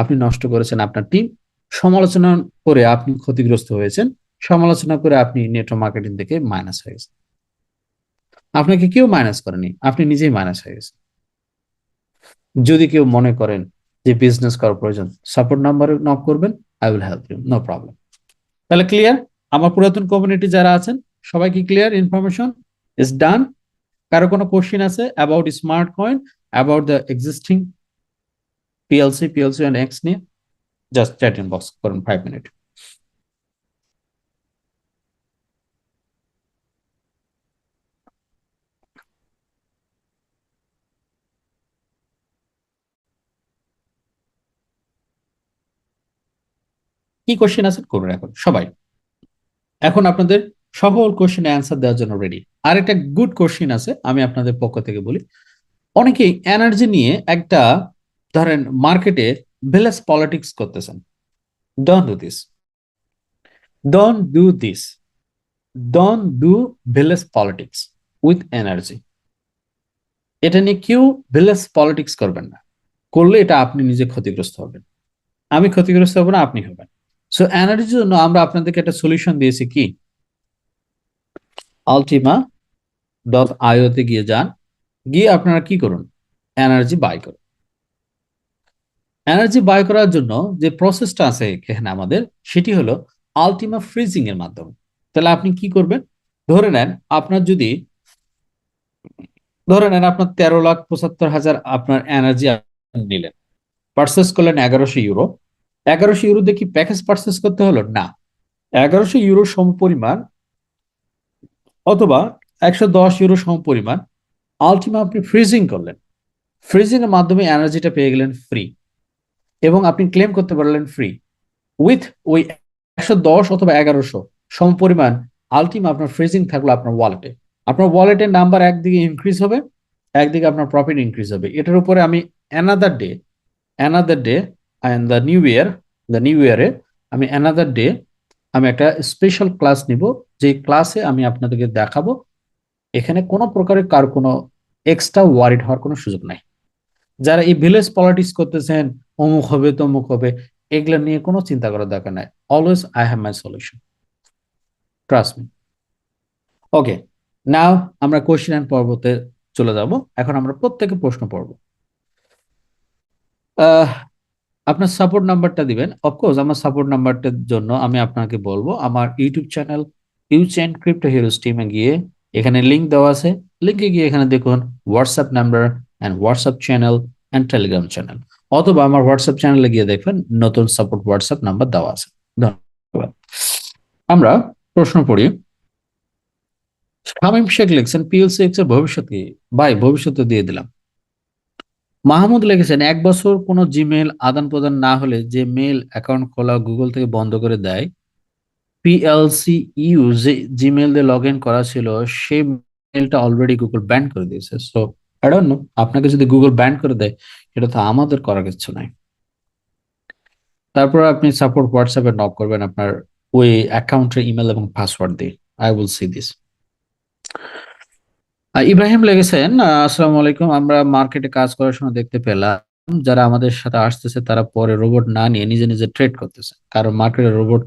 আপনি নষ্ট করেছেন আপনার টিম, সমালোচনা করে আপনি ক্ষতিগ্রস্ত হয়েছেন, সমালোচনা করে আপনি নেটওয়ার্ক মার্কেটিং থেকে মাইনাস হয়ে গেছেন। আপনাকে কেউ মাইনাস করেনি, আপনি নিজেই মাইনাস হয়ে গেছেন। যদি কেউ মনে করেন যে বিজনেস করার প্রয়োজন, সাপোর্ট নাম্বারে নক করবেন, I will help you, no problem. তাহলে ক্লিয়ার? আমার পুরাতন কমিউনিটি যারা আছেন সবাই কি ক্লিয়ার? Information is done? কারো কোনো কোশ্চেন আছে about smart coin, about the existing PLC and X নিয়ে? জাস্ট চ্যাট ইনবক্স করুন 5 মিনিট। কি কোশ্চেন আছে করুন এখন সবাই। এখন আপনাদের সকল কোশ্চেনে অ্যান্সার দেওয়ার জন্য রেডি। আর একটা গুড কোশ্চেন আছে, আমি আপনাদের পক্ষ থেকে বলি। অনেকেই এনার্জি নিয়ে একটা, ধরেন মার্কেটে ভিলেজ পলিটিক্স করতেছেন। Don't do this, don't do this, don't do village politics with energy. এটা নিয়ে কেউ ভিলেজ পলিটিক্স করবেন না। করলে এটা আপনি নিজে ক্ষতিগ্রস্ত হবেন, আমি ক্ষতিগ্রস্ত হব না, আপনি হবেন। সো এনার্জির জন্য আমরা আপনাদেরকে একটা সলিউশন দিয়েছি। কি, ultima.io তে গিয়ে যান, গিয়ে আপনারা কি করুন, এনার্জি বাই করুন। এনার্জি বাই করার জন্য যে প্রসেসটা আছে এখানে আমাদের, সেটি হলো আলটিমা ফ্রিজিং এর মাধ্যমে। তাহলে আপনি কি করবেন, ধরে নেন আপনার যদি, ধরে নেন আপনার 13,75,000 আপনার এনার্জি নিলেন, পারচেস করলেন 1100 ইউরো। 1100 ইউরো দিয়ে কি প্যাকেজ পারচেস করতে হলো? না, 1100 ইউরো সম পরিমাণ, অথবা 110 ইউরো সম পরিমাণ আলটিমা আপনি ফ্রিজিং করলেন। ফ্রিজিং এর মাধ্যমে এনার্জিটা পেয়ে গেলেন ফ্রি, এবং আপনি ক্লেম করতে পারলেন ফ্রি উইথ ওই 110 অথবা 1100 সম পরিমাণ আলটিমা আপনার ফ্রিজিং থাকলো আপনার ওয়ালেটে। আপনার ওয়ালেটের নাম্বার একদিকে ইনক্রিজ হবে, একদিকে আপনার প্রফিট ইনক্রিজ হবে। এটার উপরে আমি another day and the new ইয়ারে আমি অ্যানাদার ডে আমি একটা স্পেশাল ক্লাস নিব, যে ক্লাসে আমি আপনাদেরকে দেখাবো এখানে কোনো প্রকারের কার কোনো এক্সট্রা ওয়ারিড হওয়ার কোনো সুযোগ নাই। যারা এই ভিলেজ পলিটিক্স করতেছেন, অমুক হবে তমুক হবে, এগুলা নিয়ে কোনো চিন্তা করার দরকার নাই। Always I have my solution, trust me. Okay, now আমরা কোশ্চেন অ্যান্ড পর্বতে চলে যাব। এখন আমরা প্রত্যেকে প্রশ্ন পড়ব। আপনার সাপোর্ট নাম্বারটা দিবেন। অফকোর্স আমার সাপোর্ট নাম্বারটার জন্য আমি আপনাকে বলবো আমার ইউটিউব চ্যানেল ইউচেন ক্রিপ্টো হিরোজ টিমে গিয়ে এখানে লিংক দেওয়া আছে, লিংকে গিয়ে এখানে দেখুন WhatsApp number and WhatsApp channel and Telegram channel, অথবা আমার হোয়াটসঅ্যাপ চ্যানেলে গিয়ে দেখবেন নতুন সাপোর্ট হোয়াটসঅ্যাপ নাম্বার দেওয়া আছে। ধন্যবাদ। আমরা প্রশ্ন পড়ি। শামীম শেখ লিখছেন পিএলসি এক্স এর ভবিষ্যৎ কি? ভাই ভবিষ্যৎ দিয়ে দিলাম। মাহমুদ লিখেছেন 1 বছর কোনো জিমেল আদান প্রদান না হলে যে মেল অ্যাকাউন্ট খোলা গুগল থেকে বন্ধ করে দেয়, পিএলসি ইউ যে জিমেল দিয়ে লগ ইন করা ছিল সেই মেলটা অলরেডি গুগল ব্যান করে দিয়েছে। সো আই ডোন্ট নো, আপনাকে যদি গুগল ব্যান করে দেয় এটা তো আমাদের করার কিছু নাই। তারপর আপনি সাপোর্ট হোয়াটসঅ্যাপে নক করবেন আপনার ওই অ্যাকাউন্টের ইমেল এবং পাসওয়ার্ড দিয়ে। I will see this. Ibrahim লিখেছেন আসসালামু আলাইকুম, আমরা মার্কেটে কাজ করার সময় দেখতে পেলাম যারা আমাদের সাথে আসতেছে তারা পরে রোবট না নিয়ে নিজে নিজে ট্রেড করতেছে, কারণ মার্কেটে রোবট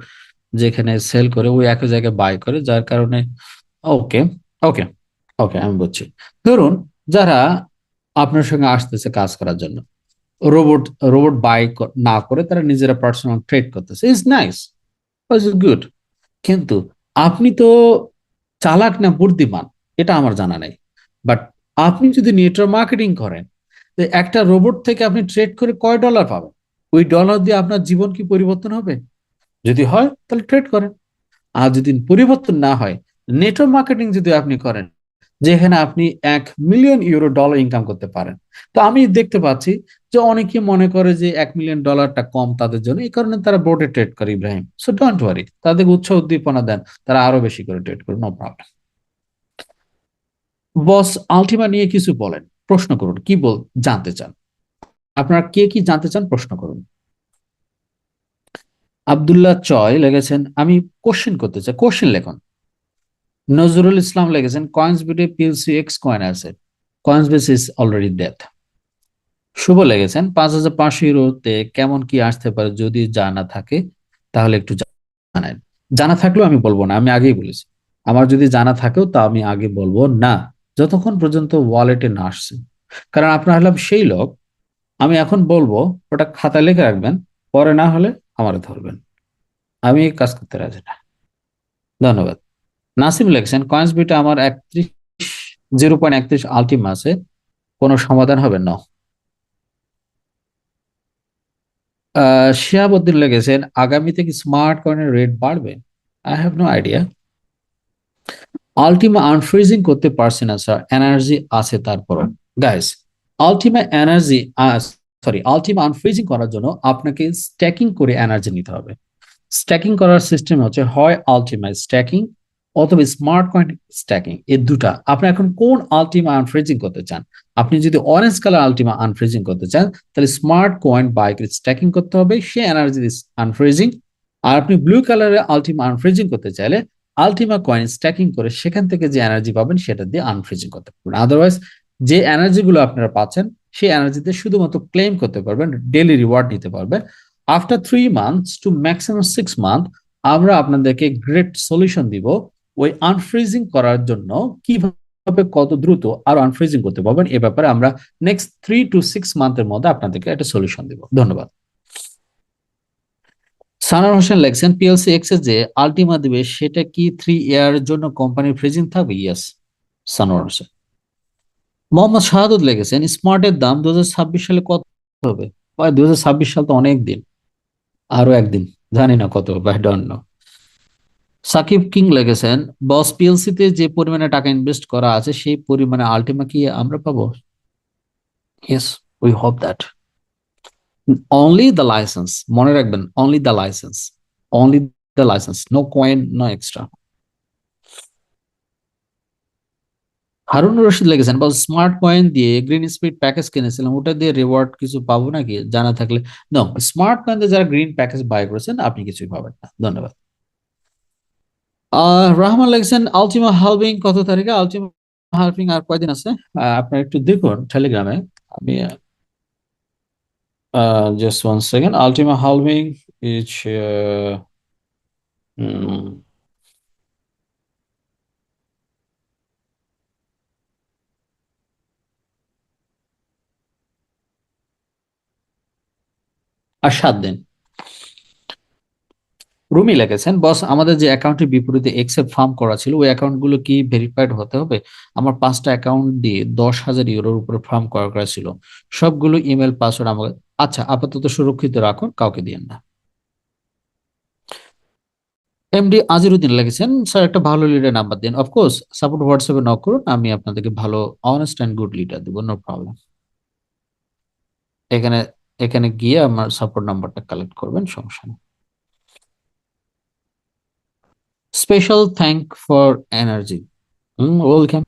যেখানে সেল করে ওই একই জায়গায় বাই করে, যার কারণে ওকে ওকে ওকে আমি বুঝছি। ধরুন যারা আপনার সঙ্গে আসতেছে কাজ করার জন্য, রোবট রোবট বাই না করে তারা নিজেরা পার্সোনাল ট্রেড করতেছে, ইজ নাইস, ইজ গুড। কিন্তু আপনি তো চালাক না বুদ্ধিমান এটা আমার জানা নাই, বাট আপনি যদি নেটওয়ার্ক মার্কেটিং করেন, তো একটা রোবট থেকে আপনি ট্রেড করে কয় ডলার পাবেন? ওই ডলার দিয়ে আপনার জীবন কি পরিবর্তন হবে? যদি হয় তাহলে ট্রেড করেন, আর যদি পরিবর্তন না হয়, নেটওয়ার্ক মার্কেটিং যদি আপনি করেন যেখানে আপনি 1 মিলিয়ন ইউরো ডলার ইনকাম করতে পারেন। তো আমি দেখতে পাচ্ছি যে অনেকে মনে করে যে 1 মিলিয়ন ডলারটা কম তাদের জন্য, এই কারণে তারা বোর্ডে ট্রেড করে। ইব্রাহিম, সো ডোন্ট ওয়ারি, তাদের উৎসাহ উদ্দীপনা দেন, তারা আরো বেশি করে ট্রেড করে, নো প্রবলেম। বস আলটিমা নিয়ে কিছু বলেন, প্রশ্ন করুন, কি জানতে চান আপনারা, কে কি জানতে চান প্রশ্ন করুন। আব্দুল্লাহ চয় লেগেছেন আমি কোশ্চেন করতে চাই, question লেখুন। Nazrul Islam লেগেছেন কয়েন্সবিটে PLC x coin আছে, কয়েন্সবেস ইজ অলরেডি ডেথ। শুভ লেগেছেন 5,500 ইউরোতে কেমন কি আসতে পারে, যদি জানা থাকে তাহলে একটু জানান। জানা থাকলেও আমি বলবো না, আমি আগেই বলেছি আমার যদি জানা থাকেও তা আমি আগে বলবো না যতক্ষণ পর্যন্ত ওয়ালেটে না আসছে। কারণ আপনার হলাম সেই লোক, আমি এখন বলবো ওটা খাতায় লিখে রাখবেন, পরে না হলে আমার ধরবেন, আমি এই কাজ করতে রাজি না। ধন্যবাদ। নাসিম লেখছেন কয়েন্সবিটে আমার 0.31 আলটিমা আছে, কোনো সমাধান হবে না। শিহাবুদ্দিন লেগেছেন আগামীতে কি স্মার্ট কয়েনের রেট বাড়বে? I have no idea. Ultima unfreezing করতে পারছি না স্যার, এনার্জি আছে তারপরও। Guys, Ultima energy Ultima unfreezing করার জন্য আপনাকে স্ট্যাকিং করে এনার্জি নিতে হবে। স্ট্যাকিং করার সিস্টেম হচ্ছে হয় আলটিমা স্ট্যাকিং অথবা স্মার্ট কয়েন স্ট্যাকিং, এই দুটা। আপনি এখন কোন আলটিমা আনফ্রিজিং করতে চান? আপনি যদি অরেঞ্জ কালার আলটিমা আনফ্রিজিং করতে চান তাহলে স্মার্ট কয়েন বাইক স্ট্যাকিং করতে হবে, সে এনার্জি আনফ্রিজিং। আর আপনি ব্লু কালারের আলটিমা আনফ্রিজিং করতে চাইলে আলটিমা কয়েন স্ট্যাকিং করে সেখান থেকে যে এনার্জি পাবেন সেটা দিয়ে আনফ্রিজিং করতে পারবেন। আদারওয়াইজ যে এনার্জি গুলো আপনারা পাচ্ছেন সেই এনার্জিতে শুধুমাত্র ক্লেম করতে পারবেন, ডেইলি রিওয়ার্ড নিতে পারবেন। After 3 months to maximum 6 months আমরা আপনাদেরকে গ্রেট সলিউশন দিব ওই আনফ্রিজিং করার জন্য, কিভাবে কত দ্রুত আরো আনফ্রিজিং করতে পারবেন এ ব্যাপারে আমরা নেক্সট 3 to 6 months মধ্যে আপনাদেরকে একটা সলিউশন দিব। ধন্যবাদ। সানার হোসেন লেখছেন পিএলসি এক্স এ যে আলটিমা দিবে সেটা কি 3 year জন্য কোম্পানির ফ্রিজিং থাকবে? ইয়েস, সানোয়ার হোসেন। মোহাম্মদ শাহাদুত লেগেছেন স্মার্টের দাম 2026 সালে কত হবে? 2026 সাল তো অনেক দিন, আরো একদিন, জানি না কত, by don't know. Sakib king লেগেছেন বস পিএলসি তে যে পরিমাণে টাকা ইনভেস্ট করা আছে সেই পরিমাণে আলটিমা কি আমরা পাবো? Yes, we hope that. Only the license, মনে রাখবেন, only the license, only the license, no coin, no extra. Harunur Rashid লিখেছেন, বস স্মার্ট কয়েন দিয়ে গ্রিন স্পিড প্যাকেজ কিনেছিলাম, ওটা দিয়ে রিওয়ার্ড কিছু পাবো নাকি, জানা থাকলে। নো, স্মার্ট কয়েন দিয়ে যারা গ্রিন প্যাকেজ বাই করেছেন আপনি কিছুই পাবেন না। ধন্যবাদ। রহমান লিখেছেন, আলটিমা হালভিং কত তারিখে? আলটিমা হালভিং আর কয়দিন আছে? আপনার একটু দেখুন টেলিগ্রামে। আমি just one second. Ultima halving is 7 দিন। রুমি লিখেছেন, বস আমাদের যে অ্যাকাউন্টের বিপরীতে এক্সেপ ফার্ম করা ছিল ওই অ্যাকাউন্ট গুলো কি ভেরিফাইড হতে হবে? আমার 5টা অ্যাকাউন্ট দিয়ে 10,000 ইউরোর উপরে ফার্ম করা ছিল, সবগুলো ইমেল পাসওয়ার্ড আমাকে। আচ্ছা, আপাতত সুরক্ষিত রাখুন, কাউকে দিয়েন না। এমডি আজিরুদ্দিন লিখেছেন, স্যার একটা ভালো লিডার নাম্বার দিন। অফকোর্স সাপোর্ট হোয়াটসঅ্যাপে নক করুন, আমি আপনাদেরকে ভালো অনেস্ট অ্যান্ড গুড লিডার দেবো, নো প্রবলেম। এখানে এখানে গিয়ে আমার সাপোর্ট নাম্বারটা কালেক্ট করবেন, সমস্যা নেই। Special thank for energy. Welcome.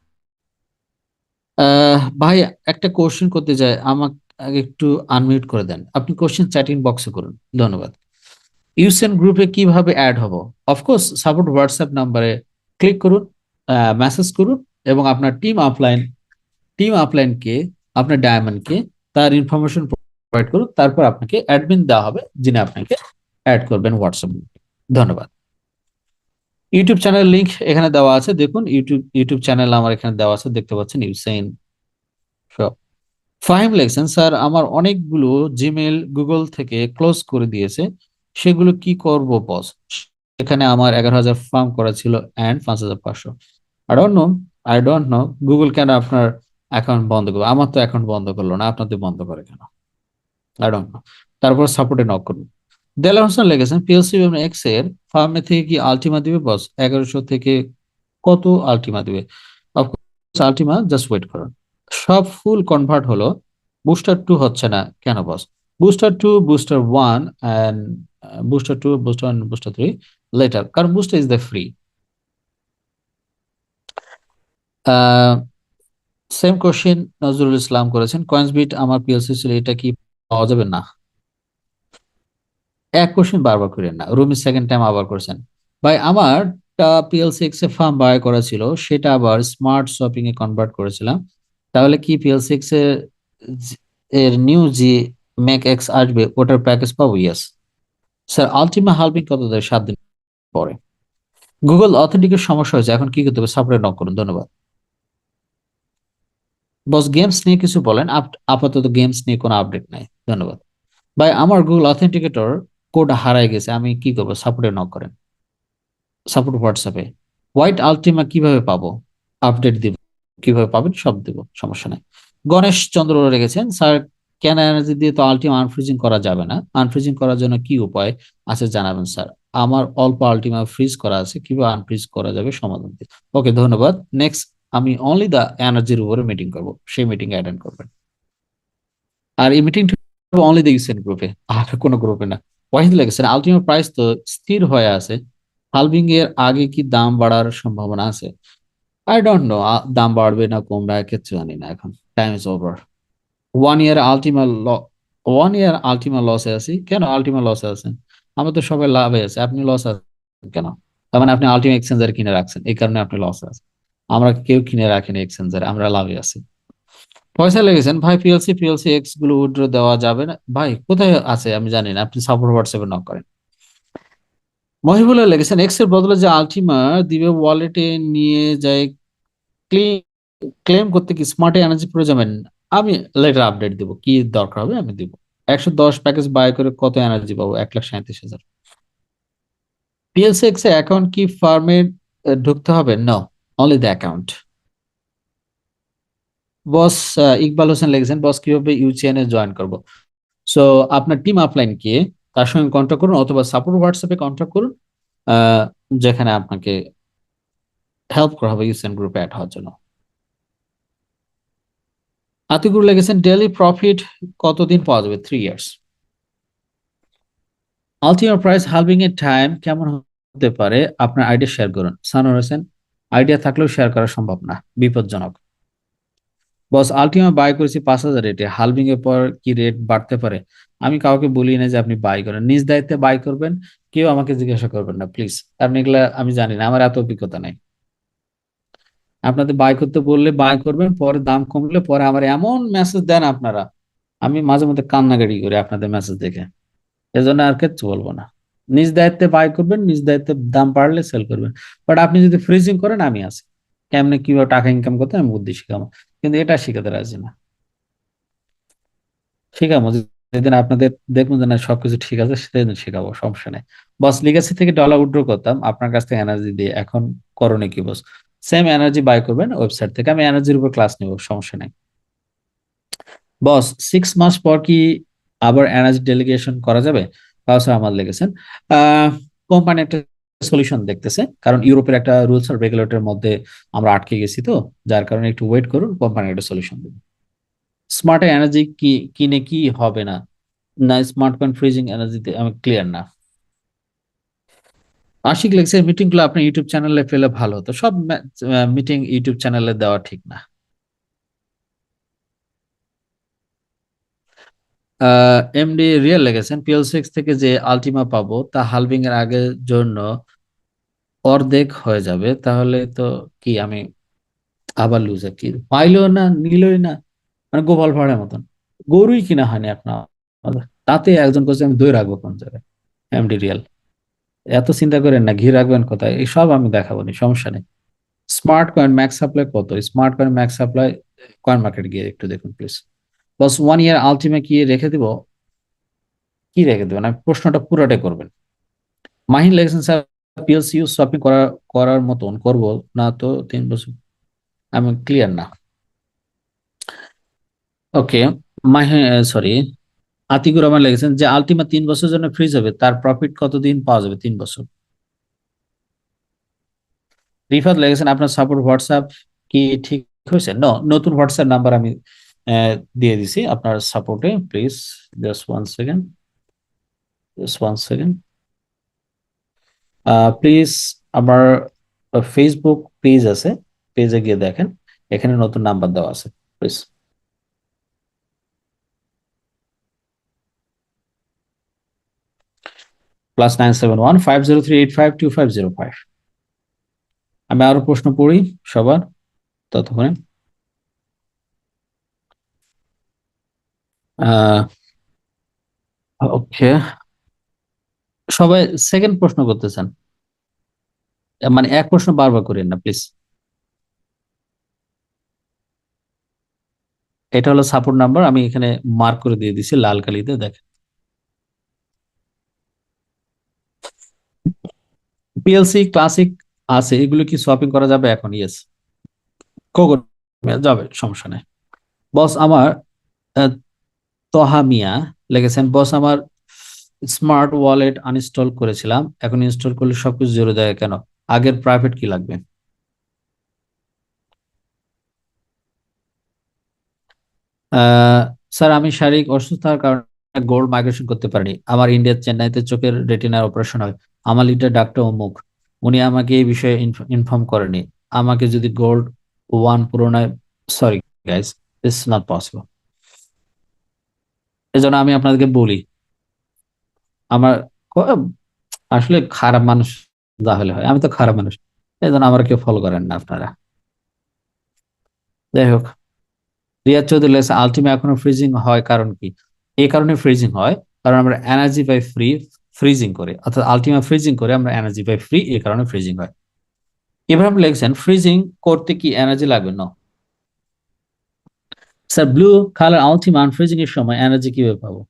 ভাই, একটা কোশ্চেন করতে চাই, আমাকে আগে একটু আনমিউট করে দেন। আপনি কোশ্চেন চ্যাটিং বক্সে করুন, ধন্যবাদ। ইউসেন গ্রুপে কিভাবে অ্যাড হব? অফকোর্স সাপোর্ট হোয়াটসঅ্যাপ নাম্বারে ক্লিক করুন, মেসেজ করুন এবং আপনার টিম আপলাইনকে, আপনার ডায়মন্ডকে তার ইনফরমেশন প্রোভাইড করুন, তারপর আপনাকে অ্যাডমিন দেওয়া হবে যিনি আপনাকে অ্যাড করবেন হোয়াটসঅ্যাপ গ্রুপে। ধন্যবাদ। ইউটিউব চ্যানেল লিংক এখানে দেওয়া আছে, দেখুন ইউটিউব চ্যানেল আমার এখানে দেওয়া আছে, দেখতে পাচ্ছেন ইউসেন। ফাহিম লেখছেন, স্যার আমার অনেকগুলো জিমেল গুগল থেকে ক্লোজ করে দিয়েছে, সেগুলো কি করব বস? এখানে আমার 11,000 ফার্ম করা ছিল and 5,500। I don't know Google কেন আপনার অ্যাকাউন্ট বন্ধ করবে। আমার তো অ্যাকাউন্ট বন্ধ করলো না, আপনাদের বন্ধ করে কেন? I don't know. তারপর সাপোর্টে নক করুন। দেলার হোসেন লিখেছেন, পিএলসি এবং এক্স এর ফার্মে থেকে কি আলটিমা দিবে বস? 1100 থেকে কত আলটিমা দিবে? অফকোর্স আলটিমা, জাস্ট ওয়েট করুন। সব ফুল কনভার্ট হলো, বুস্টার 2 হচ্ছে না কেন boss? Booster 2, booster 1 and booster 2, booster 1, booster 3 later, কারণ booster is the free. Same question Nazrul Islam করেছেন, কয়েন্স বিট আমার পিএলসি ছিল, এটা কি পাওয়া যাবে? না, এক কোশ্চেন বারবার করেন না। রুমি সেকেন্ড টাইম আবার করেছেন। ভাই, আমার পিএলসি এক্স এ ফার্ম বাই করা ছিল, সেটা আবার স্মার্ট শপিং এ কনভার্ট করেছিলাম, তাহলে কি পিএলসি এক্স এর নিউ জি ম্যাক এক্স আসবে, ওটার প্যাকেজ পাবো? Yes sir. আলটিমা হালভিং কত দেয়? 7 দিন পরে। গুগল অথেন্টিকের সমস্যা হয়েছে, এখন কি করতে হবে? সাপোর্টে নক করুন, ধন্যবাদ। বস গেমস নিয়ে কিছু বলেন। আপাতত গেমস নিয়ে কোনো আপডেট নাই, ধন্যবাদ। ভাই, আমার গুগল অথেন্টিকেটর কোড হারায় গেছে, আমি কি করবো? সাপোর্টে নক করেন, সাপোর্ট হোয়াটসঅ্যাপে। হোয়াইট আলটিমা কিভাবে পাবো? আপডেট দিব, কিভাবে পাবেন সব দিব, সমস্যা নাই। গণেশ চন্দ্র রেখেছেন, স্যার ক্যান এনার্জি দিয়ে তো আলটিমা আনফ্রিজিং করা যাবে না, আনফ্রিজিং করার জন্য কি উপায় আছে জানাবেন স্যার। আমার অল্প আলটিমা ফ্রিজ করা আছে, কিভাবে আনফ্রিজ করা যাবে সমাধান দিন। ওকে, ধন্যবাদ। নেক্সট আমি অনলি দা এনার্জির উপরে মিটিং করব, সেই মিটিং অ্যাটেন্ড করবেন। আর এই মিটিংটা অনলি দ্য ইউসেন গ্রুপে, আর কোনো গ্রুপে না। ওয়াহিদ লেগেছেন, আলটিমেট প্রাইস তো স্থির হয়ে আছে, হালভিং এর আগে কি দাম বাড়ার সম্ভাবনা আছে? আই ডোন্ট নো, দাম বাড়বে না কমবে কিচ্ছু জানি না এখন, time is over. 1 year Ultima 1 year Ultima লসে আছি কেন? আলটিমা লসে আছেন, আমরা তো সবাই লাভে আছে, আপনি লস আছেন কেন? তার মানে আপনি আলটিমা এক্সচেঞ্জার কিনে রাখছেন, এই কারণে আপনি লসে আছেন। আমরা কেউ কিনে রাখিনি এক্সচেঞ্জার, আমরা লাভে আছি। পয়সা লেগেছেন, ভাই পিএলসি এক্স গুলো উইথড্র দেওয়া যাবে না? ভাই কোথায় আছে আমি জানি না, আপনি সাপোর্ট হোয়াটসঅ্যাপে নক করেন। মহিবুল্লাহ লেগেছেন, এক্স এর বদলে যে আলটিমা দিবে ওয়ালেটে নিয়ে যায়, ক্লেম করতে কি স্মার্ট এনার্জি প্রয়োজন? আমি লেটার আপডেট দিব, কি দরকার হবে আমি দিব। 110 প্যাকেজ বাই করে কত এনার্জি পাবো? 1,37,000। পিএলসি এক্স এ অ্যাকাউন্ট কি ফার্মে ঢুকতে হবে? No, only the account. Boss Iqbal Hossain লিখেছেন, বস কিভাবে ইউচিএন এ জয়েন করব? সো আপনার টিম আপলাইনকে তার সঙ্গে কন্ট্যাক্ট করুন অথবা সাপোর্ট হোয়াটসঅ্যাপে কন্ট্যাক্ট করুন, আহ, যেখানে আপনাকে হেল্প করা হবে ইউসেন গ্রুপে অ্যাড হওয়ার জন্য। আতিকুর লিখেছেন, ডেইলি প্রফিট কতদিন পাওয়া যাবে? 3 ইয়ার্স। আলটিমেট প্রাইস হালভিং এর টাইম কেমন হতে পারে? আপনার আইডিয়া শেয়ার করুন। সানোয়ার হোসেন, আইডিয়া থাকলেও শেয়ার করা সম্ভব না, বিপজ্জনক। বস আলটিমা বাই করেছি 5,000 রেটে, হালভিং এর পর কি রেট বাড়তে পারে? আমি কাউকে বলি না যে আপনি বাই করেন, নিজ দায়িত্বে বাই করবেন, কেউ আমাকে জিজ্ঞাসা করবেন না প্লিজ। আপনি এগুলা, আমি জানি না, আমার এত অভিজ্ঞতা নাই। আপনাদের বাই করতে বললে বাই করবেন, পরে দাম কমলে পরে আমার এমন মেসেজ দেন আপনারা, আমি মাঝে মধ্যে কান্নাকাটি করি আপনাদের মেসেজ দেখে। এজন্য আর কিচ্ছু বলবো না। নিজ দায়িত্বে বাই করবেন, নিজ দায়িত্বে দাম বাড়লে সেল করবেন। বাট আপনি যদি ফ্রিজিং করেন, আমি আছি, কেমনে কিভাবে টাকা ইনকাম করতে আমি বুদ্ধি শিখাবো, কিন্তু এটা শিখাতে রাজি না। শিখাবো যেদিন আপনাদের দেখবো যে না সবকিছু ঠিক আছে, সেদিন শিখাবো, সমস্যা নেই। বস লিগাসি থেকে ডলার উইথড্র করতাম আপনার কাছ থেকে এনার্জি দিয়ে, এখন করণীয় কি বস? সেম এনার্জি বাই করবেন ওয়েবসাইট থেকে, আমি এনার্জির উপর ক্লাস নিব, সমস্যা নেই। বস 6 মাস পর কি আবার এনার্জি ডেলিগেশন করা যাবে? কাউসার আমার লেগেছেন। কোম্পানি একটা সলিউশন দেখতেছে, কারণ ইউরোপের একটা রুলস আর রেগুলেটরের মধ্যে আমরা আটকে গেছি, তো যার কারণে একটু ওয়েট করুন, কোম্পানি একটা সলিউশন দেবে। স্মার্ট এনার্জি কি কিনে কি হবে না? না, স্মার্ট কয়েন ফ্রিজিং এনার্জিতে আমি ক্লিয়ার না। আশিক লেগেছে মিটিং গুলো আপনার ইউটিউব চ্যানেলে পেলে ভালো হতো, সব মিটিং ইউটিউব চ্যানেলে দেওয়া ঠিক না। এমডি রিয়েল লেগেছেন, PL6 থেকে যে আলটিমা পাবো তা হালভিং এর আগের জন্য অর্ধেক হয়ে যাবে, তাহলে তো কি আমি আবার লুজার? কি পাইলো না, নিলই না, মানে গোপাল ভাড়ের মতন, গরুই কিনা হয়নি আপনার। তাতে একজন কোচে আমি দই রাখবো কোন জায়গায়? এমডি রিয়েল, এত চিন্তা করেন না, ঘি রাখবেন কোথায়, এই সব আমি দেখাবো নি, সমস্যা নেই। স্মার্ট কয়েন ম্যাক্স সাপ্লাই কত? Smart coin max supply coin market গিয়ে একটু দেখুন প্লিজ। বস 1 ইয়ার আলটিমা কি রেখে দিব? কি রেখে দেবেন, আমি প্রশ্নটা পুরোটাই করবেন। মাহিন লেগেছেন স্যার, PLCU শপিং করার করার মতন করব না তো 3 বছর, আমি ক্লিয়ার না। ওকে, মাহি, সরি, আতিকুর রহমান লেগেছেন যে আলটিমা 3 বছরের জন্য ফ্রিজ হবে, তার প্রফিট কতদিন পাওয়া যাবে? 3 বছর। রিফাত লেগেছেন আপনার সাপোর্ট হোয়াটসঅ্যাপ কি ঠিক হয়েছে? নতুন হোয়াটসঅ্যাপ নাম্বার আমি দিয়ে দিছি আপনার সাপোর্টে, please just 1 second, just 1 second. Please আমার ফেসবুক পেজ আছে, পেজে গিয়ে দেখেন, এখানে নতুন নাম্বার দেওয়া আছে, প্লিজ। +971 5038525505। আমি আরো প্রশ্ন পড়ি সবার ততক্ষণে। ওকে, সবাই সেকেন্ড প্রশ্ন করতেছেন, মানে এক প্রশ্ন বারবার করেন না প্লিজ। এটা হলো সাপোর্ট নাম্বার, আমি এখানে মার্ক করে দিয়ে দিছি লাল কালিতে, দেখেন। PLC ক্লাসিক আছে, এগুলো কি শপিং করা যাবে এখন? ইয়েস, কখন যাবে, সমস্যা নেই। বস আমার আহ, তহা মিয়া লেগেছেন, বস আমার স্মার্ট ওয়ালেট আনইনস্টল করেছিলাম, এখন ইনস্টল করলে সবকিছু জোরে দেয় কেন? আগের প্রাইভেট কি লাগবে? আহ স্যার আমি শারীরিক অসুস্থতার কারণে গোল্ড মাইগ্রেশন করতে পারিনি, আমার ইন্ডিয়ার চেন্নাইতে চোখের রেটিনার অপারেশন হয়, আমার লিডার ডাক্তার অমুক, উনি আমাকে এই বিষয়ে ইনফর্ম করেনি, আমাকে যদি গোল্ড ওয়ান পুরোনায়, sorry guys, this not possible. এজন্য আমি আপনাদেরকে বলি, আমার ক- আসলে খারাপ মানুষ তাহলে হয়, আমি তো খারাপ মানুষ, এই জন্য আমার কেউ ফলো করেন না আপনারা। যাই হোক, রিয়াজ চৌধুরী লেগেছে আলটিমা এখনো ফ্রিজিং হয় কারণ কি? এই কারণে ফ্রিজিং হয় কারণ আমরা এনার্জি পাই ফ্রি ফ্রিজিং করে, অর্থাৎ আলটিমা ফ্রিজিং করে আমরা এনার্জি পাই ফ্রি, এই কারণে ফ্রিজিং হয়। ইব্রাহিম লেগেছেন ফ্রিজিং করতে কি এনার্জি লাগবে? না sir, blue colour Ultima unfreezing এর সময় এনার্জি কিভাবে পাবো?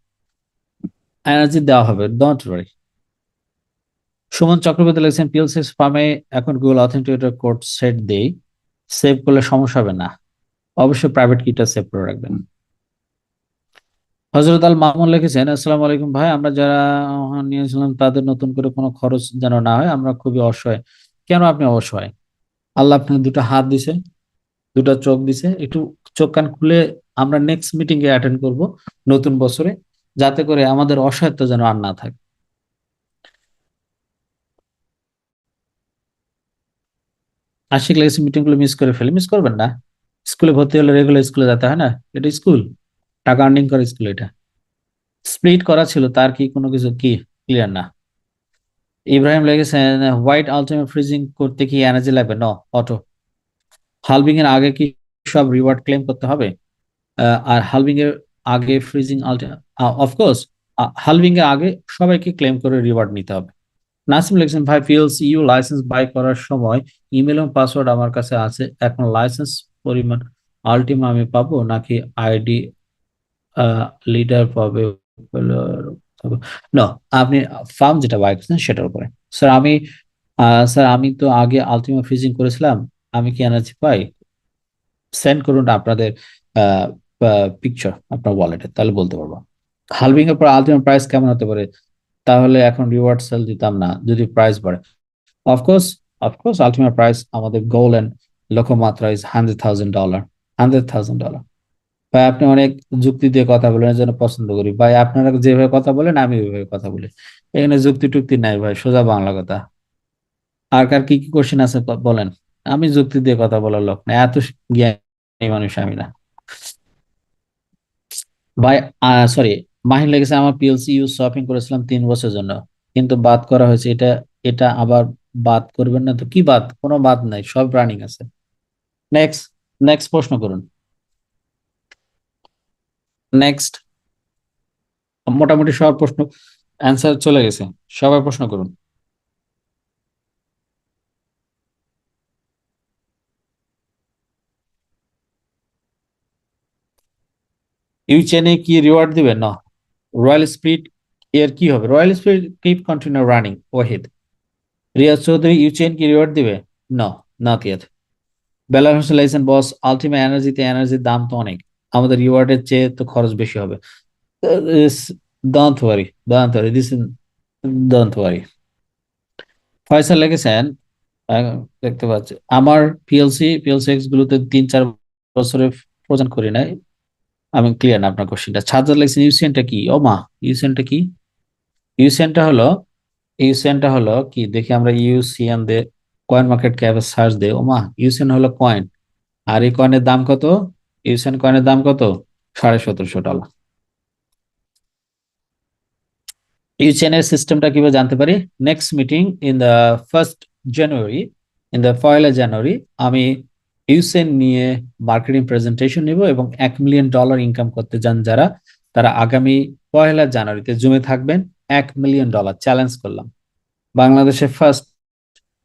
এনার্জি দেওয়া হবে, ডোন্ট ওয়ারি। সুমন চক্রবর্তী লেগেছেন পিএলসি ফার্মে এখন গুগল অথেন্টিকেটর কোড সেট দেই, সেভ করলে সমস্যা হবে না? অবশ্যই প্রাইভেট কিটা সেভ করে রাখবেন। হজরত আল মামুন লিখেছেন, আসসালামু আলাইকুম ভাই, আমরা যারা নিয়েছিলাম তাদের নতুন করে কোনো খরচ যেন না হয়, আমরা খুবই অসহায়। কেন আপনি অসহায়? আল্লাহ আপনাকে দুটো হাত দিছে, দুটো চোখ দিছে, একটু চোখ কান খুলে আমরা নেক্সট মিটিং এ অ্যাটেন্ড করব নতুন বছরে, যাতে করে আমাদের অসহায়ত্ব যেন আর না থাকে। আশিক লেগেছে মিটিং গুলো মিস করে ফেলে, মিস করবেন না, স্কুলে ভর্তি হলে রেগুলার স্কুলে যেতে হয় না, এটা স্কুল, টাকা আর্নিং করে স্কুল। এটা স্প্লিট করা ছিল, তার কি কোনো কিছু কি ক্লিয়ার না। ইব্রাহিম লিখেছেন হোয়াইট আলটিমেট ফ্রিজিং করতে কি এনার্জি লাগবে? ন, অটো। হালভিং এর আগে কি সব রিওয়ার্ড ক্লেম করতে হবে? আর হালভিং এর আগে ফ্রিজিং অফকোর্স, হালভিং এর আগে সবাইকে ক্লেম করে রিওয়ার্ড নিতে হবে। নাসিম লিখছেন ভাই পিএলসি ইউ লাইসেন্স বাই করার সময় ইমেল এবং পাসওয়ার্ড আমার কাছে আছে, এখন লাইসেন্স পরিমাণ আলটিমা আমি পাবো নাকি আইডি লিডার পাবে? না, আপনি ফার্ম যেটা বাই করছেন সেটার উপরে। স্যার আমি স্যার আমি তো আগে আলটিমা ফ্রিজিং করেছিলাম, আমি কি এনার্জি পাই? সেন্ড করুন আপনাদের পিকচার আপনার ওয়ালেটে, তাহলে বলতে পারবো। হালভিং এর পর আলটিমেট প্রাইস কেমন হতে পারে? তাহলে এখন রিওয়ার্ড সেল দিতাম না যদি প্রাইস বাড়ে। অফকোর্স, অফকোর্স আলটিমেট প্রাইস আমাদের গোল এন্ড লক্ষ্যমাত্রা ইজ $100,000, $100,000। ভাই আপনি অনেক যুক্তি দিয়ে কথা বলেন, এর জন্য পছন্দ করি ভাই। আপনারা যেভাবে কথা বলেন আমি ওইভাবে কথা বলি, এখানে যুক্তি টুক্তি নাই ভাই, সোজা বাংলা কথা। আর কার কি কি কোশ্চেন আছে বলেন, আমি যুক্তি দিয়ে কথা বলার লোক না, এত জ্ঞানী মানুষ আমি না ভাই। সরি, মাহিন লেগেছে আমার পিএলসি ইউজ শপিং করেছিলাম 3 বছরের জন্য, কিন্তু বাদ করা হয়েছে। এটা এটা আবার বাদ করবেন না তো? কি বাদ? কোনো বাদ নাই, সব রানিং আছে। নেক্সট, নেক্সট প্রশ্ন করুন। নেক্সট, মোটামুটি সব প্রশ্ন অ্যান্সার চলে গেছে, সবাই প্রশ্ন করুন। ইউচেনে কি রিওয়ার্ড দিবেন? না। রয়্যাল স্পিড এর কি হবে? Royal speed keep continue running. Wahid. Riaz Chowdhury UCN কি রিওয়ার্ড দিবে? No, not yet. Belal Hossain লাইসেন বস আলটিমেট এনার্জিতে এনার্জির দাম তো অনেক, আমাদের রিওয়ার্ডের চেয়ে তো খরচ বেশি হবে। Don't worry, don't worry, this don't worry. Faisal লিখেছেন আহ, দেখতে পাচ্ছি আমার পিএলসি এক্স গুলোতে 3-4 বছরে প্রদান করি নাই। আমি ক্লিয়ার না আপনার কোশ্চেনটা। ছাত্র লিখছেন ইউসিএনটা কি? ও মা, ইউসিএনটা কি? ইউসিএনটা হলো, ইউসিএনটা হলো কি দেখি আমরা, ইউসিএন দে কয়েন মার্কেট ক্যাপে সার্চ দে। ও মা, ইউসিএন হলো কয়েন, আর এই কয়েনের দাম কত? ইউসিএন কয়েনের দাম কত? $1750। ইউসিএন এর সিস্টেমটা কিভাবে জানতে পারি? Next meeting in the 1st January, in the 1লা জানুয়ারি আমি ইউসিএন নিয়ে মার্কেটিং প্রেজেন্টেশন নিব, এবং $1 মিলিয়ন ইনকাম করতে চান যারা, তারা আগামী 1লা জানুয়ারিতে জমে থাকবেন। $1 মিলিয়ন চ্যালেঞ্জ করলাম। বাংলাদেশে ফার্স্ট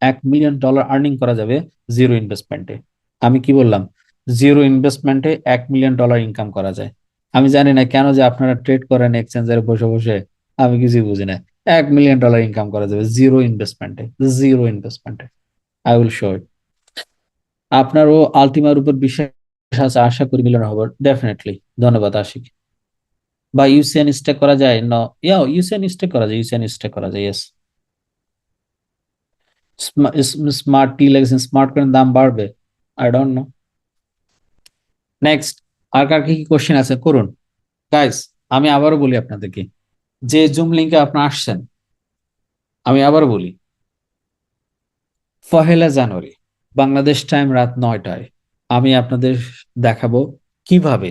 $1 মিলিয়ন আর্নিং করা যাবে জিরো ইনভেস্টমেন্টে। আমি কি বললাম? জিরো ইনভেস্টমেন্টে $1 মিলিয়ন ইনকাম করা যায়। আমি জানি না কেন যে আপনারা ট্রেড করেন এক্সচেঞ্জারে বসে বসে, আমি কিছুই বুঝি না। $1 মিলিয়ন ইনকাম করা যাবে জিরো ইনভেস্টমেন্টে, জিরো ইনভেস্টমেন্টে। I will show it. আপনারও আলটিমার উপর বিশ্বাস আছে, আশা করি মিলন হবে ডেফিনেটলি। ধন্যবাদ আশিক। বা ইউসিএন স্টেক করা যায়? ন, ইউসিএন স্টেক করা যায়, ইউসিএন স্টেক করা যায়, yes. Smart T লেগেছেন smart coin দাম বাড়বে, আই ডোন্ট নো। নেক্সট, আর কার কি কি কোশ্চেন আছে করুন গাইস। আমি আবারও বলি আপনাদেরকে, যে জুম লিংকে আপনারা আসছেন, আমি আবারও বলি 1লা জানুয়ারি বাংলাদেশ টাইম রাত 9টায় আমি আপনাদের দেখাবো কিভাবে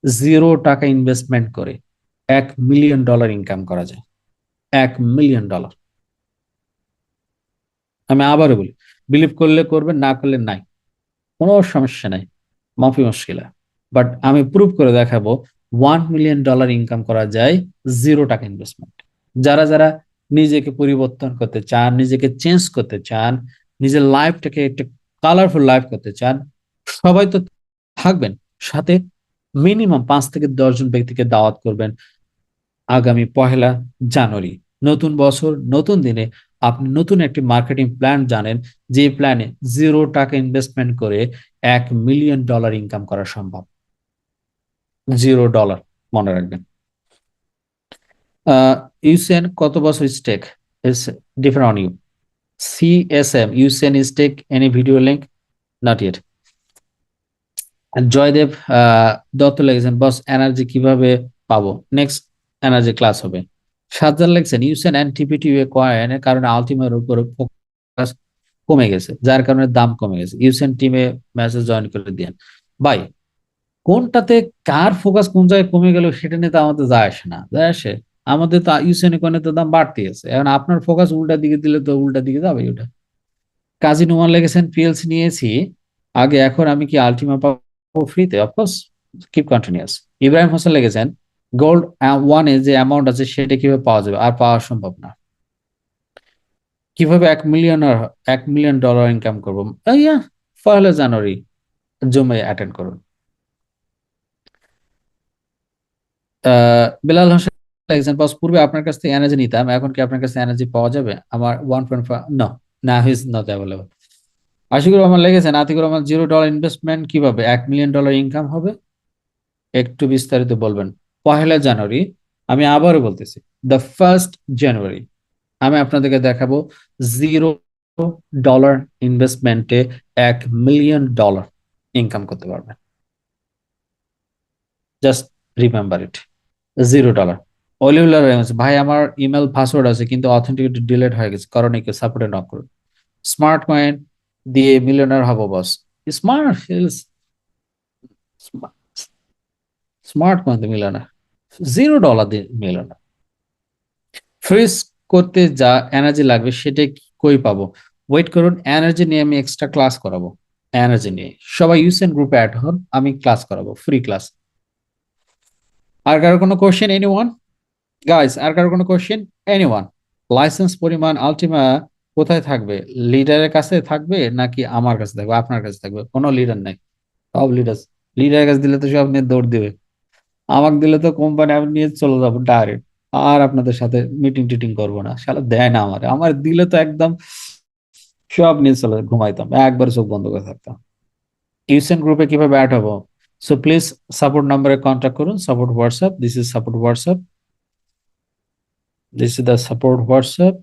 $0 ইনভেস্টমেন্ট করে $1 মিলিয়ন ইনকাম করা যায়। $1 মিলিয়ন। আমি আবারও বলি, বিলিভ করলে করবেন, না করলে নাই, কোনো সমস্যা নাই, মাফি মুশকিলা। বাট আমি প্রুভ করে দেখাবো $1 মিলিয়ন ইনকাম করা যায় $0 ইনভেস্টমেন্ট। যারা যারা নিজেকে পরিবর্তন করতে চান, নিজেকে চেঞ্জ করতে চান, নিজের লাইফটাকে একটা কালারফুল লাইফ করতে চান, সবাই তো থাকবেন সাথে। মিনিমাম 5 থেকে 10 জন ব্যক্তিকে দাওয়াত করবেন। আগামী 1লা জানুয়ারি, নতুন বছর নতুন দিনে আপনি নতুন একটি মার্কেটিং প্ল্যান জানেন, যে প্ল্যানে $0 ইনভেস্টমেন্ট করে $1 মিলিয়ন ইনকাম করা সম্ভব। $0, মনে রাখবেন। ইউসিএন কত বছর stake is depend on you. CSM UCN stake any video link? Not yet. Joydev Dutta লিখেছেন বস এনার্জি কিভাবে পাবো? নেক্সট এনার্জি ক্লাস হবে। সাজ্জাদ লিখছেন ইউসেন এন্ড টিপিটি কয়েনের কারণে আলটিমের উপর ফোকাস কমে গেছে, যার কারণে দাম কমে গেছে। ইউসেন টিমে মেসেজ জয়েন করে দিন। ভাই কোনটাতে কার ফোকাস কোন জায়গায় কমে গেল সেটা নিয়ে তো আমাদের যায় আসে না, যায় আসে? আমাদের তো ইউসেনি কয়েনের তো দাম বাড়তে আছে, এখন আপনার ফোকাস উল্টা দিকে দিলে তো উল্টা দিকে যাবে ওটা। কাজী নোমান লিখেছেন পিএলসি নিয়েছি আগে, এখন আমি কি আলটিমা পাবো ফ্রিতে? Of course, keep continuous. Ibrahim Hossain লিখেছেন গোল্ড ওয়ানে যে অ্যামাউন্ট আছে সেটা কিভাবে পাওয়া যাবে? আর পাওয়া সম্ভব না। কিভাবে $1 মিলিয়ন ইনকাম করবো? ইয়া, 1 জানুয়ারি জুমে অ্যাটেন্ড করুন। বেলাল হোসেন লিখেছেন বস, পূর্বে আপনার কাছ থেকে এনার্জি নিতাম, এখন কি আপনার কাছে এনার্জি পাওয়া যাবে? আমার 1.5 নো, না, who's not available. Ashikur Rahman লিখেছেন আতিকুর রহমান $0 ইনভেস্টমেন্ট কিভাবে $1 মিলিয়ন ইনকাম হবে? একটু বিস্তারিত বলবেন। 1 জানুয়ারি, আমি আবারও বলতেছি, the 1st January আমি আপনাদেরকে দেখাবো $0 ইনভেস্টমেন্টে $1 মিলিয়ন ইনকাম করতে পারবেন। Just remember it, $0। Waliullah Rahman, ভাই আমার ইমেল পাসওয়ার্ড আছে কিন্তু অথেন্টিকেটেড ডিলিট হয়ে গেছে, কারণ একে সাপোর্টে নক করুন। স্মার্ট কয়েন দিয়ে মিলিয়নার হবো বস? স্মার্ট স্মার্ট কয়েন দিয়ে মিলিয়নার, $0 দিয়ে মিলিয়নার। ফ্রিজ করতে যা এনার্জি লাগবে সেটা কই পাবো? ওয়েট করুন, এনার্জি নিয়ে আমি এক্সট্রা ক্লাস করাবো। এনার্জি নিয়ে সবাই ইউসেন গ্রুপে অ্যাড হন, আমি ক্লাস করাবো, ফ্রি ক্লাস। আর কারো কোনো কোশ্চেন? এনিওয়ান গাইস, আর কারো কোনো কোশ্চেন? এনিওয়ান? লাইসেন্স পরিমাণ আলটিমা কোথায় থাকবে? লিডারের কাছে থাকবে নাকি আমার কাছে থাকবে, আপনার কাছে থাকবে? কোনো লিডার নাই, সব লিডারের কাছে দিলে তো সব নিয়ে দৌড় দিবে, আমাকে দিলে তো কোম্পানি আমি নিয়ে চলে যাবো ডাইরেক্ট। আর আপনাদের সাথে মিটিং টিটিং করবো না, শালা দেয় না আমার, আমার দিলে তো একদম সব নিয়ে চলে ঘুমাইতাম, একবার চোখ বন্ধ করে থাকতাম। ইউসেন গ্রুপে কিভাবে অ্যাড হবো? সো প্লিজ সাপোর্ট নাম্বারে কন্ট্যাক্ট করুন, support WhatsApp, this is support WhatsApp, this is the support WhatsApp,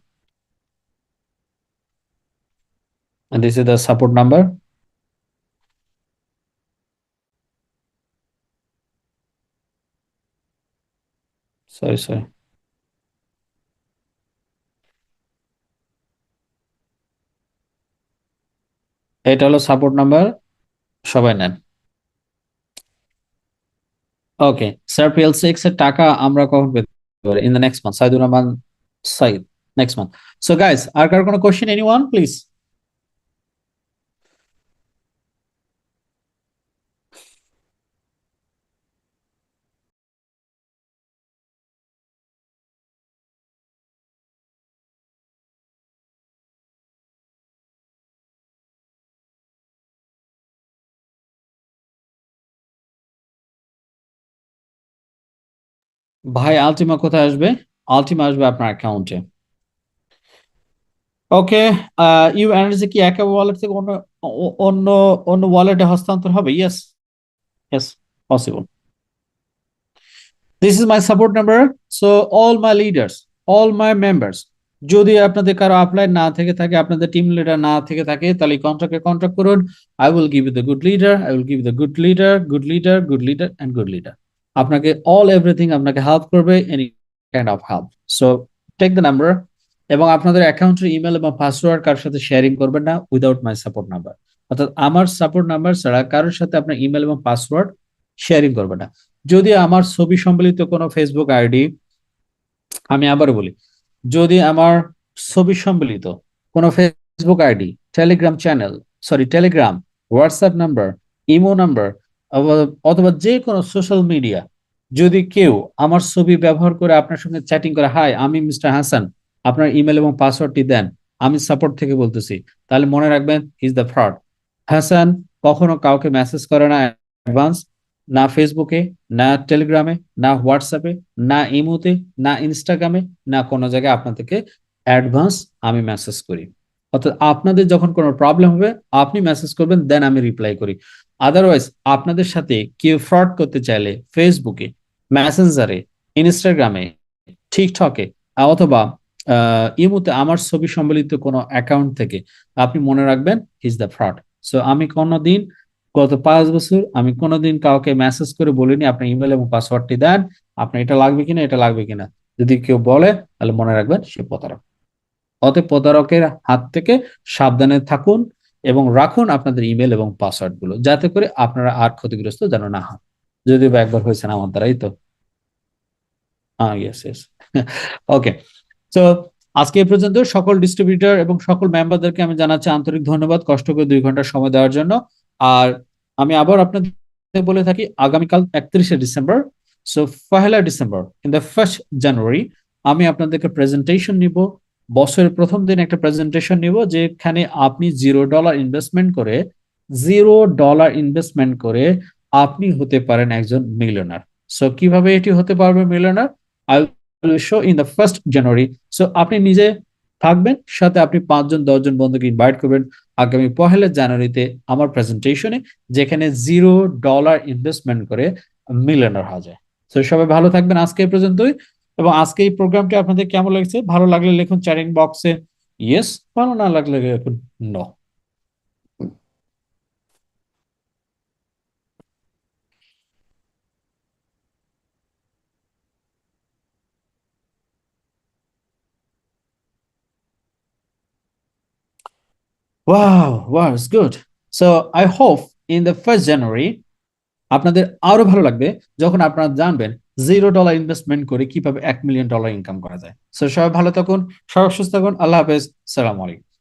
and this is the support number. Sorry. এটা হলো সাপোর্ট নাম্বার, সবাই নেন। ওকে স্যার, PL6 এর টাকা আমরা কখন পেতে পারি? In the next month, Saidur Rahman Saeed, next month. So guys, আর কার কোনো কোশ্চেন? Anyone please? ভাই আলটিমা কোথায় আসবে? আলটিমা আসবে আপনার অ্যাকাউন্টে। ওকে, ইউ এনার্জি কি একা ওয়ালেট থেকে অন্য অন্য অন্য ওয়ালেটে হস্তান্তর হবে? Yes, yes, possible. This is my support number. So all my leaders, all my members, যদি আপনাদের কারো আপলাইন না থেকে থাকে, আপনাদের টিম লিডার না থেকে থাকে, তাহলে কন্ট্রাক্ট করুন। I will give you the good leader, I will give you the good leader, good leader, good leader and good leader. আপনাকে অল এভরিথিং আপনাকে হেল্প করবে, any kind of help. So take the number, এবং আপনাদের অ্যাকাউন্টের email এবং password কারোর সাথে sharing করবেন না উইদাউট মাই সাপোর্ট নাম্বার। অর্থাৎ আমার সাপোর্ট নাম্বার ছাড়া কারোর সাথে আপনার ইমেল এবং পাসওয়ার্ড শেয়ারিং করবেন না। যদি আমার ছবি সম্বলিত কোনো ফেসবুক আইডি, আমি আবার বলি, যদি আমার ছবি সম্বলিত কোনো Facebook ID, Telegram channel, Telegram, WhatsApp number, imo number, অথবা যে কোনো সোশ্যাল মিডিয়া, যদি কেউ আমার ছবি ব্যবহার করে আপনার সঙ্গে চ্যাটিং করে, হাই আমি মিস্টার হাসান, আপনার ইমেল এবং পাসওয়ার্ডটি দেন, আমি সাপোর্ট থেকে বলতেছি, তাহলে মনে রাখবেন ইজ দ্য ফ্রড। হাসান কখনো কাউকে মেসেজ করে না অ্যাডভান্স, না ফেসবুকে, না টেলিগ্রামে, না হোয়াটসঅ্যাপে, না ইমোতে, না ইনস্টাগ্রামে, না কোনো জায়গায় আপনাদেরকে অ্যাডভান্স আমি মেসেজ করি। অর্থাৎ আপনাদের যখন কোনো প্রবলেম হবে আপনি মেসেজ করবেন, দেন আমি রিপ্লাই করি। আদারওয়াইজ আপনাদের সাথে কেউ ফ্রড করতে চাইলে ফেসবুকে, মেসেঞ্জারে, ইনস্টাগ্রামে, টিকটকে, অথবা ইমোতে আমার ছবি সম্বলিত কোনো অ্যাকাউন্ট থেকে, আপনি মনে রাখবেন ইজ দ্য ফ্রড। সো আমি কোনোদিন গত 5 বছর আমি কোনোদিন কাউকে মেসেজ করে বলিনি আপনার ইমেল এবং পাসওয়ার্ডটি দেন, আপনার এটা লাগবে কিনা, এটা লাগবে কিনা। যদি কেউ বলে তাহলে মনে রাখবেন সে প্রতারক। অতএব প্রতারকের হাত থেকে সাবধানে থাকুন এবং রাখুন আপনাদের ইমেল এবং পাসওয়ার্ড গুলো, যাতে করে আপনারা আর ক্ষতিগ্রস্ত যেন না হন। যদিও বা একবার হয়েছে না আমার দ্বারাই তো। Yes yes. ওকে, তো আজকে এই পর্যন্ত। সকল ডিস্ট্রিবিউটর এবং সকল মেম্বারদেরকে আমি জানাচ্ছি আন্তরিক ধন্যবাদ কষ্ট করে 2 ঘন্টা সময় দেওয়ার জন্য। আর আমি আবার আপনাদের বলে থাকি, আগামীকাল 31শে ডিসেম্বর, সো 1লা December in the 1st January আমি আপনাদেরকে প্রেজেন্টেশন নিব। বছরের প্রথম দিন একটা প্রেজেন্টেশন নিব, যেখানে আপনি $0 ইনভেস্টমেন্ট করে আপনি হতে পারেন একজন মিলিয়নার। সো কিভাবে এটি হতে পারবে millionaire, I will show in the 1st January. So আপনি নিজে থাকবেন, সাথে আপনি 5 জন 10 জন বন্ধুকে ইনভাইট করবেন আগামী 1লা জানুয়ারিতে আমার প্রেজেন্টেশনে, যেখানে $0 ইনভেস্টমেন্ট করে মিলিয়নার হওয়া যায়। তো সবাই ভালো থাকবেন, আজকে এই পর্যন্তই। এবং আজকে এই প্রোগ্রামটি আপনাদের কেমন লাগছে, ভালো লাগলে লিখুন চ্যাটিং বক্সে ইয়েস, ভালো না লাগলে লিখুন no. Wow, it's good. So I hope in the 1st January আপনাদের আরো ভালো লাগবে যখন আপনারা জানবেন $0 ইনভেস্টমেন্ট করে কিভাবে $1 মিলিয়ন ইনকাম করা যায়। সো সবাই ভালো থাকুন, সবাই সুস্থ থাকুন, আল্লাহ হাফেজ, সালাম আলাইকুম।